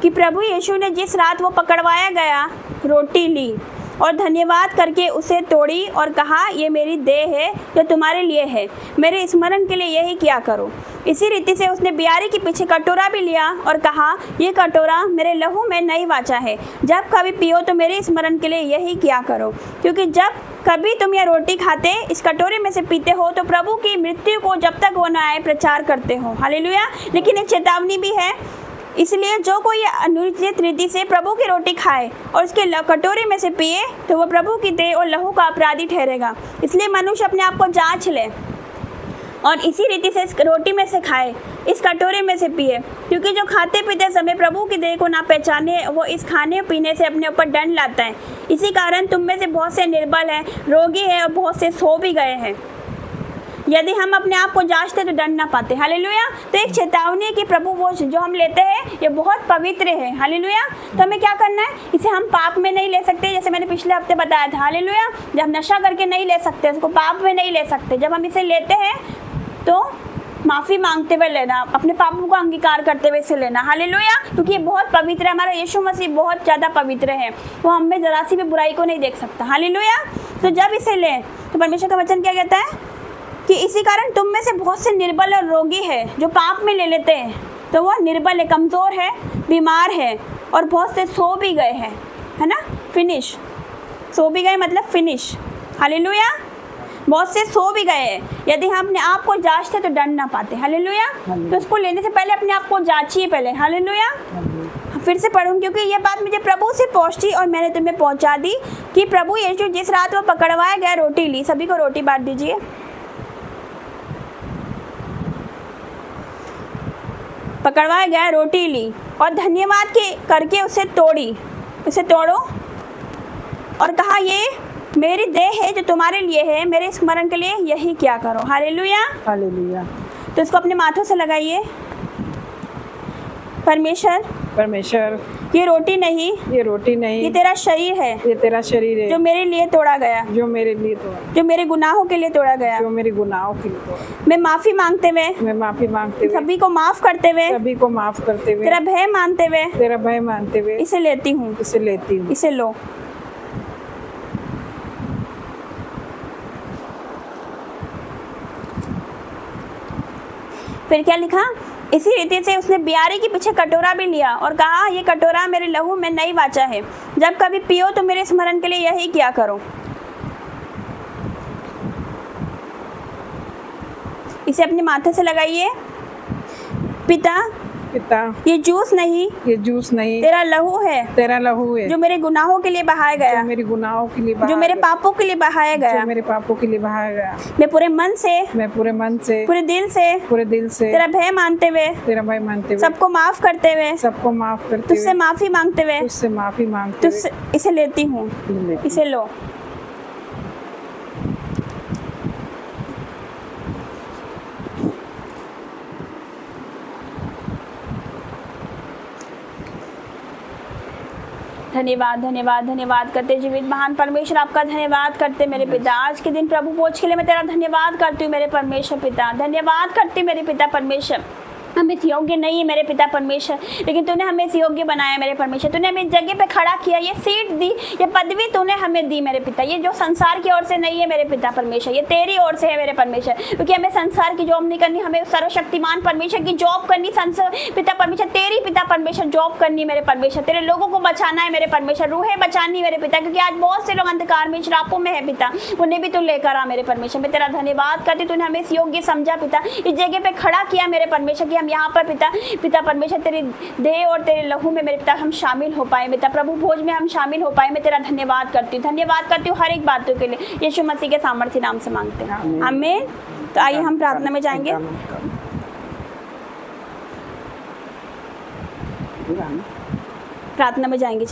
कि प्रभु यीशु ने जिस रात वो पकड़वाया गया रोटी ली और धन्यवाद करके उसे तोड़ी और कहा, ये मेरी देह है जो तुम्हारे लिए है, मेरे स्मरण के लिए यही किया करो। इसी रीति से उसने बियारी के पीछे कटोरा भी लिया और कहा, ये कटोरा मेरे लहू में नई वाचा है, जब कभी पियो तो मेरे स्मरण के लिए यही किया करो। क्योंकि जब कभी तुम यह रोटी खाते इस कटोरे में से पीते हो तो प्रभु की मृत्यु को जब तक वो न आए प्रचार करते हो। हालेलुया। लेकिन एक चेतावनी भी है, इसलिए जो कोई अनुचित रीति से प्रभु की रोटी खाए और उसके कटोरे में से पिए तो वह प्रभु की देह और लहू का अपराधी ठहरेगा। इसलिए मनुष्य अपने आप को जांच ले और इसी रीति से इस रोटी में से खाए, इस कटोरे में से पिए। क्योंकि जो खाते पीते समय प्रभु की देह को ना पहचाने वो इस खाने पीने से अपने ऊपर दंड लाता है। इसी कारण तुम में से बहुत से निर्बल हैं, रोगी हैं और बहुत से सो भी गए हैं। यदि हम अपने आप को जांचते तो दंड ना पाते। हालेलुया। तो एक चेतावनी है कि प्रभु भोज जो हम लेते हैं ये बहुत पवित्र है। हालेलुया। तो हमें क्या करना है, इसे हम पाप में नहीं ले सकते, जैसे मैंने पिछले हफ्ते बताया था। हालेलुया। जब हम नशा करके नहीं ले सकते, उसको पाप में नहीं ले सकते। जब हम इसे लेते हैं तो माफ़ी मांगते हुए लेना, अपने पापों को अंगीकार करते हुए इसे लेना। हालेलुया। क्योंकि ये बहुत पवित्र है, हमारा यीशु मसीह बहुत ज़्यादा पवित्र है, वो हमें जरा सी भी बुराई को नहीं देख सकता। हालेलुया। तो जब इसे लें तो परमेश्वर का वचन क्या कहता है कि इसी कारण तुम में से बहुत से निर्बल और रोगी है जो पाप में ले लेते हैं। तो वो निर्बल है, कमज़ोर है, बीमार है और बहुत से सो भी गए हैं, है ना। फिनिश, सो भी गए मतलब फिनिश। हालेलुया। बहुत से सो भी गए हैं। यदि हम अपने आप को जांचते तो दंड ना पाते। हालेलुया। तो उसको लेने से पहले अपने आप को जांचिए पहले। हालेलुया। फिर से पढ़ूँ, क्योंकि ये बात मुझे प्रभु से पहुंची और मैंने तुम्हें पहुंचा दी कि प्रभु यीशु जिस रात वो पकड़वाया गया रोटी ली। सभी को रोटी बांट दीजिए। पकड़वाया गया रोटी ली और धन्यवाद के करके उसे तोड़ी, उसे तोड़ो और कहा, ये मेरी देह है जो तुम्हारे लिए है, मेरे स्मरण के लिए यही क्या करो। हालेलुया। हालेलुया। तो इसको अपने माथों से लगाइए। परमेश्वर परमेश्वर ये रोटी नहीं, ये रोटी नहीं, ये तेरा शरीर है, ये तेरा शरीर है जो मेरे लिए तोड़ा गया, जो मेरे लिए तोड़ा, जो मेरे गुनाहों के लिए तोड़ा गया, जो मेरे गुनाहों के लिए तोड़ा। मैं माफी मांगते हुए, मैं माफी मांगते हुए, सभी को माफ करते हुए, सभी को माफ करते हुए, तेरा भय मानते हुए, तेरा भय मानते हुए इसे लेती हूँ, इसे लेती हूँ। इसे लो। फिर क्या लिखा, इसी रीति से उसने बियारी के पीछे कटोरा भी लिया और कहा, ये कटोरा मेरे लहू में नई वाचा है, जब कभी पियो तो मेरे स्मरण के लिए यही किया करो। इसे अपने माथे से लगाइए। पिता पिता ये जूस नहीं, ये जूस नहीं, तेरा लहू है, तेरा लहू है, जो मेरे गुनाहों के लिए बहाया गया, जो मेरे गुनाहों के लिए बहाया जो मेरे गया, पापों के लिए बहाया गया, जो मेरे पापों के लिए बहाया गया। मैं पूरे मन से, मैं पूरे मन से, पूरे दिल से, पूरे दिल से तेरा भय मानते हुए, तेरा भय मानते हुए, सबको माफ करते हुए, सबको माफ करते तुझसे हुए, माफी मांगते हुए, तुझसे माफी मांगते हुए, तुझसे इसे लेती हूँ, इसे लो। धन्यवाद धन्यवाद धन्यवाद करते जीवित महान परमेश्वर, आपका धन्यवाद करते मेरे पिता। आज के दिन प्रभु भोज के लिए मैं तेरा धन्यवाद करती हूँ मेरे परमेश्वर पिता। धन्यवाद करती हूँ मेरे पिता परमेश्वर। हम इस योग्य नहीं है मेरे पिता परमेश्वर, लेकिन तूने हमें इस योग्य बनाया मेरे परमेश्वर। तूने हमें इस जगह पे खड़ा किया, ये सीट दी, ये पदवी तूने हमें दी मेरे पिता। ये जो संसार की ओर से नहीं है मेरे पिता परमेश्वर, ये तेरी ओर से है मेरे परमेश्वर। क्योंकि हमें संसार की जॉब नहीं करनी, हमें सर्वशक्तिमान परमेश्वर की जॉब करनी। पिता परमेश्वर तेरी पिता परमेश्वर जॉब करनी मेरे परमेश्वर। तेरे लोगों को बचाना है मेरे परमेश्वर, रूहें बचानी मेरे पिता। क्योंकि आज बहुत से लोग अंधकार में, श्रापों में है पिता, उन्हें भी तू लेकर आ मेरे परमेश्वर। मैं तेरा धन्यवाद करती, तूने हमें इस योग्य समझा पिता, इस जगह पे खड़ा किया मेरे परमेश्वर कि हम यहाँ पर पिता परमेश्वर तेरे देह और तेरे लहू में मेरे पिता हम शामिल हो पाए पिता, प्रभु भोज में हम शामिल हो पाए। मैं तेरा धन्यवाद करती हूँ हर एक बातों के लिए। यीशु मसीह के सामर्थ्य नाम से मांगते हैं, आमीन। तो आइए हम प्रार्थना में जाएंगे। प्रार्थना में जाएंगे।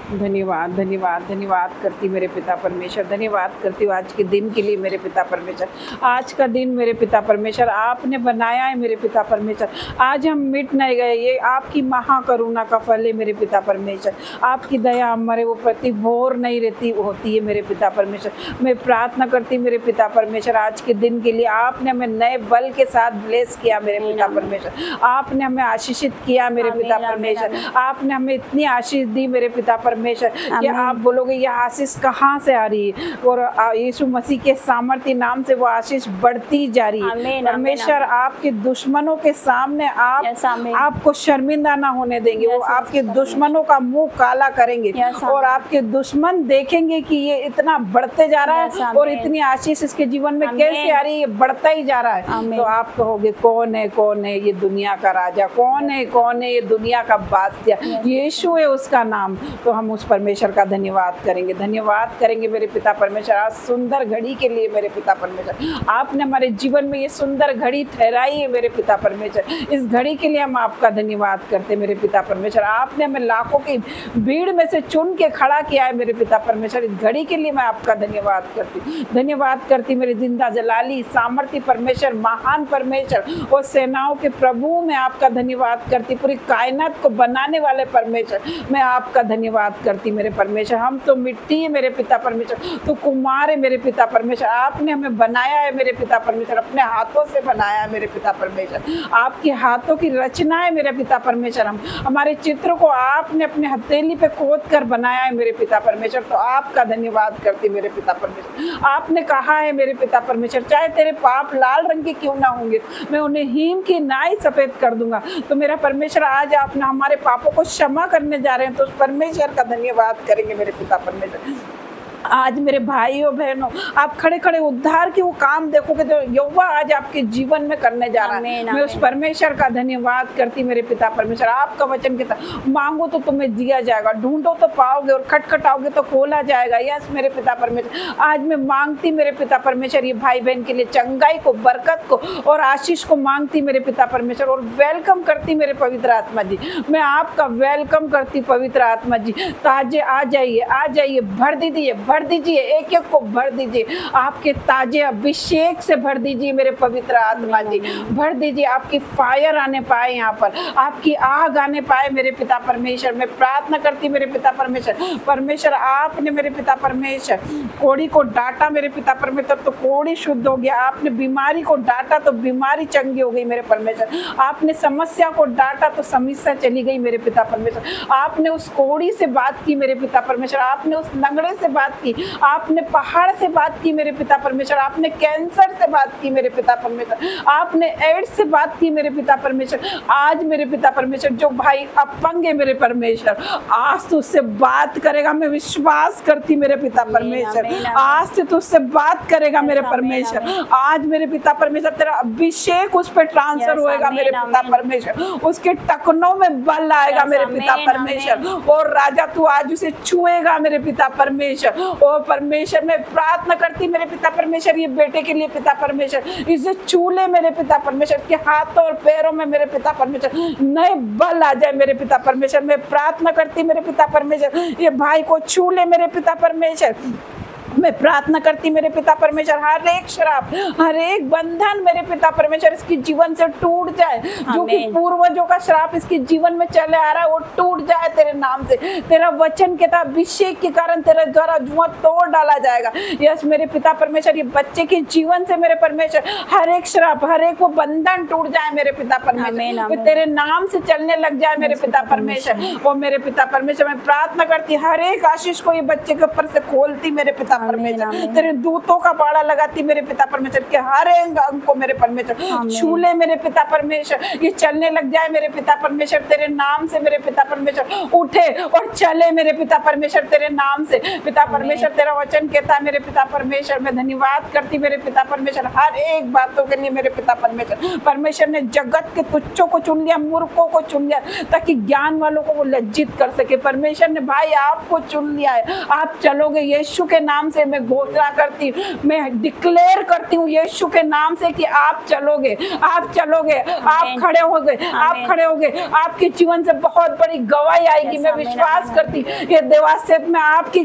धन्यवाद धन्यवाद धन्यवाद करती मेरे पिता परमेश्वर, धन्यवाद करती हूँ आज के दिन के लिए मेरे पिता परमेश्वर। आज का दिन मेरे पिता परमेश्वर आपने बनाया है मेरे पिता परमेश्वर। आज हम मिट नहीं गए, ये आपकी महाकरुणा का फल है मेरे पिता परमेश्वर। आपकी दया हमारे वो प्रति भोर नहीं रहती होती है मेरे पिता परमेश्वर। मैं प्रार्थना करती मेरे पिता परमेश्वर आज के दिन के लिए आपने हमें नए बल के साथ ब्लेस किया मेरे पिता परमेश्वर। आपने हमें आशीषित किया मेरे पिता परमेश्वर। आपने हमें इतनी आशीष दी मेरे पिता परमेश्वर कि आप बोलोगे ये आशीष कहाँ से आ रही है, और यीशु मसीह के सामर्थ्य नाम से वो आशीष बढ़ती जा रही है परमेश्वर। आपके दुश्मनों के सामने आपको शर्मिंदा ना होने देंगे। वो आपके दुश्मनों का मुंह काला करेंगे और आपके दुश्मन देखेंगे कि ये इतना बढ़ते जा रहा है और इतनी आशीष इसके जीवन में कैसे आ रही है, ये बढ़ता ही जा रहा है। तो आप कहोगे कौन है ये दुनिया का राजा, कौन है ये दुनिया का बादशाह, यीशु है उसका नाम। तो हम उस परमेश्वर का धन्यवाद करेंगे मेरे पिता परमेश्वर। आज सुंदर घड़ी के लिए मेरे पिता परमेश्वर आपने हमारे जीवन में ये सुंदर घड़ी ठहराई है मेरे पिता परमेश्वर। इस घड़ी के लिए हम आपका धन्यवाद करते हैं मेरे पिता परमेश्वर। आपने हमें लाखों की भीड़ में से चुन के खड़ा किया है मेरे पिता परमेश्वर। इस घड़ी के लिए मैं आपका धन्यवाद करती मेरे जिंदा जलाली सामर्थ्य परमेश्वर, महान परमेश्वर और सेनाओं के प्रभु में आपका धन्यवाद करती। पूरी कायनात को बनाने वाले परमेश्वर मैं आपका धन्यवाद करती मेरे परमेश्वर। हम तो मिट्टी है मेरे पिता परमेश्वर, तो कुमार है मेरे पिता परमेश्वर। आपने हमें बनाया है मेरे पिता परमेश्वर, अपने हाथों से बनाया है मेरे पिता परमेश्वर। आपके हाथों की रचना है मेरे पिता परमेश्वर। हमारे चित्र को आपने अपने हथेली पे खोद कर बनाया है मेरे पिता परमेश्वर। तो आपका धन्यवाद करती मेरे पिता परमेश्वर। आपने कहा है मेरे पिता परमेश्वर चाहे तेरे पाप लाल रंग के क्यों ना होंगे, मैं उन्हें हीम की नाई सफेद कर दूंगा। तो मेरा परमेश्वर आज आपने हमारे पापों को क्षमा करने जा रहे हैं, तो उस परमेश्वर का धन्यवाद करेंगे मेरे पिता परमेश्वर। आज मेरे भाइयों बहनों आप खड़े खड़े उद्धार के वो काम देखोगे तो यहोवा आज आपके जीवन में करने जा रहा है। मैं उस परमेश्वर का धन्यवाद करती मेरे पिता परमेश्वर। आपका वचन कहता मांगो तो तुम्हें दिया जाएगा, ढूंढो तो पाओगे और खटखटाओगे तो खोला जाएगा। यस मेरे पिता परमेश्वर, आज मैं मांगती मेरे पिता परमेश्वर ये भाई बहन के लिए चंगाई को, बरकत को और आशीष को मांगती मेरे पिता परमेश्वर। और वेलकम करती मेरे पवित्र आत्मा जी, मैं आपका वेलकम करती पवित्र आत्मा जी। ताजे आ जाइए, भर दीजिए, एक एक को भर दीजिए। आपके ताजे अभिषेक से भर दीजिए मेरे पवित्र आत्मा जी, भर दीजिए। आपकी फायर आने पाए यहाँ पर, आपकी आग आने पाए मेरे पिता परमेश्वर। मैं प्रार्थना करती मेरे पिता परमेश्वर आपने मेरे पिता परमेश्वर कोड़ी को डांटा मेरे पिता परमेश्वर तो कोड़ी शुद्ध हो गया। आपने बीमारी को डांटा तो बीमारी चंगी हो गई मेरे परमेश्वर। आपने समस्या को डांटा तो समस्या चली गई मेरे पिता परमेश्वर। आपने उस कोड़ी से बात की मेरे पिता परमेश्वर, आपने उस लंगड़े से बात की, आपने पहाड़ से बात की मेरे पिता परमेश्वर, आपने कैंसर से बात की मेरे पिता परमेश्वर, आपने एड्स से बात की मेरे पिता परमेश्वर। आज मेरे पिता परमेश्वर जो भाई अपंग है मेरे परमेश्वर, आज तो उससे बात करेगा। मैं विश्वास करती मेरे पिता परमेश्वर, आज से तो उससे बात करेगा मेरे परमेश्वर। आज मेरे पिता परमेश्वर तेरा अभिषेक उस पर ट्रांसफर होएगा मेरे पिता परमेश्वर, उसके टखनों में बल आएगा मेरे पिता परमेश्वर। और राजा तू आज उसे छुएगा मेरे पिता परमेश्वर। और परमेश्वर मैं प्रार्थना करती मेरे पिता परमेश्वर ये बेटे के लिए पिता परमेश्वर, इसे छू ले मेरे पिता परमेश्वर के हाथों और पैरों में मेरे पिता परमेश्वर नए बल आ जाए मेरे पिता परमेश्वर। मैं प्रार्थना करती मेरे पिता परमेश्वर ये भाई को छू ले मेरे पिता परमेश्वर। मैं प्रार्थना करती मेरे पिता परमेश्वर, हर एक श्राप, हर एक बंधन मेरे पिता परमेश्वर इसके जीवन से टूट जाए। जो कि पूर्वजों का श्राप इसके जीवन में चले आ रहा है वो टूट जाए तेरे नाम से। तेरा वचन के अभिषेक के कारण तेरे द्वारा जुआ तोड़ डाला जाएगा। यस मेरे पिता परमेश्वर, ये बच्चे के जीवन से मेरे परमेश्वर हर एक श्राप, हर एक वो बंधन टूट जाए मेरे पिता परमेश्वर, तेरे नाम से चलने लग जाए मेरे पिता परमेश्वर। वो मेरे पिता परमेश्वर, मैं प्रार्थना करती हर एक आशीष को ये बच्चे के ऊपर से खोलती मेरे पिता परमेश्वर, तेरे दूतों का बाड़ा लगाती मेरे पिता परमेश्वर के हर एक अंग को मेरे परमेश्वर छूले मेरे पिता परमेश्वर, ये चलने लग जाए मेरे पिता परमेश्वर तेरे नाम से मेरे पिता परमेश्वर, उठे और चले मेरे पिता परमेश्वर तेरे नाम से। पिता परमेश्वर तेरा वचन कहता है मेरे पिता परमेश्वर, मैं धन्यवाद करती मेरे पिता परमेश्वर हर एक बातों के लिए मेरे पिता परमेश्वर। परमेश्वर ने जगत के तुच्छों को चुन लिया, मूर्खों को चुन लिया ताकि ज्ञान वालों को वो लज्जित कर सके। परमेश्वर ने भाई आपको चुन लिया है, आप चलोगे यीशु के नाम से। मैं घोषणा करती हूँ, मैं डिक्लेयर करती हूँ यीशु के नाम से कि आप चलोगे, आप चलोगे, आप खड़े होगे, आप खड़े होगे, आपके जीवन से बहुत बड़ी गवाही आएगी। मैं विश्वास करती ये देवास्यत में आपकी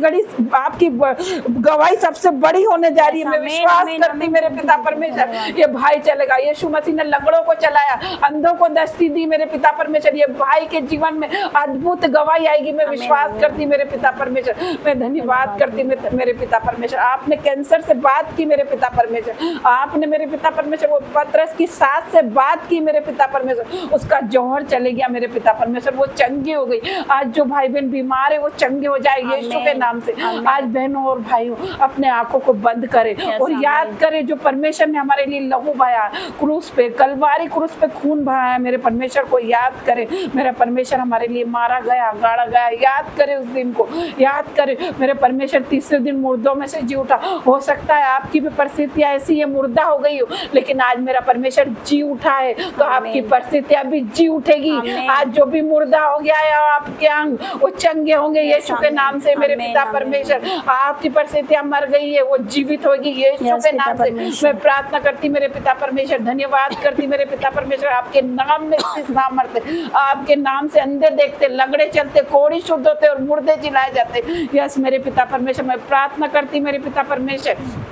गवाही सबसे बड़ी होने जा रही है। मैं विश्वास करती मेरे पिता परमेश्वर ये भाई चलेगा। यीशु मसीह ने लंगड़ों को चलाया, अंधों को दृष्टि दी मेरे पिता परमेश्वर, ये भाई के जीवन में अद्भुत गवाही आएगी। मैं विश्वास करती मेरे पिता परमेश्वर, मैं धन्यवाद करती मेरे पिता परमेश्वर। आपने कैंसर से बात की मेरे पिता परमेश्वर, आपने मेरे पिता परमेश्वर वो पतरस की सास से बात की मेरे पिता परमेश्वर, उसका जौहर चले गया मेरे पिता परमेश्वर, वो चंगी हो गई। आज जो भाई बहन बीमार है वो चंगे हो जाए यीशु के नाम से। आज बहनों और भाइयों अपने आंखों को बंद करें और याद करें जो परमेश्वर ने हमारे लिए लहू बहाया क्रूस पे, कलवारी क्रूस पे खून बहाया, मेरे परमेश्वर को याद करें। मेरा परमेश्वर हमारे लिए मारा गया, गाड़ा गया, याद करें उस दिन को, याद करें। मेरे परमेश्वर तीसरे दिन मुर्दों में से जी उठा। हो सकता है आपकी भी परिस्थितियां ऐसी है, मुर्दा हो गई हो, लेकिन आज मेरा परमेश्वर जी उठा है तो आपकी परिस्थितियां भी जी उठेगी। आज जो भी मुर्दा हो गया है आपके अंग वो चंगे होंगे यीशु के नाम से मेरे पिता परमेश्वर। आपकी परिस्थितियां मर गई है वो जीवित होगी यीशु के नाम से। मैं प्रार्थना करती मेरे पिता परमेश्वर, धन्यवाद करती मेरे पिता परमेश्वर, आपके नाम में सामर्थ्य, आपके नाम से अंधे देखते, लंगड़े चलते, कोढ़ी शुद्ध होते और मुर्दे जिलाए जाते। यस मेरे पिता परमेश्वर, मैं प्रार्थना करती मेरे पिता परमेश्वर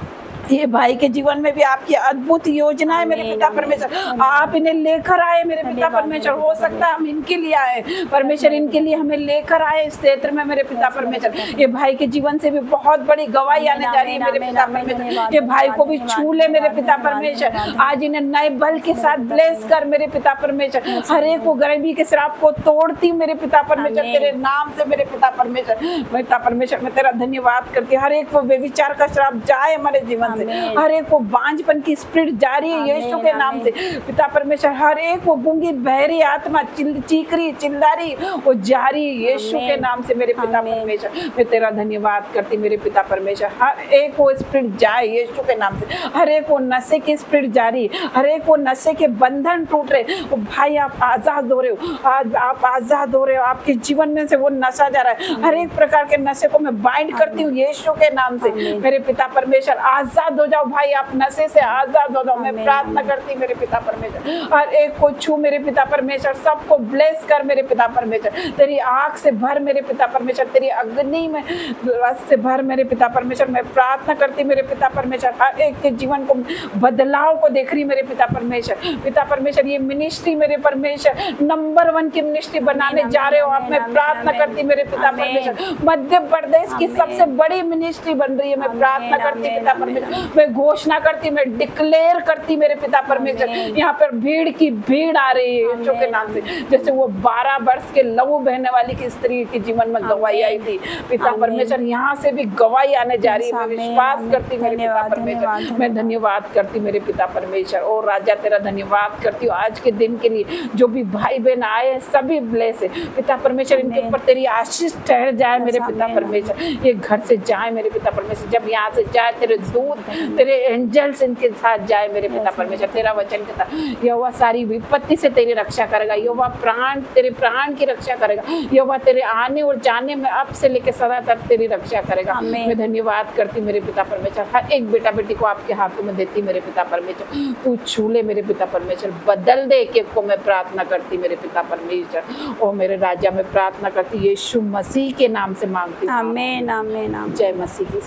ये भाई के जीवन में भी आपकी अद्भुत योजना है मेरे पिता परमेश्वर। आप इन्हें लेकर आए मेरे पिता परमेश्वर, हो सकता है हम इनके लिए आए परमेश्वर, इनके लिए हमें लेकर आए इस क्षेत्र में मेरे पिता परमेश्वर। ये भाई के जीवन से भी बहुत बड़ी गवाही आने जा रही है मेरे पिता परमेश्वर। ये भाई को भी छू ले मेरे पिता परमेश्वर, आज इन्हें नए बल के साथ ब्लेस कर मेरे पिता परमेश्वर। हर एक को गरीबी के श्राप को तोड़ती मेरे पिता परमेश्वर तेरे नाम से मेरे पिता परमेश्वर। पिता परमेश्वर मैं तेरा धन्यवाद करती, हर एक को व्यभिचार का श्राप जाए हमारे जीवन, हर एक को बांझपन की स्पिरिट जारी है यीशु के नाम से पिता परमेश्वर। हर एक वो गूंगी बहरी आत्मा चीकरी चिल्लारी वो जारी यीशु के नाम से मेरे पिता परमेश्वर। मैं तेरा धन्यवाद करती मेरे पिता परमेश्वर। हर एक वो स्पिरिट जाए यीशु के नाम से, हर एक वो नशे की स्पिरिट जारी, हर एक वो नशे के बंधन टूट रहे। वो भाई आप आजाद हो रहे हो, आज आप आजाद हो रहे हो, आपके जीवन में से वो नशा जा रहा है। हर एक प्रकार के नशे को मैं बाइंड करती हूँ यीशु के नाम से मेरे पिता परमेश्वर। आजाद हो जाओ भाई, आप नशे से आजाद हो जाओ। मैं प्रार्थना करती मेरे पिता परमेश्वर, हर एक को छू मेरे पिता परमेश्वर, सबको ब्लेस कर मेरे पिता परमेश्वर। तेरी आग से भर मेरे पिता परमेश्वर, तेरी अग्नि में रस से भर मेरे पिता परमेश्वर। मैं प्रार्थना करती मेरे पिता परमेश्वर, हर एक के जीवन को बदलाव को देख रही मेरे पिता परमेश्वर। पिता परमेश्वर ये मिनिस्ट्री मेरे परमेश्वर नंबर 1 की मिनिस्ट्री बनाने जा रहे हो आप। मैं प्रार्थना करती मेरे पिता परमेश्वर, मध्य प्रदेश की सबसे बड़ी मिनिस्ट्री बन रही है। मैं प्रार्थना करती पिता परमेश्वर, मैं घोषणा करती, मैं डिक्लेयर करती मेरे पिता परमेश्वर। यहाँ पर भीड़ की भीड़ आ रही है यीशु के नाम से, जैसे वो 12 वर्ष के लहू बहने वाली की स्त्री के जीवन में गवाही आई थी पिता परमेश्वर। यहाँ से भी गवाही आने जा रही है। मैं विश्वास करती मेरे पिता परमेश्वर, मैं धन्यवाद करती मेरे पिता परमेश्वर। और राजा तेरा धन्यवाद करती हूँ आज के दिन के लिए। जो भी भाई बहन आए हैं सभी ब्लेस है पिता परमेश्वर, इनके ऊपर तेरी आशीष ठहर जाए मेरे पिता परमेश्वर। ये घर से जाए मेरे पिता परमेश्वर, जब यहाँ से जाए तेरे दूत तेरे एंजल्स इनके साथ जाए मेरे पिता परमेश्वर। तेरा वचन कहता यहोवा सारी विपत्ति से तेरी रक्षा करेगा, यहोवा प्राण तेरे प्राण की रक्षा करेगा, यहोवा तेरे आने और जाने में अब से लेकर सदा तक तेरी रक्षा करेगा। मैं धन्यवाद करती मेरे पिता परमेश्वर, हर एक बेटा बेटी को आपके हाथों में देती मेरे पिता परमेश्वर। तू छू ले मेरे पिता परमेश्वर, बदल दे एक एक को। मैं प्रार्थना करती मेरे पिता परमेश्वर। ओ मेरे राजा मैं प्रार्थना करती यीशु मसीह के नाम से मांगती हूँ, आमीन आमीन। जय मसीह की।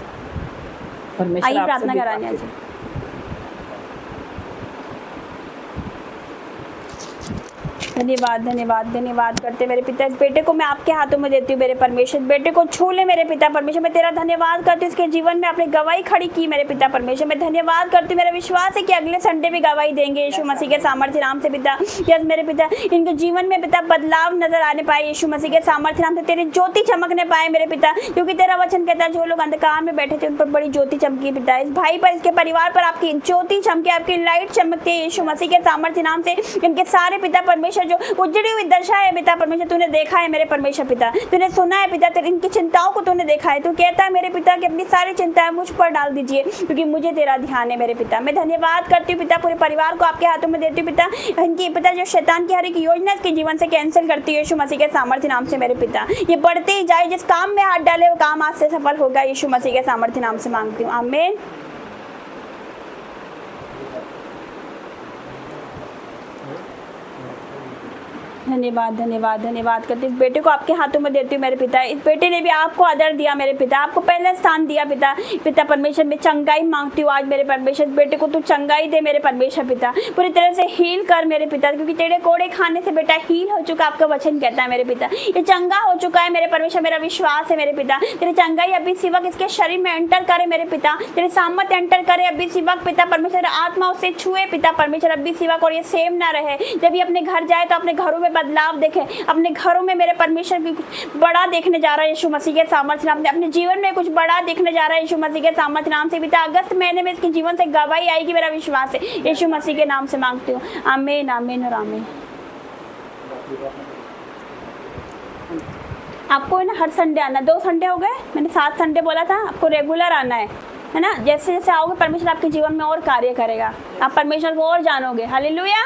परमेश्वर आइए आप प्रार्थना सभी को कराने आशीष आइए। धन्यवाद धन्यवाद धन्यवाद करते मेरे पिता, इस बेटे को मैं आपके हाथों में देती हूँ मेरे परमेश्वर, बेटे को छू ले मेरे पिता परमेश्वर। मैं तेरा धन्यवाद करती हूँ इसके जीवन में आपने गवाही खड़ी की मेरे पिता परमेश्वर। मैं धन्यवाद करती हूँ, मेरा विश्वास है कि अगले संडे भी गवाही देंगे यीशु मसीह के सामर्थ्य नाम से पिता। यस मेरे पिता, इनके जीवन में पिता बदलाव नजर आने पाए यीशु मसीह के सामर्थ्य नाम से, तेरी ज्योति चमकने पाए मेरे पिता, क्योंकि तेरा वचन कहता है जो लोग अंधकार में बैठे थे उन पर बड़ी ज्योति चमकी पिता। इस भाई पर, इसके परिवार पर आपकी ज्योति चमके, आपकी लाइट चमकती है यीशु मसीह के सामर्थ्य नाम से। इनके सारे पिता परमेश्वर जो उजड़ी हुई दशा है पिता परमेश्वर, तूने देखा है मेरे परमेश्वर पिता, तूने सुना है पिता, तेरी इनकी चिंताओं को तूने देखा है। तू कहता है मेरे पिता कि अपनी सारी चिंताएं मुझ पर डाल दीजिए क्योंकि मुझे तेरा ध्यान है मेरे पिता। मैं धन्यवाद करती हूँ पिता, पूरे परिवार को आपके हाथों में देती हूँ पिता। इनकी पिता जो शैतान की हर एक योजना इसके जीवन से कैंसिल करती है यीशु मसीह के सामर्थ्य नाम से मेरे पिता। ये बढ़ते ही जाए, जिस काम में हाथ डाले वो काम आज से सफल होगा यीशु मसीह के सामर्थ्य नाम से मांगती हूँ, आमीन। धन्यवाद धन्यवाद धन्यवाद करते इस बेटे को आपके हाथों में देती हूँ मेरे पिता। इस बेटे ने भी आपको आदर दिया मेरे पिता, आपको पहले स्थान दिया पिता। पिता परमेश्वर में चंगाई मांगती हूँ आज मेरे परमेश्वर, इस बेटे को तू चंगाई दे मेरे परमेश्वर पिता, पूरी तरह से हील कर मेरे पिता, क्योंकि तेरे कोड़े खाने से बेटा हील हो चुका, आपका वचन कहता है मेरे पिता। ये चंगा हो चुका है मेरे परमेश्वर, मेरा विश्वास है मेरे पिता। तेरी चंगाई अभी इसी वक्त इसके शरीर में एंटर करे मेरे पिता, तेरे सामर्थ्य एंटर करे अभी इसी वक्त पिता परमेश्वर। आत्मा उसे छुए पिता परमेश्वर अभी इसी वक्त, और ये सेम ना रहे। जब ये अपने घर जाए तो अपने घरों में बदलाव देखे, अपने घरों में मेरे परमेश्वर भी कुछ बड़ा देखने जा रहा है यीशु मसीह के सामर्थ्य नाम से, अपने जीवन में कुछ बड़ा देखने जा रहा है यीशु मसीह के सामर्थ्य नाम से पिता। अगस्त महीने में इसके जीवन से गवाही आएगी, मेरा विश्वास है यीशु मसीह के नाम से मांगती हूँ, आमीन आमीन और आमीन। आपको है ना हर संडे आना, 2 संडे हो गए, मैंने 7 संडे बोला था, आपको रेगुलर आना है ना। जैसे जैसे आओगे परमेश्वर आपके जीवन में और कार्य करेगा, आप परमेश्वर को और जानोगे। हालेलुया।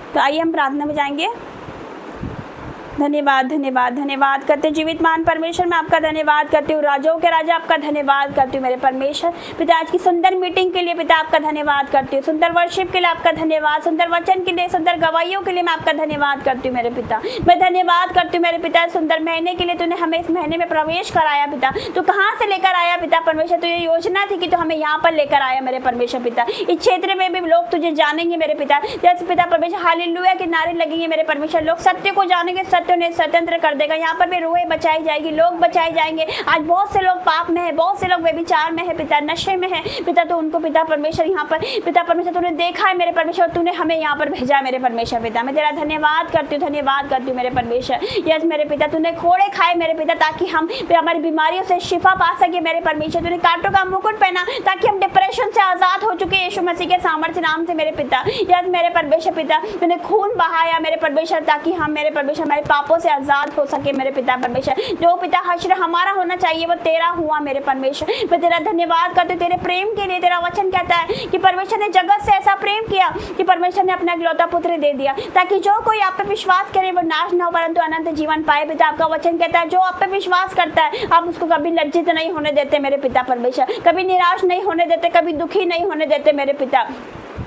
तो आइए हम प्रार्थना में जाएंगे। धन्यवाद धन्यवाद धन्यवाद करते जीवित मान परमेश्वर, मैं आपका धन्यवाद करती हूँ, राजाओं के राजा आपका धन्यवाद करती हूँ मेरे परमेश्वर पिता। आज की सुंदर मीटिंग के लिए पिता आपका धन्यवाद करती हूँ, सुंदर वर्शिप के लिए आपका धन्यवाद, सुंदर वचन के लिए, सुंदर गवाहियों के लिए मैं आपका धन्यवाद करती हूँ मेरे पिता। मैं धन्यवाद करती हूँ मेरे पिता, सुंदर महीने के लिए तूने हमें इस महीने में प्रवेश कराया पिता। तू कहाँ से लेकर आया पिता परमेश्वर, तो ये योजना थी कि तू हमें यहाँ पर लेकर आया मेरे परमेश्वर पिता। इस क्षेत्र में भी लोग तुझे जानेंगे मेरे पिता, जैसे पिता परमेश्वर हालेलुया के नारे लगेंगे मेरे परमेश्वर। लोग सत्य को जानेंगे, सत्य उन्हें स्वतंत्र कर देगा। यहाँ पर भी रूहें बचाई जाएगी, लोग बचाए जाएंगे। आज बहुत से लोग पाप में है, बहुत से लोग व्यभिचार में है पिता, नशे में है पिता। तो उनको पिता परमेश्वर यहाँ पर पिता परमेश्वर तूने देखा है मेरे परमेश्वर, तूने हमें यहाँ पर भेजा मेरे परमेश्वर पिता। मैं तेरा धन्यवाद करती हूँ, धन्यवाद करती हूँ मेरे परमेश्वर। यस मेरे पिता, तूने खोड़े खाए मेरे पिता ताकि हम हमारी बीमारियों से शिफा पा सके मेरे परमेश्वर। तूने कांटों का मुकुट पहना ताकि हम डिप्रेशन से आजाद हो चुके यीशु मसीह के सामर्थ्य नाम से मेरे पिता। यस मेरे परमेश्वर पिता, तूने खून बहाया मेरे परमेश्वर ताकि हम मेरे परमेश्वर हमारे पापों से आजाद हो सके मेरे पिता परमेश्वर। जो पिता हश्र हमारा होना चाहिए वो तेरा हुआ मेरे परमेश्वर। मैं तेरा धन्यवाद करती हूँ तेरे प्रेम के लिए। तेरा वचन कहता है कि परमेश्वर ने जगत से ऐसा प्रेम किया कि परमेश्वर ने अपना इकलौता पुत्र दे दिया ताकि जो कोई आप पे विश्वास करे वो नाश न हो परंतु अनंत जीवन पाए पिता। आपका वचन कहता है जो आप पे विश्वास करता है आप उसको कभी लज्जित नहीं होने देते मेरे पिता परमेश्वर, कभी निराश नहीं होने देते, कभी दुखी नहीं होने देते मेरे पिता।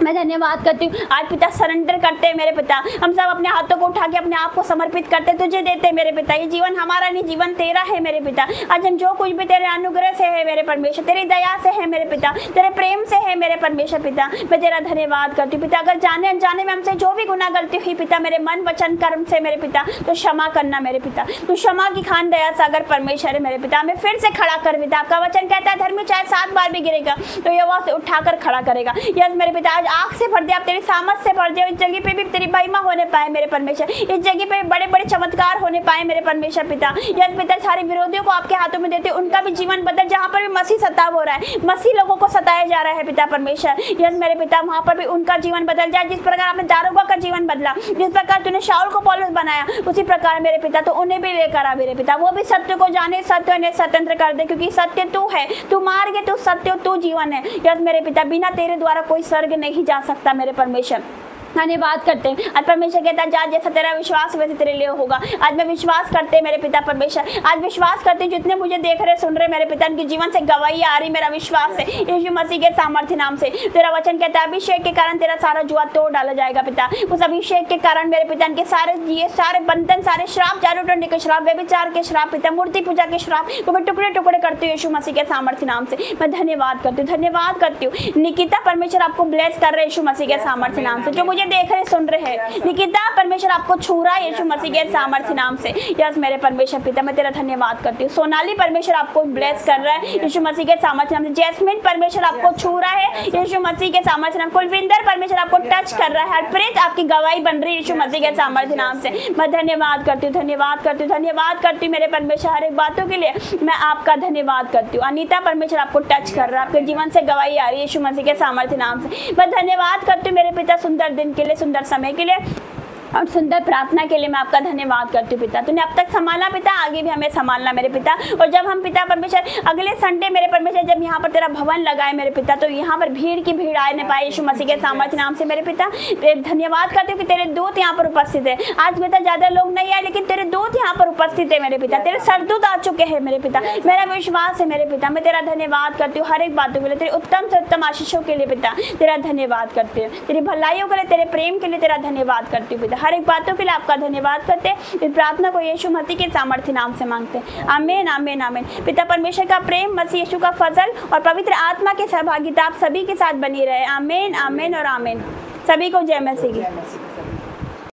मैं धन्यवाद करती हूँ आज पिता सरेंडर करते हैं मेरे पिता। हम सब अपने हाथों को उठा के अपने आप को समर्पित करते तुझे देते मेरे पिता। ये जीवन हमारा नहीं, जीवन तेरा है मेरे पिता। आज हम जो कुछ भी तेरे अनुग्रह से है मेरे परमेश्वर, तेरी दया से है मेरे पिता, तेरे प्रेम से है मेरे परमेश्वर पिता। मैं तेरा धन्यवाद करती हूँ पिता। अगर जाने अनजाने में हमसे जो भी गुनाह गलती हुई पिता मेरे मन वचन कर्म से मेरे पिता तो क्षमा करना मेरे पिता। तू क्षमा की खान दया सागर परमेश्वर है मेरे पिता। हमें फिर से खड़ा कर पिता। आपका वचन कहता है धर्मी चाहे 7 बार भी गिरेगा तो यहोवा से उठाकर खड़ा करेगा। यस मेरे पिता आज आँख से भर दे, आप तेरी सामर्थ से भर दे। इस जगह पे भी तेरी महिमा होने पाए मेरे परमेश्वर, इस जगह पे बड़े बड़े चमत्कार होने पाए मेरे परमेश्वर पिता। यस पिता सारे विरोधियों को आपके हाथों में देते उनका भी जीवन बदल। जहाँ पर भी मसीह सताव हो रहा है, मसीह लोगों को सताया जा रहा है पिता परमेश्वर, यस मेरे पिता वहाँ पर भी उनका जीवन बदल जाए। जिस प्रकार आपने दारोगा का जीवन बदला, जिस प्रकार तूने शाऊल को पौलुस बनाया उसी प्रकार मेरे पिता तो उन्हें भी लेकर आ मेरे पिता। वो भी सत्य को जाने, सत्य उन्हें स्वतंत्र कर दे क्योंकि सत्य तू है, तू मार्ग, तू सत्य, तू जीवन है। यस मेरे पिता बिना तेरे द्वारा कोई स्वर्ग नहीं जा सकता मेरे परमेश्वर। धन्यवाद करते हैं। आज परमेश्वर कहता है जा जैसा तेरा विश्वास वैसे तेरे लिए होगा। आज मैं विश्वास करते हैं मेरे पिता परमेश्वर, आज विश्वास करते हैं जितने मुझे देख रहे सुन रहे मेरे पिता उनके जीवन से गवाही आ रही, मेरा विश्वास है यीशु मसीह के सामर्थ्य नाम से। तेरा वचन कहता है अभिषेक के कारण तेरा सारा जुआ तोड़ डाला जाएगा पिता। उस अभिषेक के कारण मेरे पिता के सारे बंधन, सारे श्राप, जादू टोने के श्राप, व्यभिचार के श्राप पिता, मूर्ति पूजा के श्राप को मैं टुकड़े टुकड़े करती हूँ यीशु मसीह के सामर्थ्य नाम से। मैं धन्यवाद करती हूँ, धन्यवाद करती हूँ। निकिता परमेश्वर आपको ब्लेस कर रहे यीशु मसीह के सामर्थ्य नाम से। जो मुझे देख रहे सुन रहे हैं, निकिता परमेश्वर आपको छू रहा है यीशु मसीह के सामर्थ्य नाम से। यस मेरे परमेश्वर पिता मैं तेरा धन्यवाद करती हूँ। सोनाली परमेश्वर आपको ब्लेस कर रहा है यीशु मसीह के सामर्थ्य नाम से। जैस्मिन परमेश्वर आपको छू रहा है यीशु मसीह के सामर्थ्य नाम। कुलविंदर परमेश्वर आपको टच कर रहा है। हरप्रीत आपकी गवाही बन रही है यीशु मसीह के सामर्थ्य नाम से। मैं धन्यवाद करती हूँ, धन्यवाद करती हूँ, धन्यवाद करती हूँ मेरे परमेश्वर। हर एक बातों के लिए मैं आपका धन्यवाद करती हूँ। अनीता परमेश्वर आपको टच कर रहा है, आपके जीवन से गवाही आ रही है यीशु मसीह के सामर्थ्य नाम से। मैं धन्यवाद करती हूँ मेरे पिता सुंदर दिन के लिए, सुंदर समय के लिए और सुंदर प्रार्थना के लिए। मैं आपका धन्यवाद करती हूँ पिता। तूने अब तक संभाला पिता, आगे भी हमें संभालना मेरे पिता। और जब हम पिता परमेश्वर अगले संडे मेरे परमेश्वर जब यहाँ पर तेरा भवन लगाए मेरे पिता, तो यहाँ पर भीड़ की भीड़ आए न पाए यीशु मसीह के सामर्थ्य नाम से मेरे पिता। धन्यवाद करती हूँ कि तेरे दूत यहाँ पर उपस्थित है। आज बेटा ज्यादा लोग नहीं आए लेकिन तेरे दूत यहाँ पर उपस्थित है मेरे पिता। तेरे सरदूत आ चुके हैं मेरे पिता, मेरा विश्वास है मेरे पिता। मैं तेरा धन्यवाद करती हूँ हर एक बातों के लिए, तेरे उत्तम से उत्तम आशीषों के लिए पिता तेरा धन्यवाद करती हूँ। तेरी भलाइयों के लिए, तेरे प्रेम के लिए तेरा धन्यवाद करती हूँ पिता। हर एक बातों के लिए आपका धन्यवाद करते हैं। इस प्रार्थना को यीशु मसीह के सामर्थ्य नाम से मांगते हैं। आमीन आमीन आमीन। पिता परमेश्वर का प्रेम, मसीह यीशु का फजल और पवित्र आत्मा की सहभागिता आप सभी के साथ बनी रहे। आमीन आमीन और आमीन। सभी को जय मसीह की।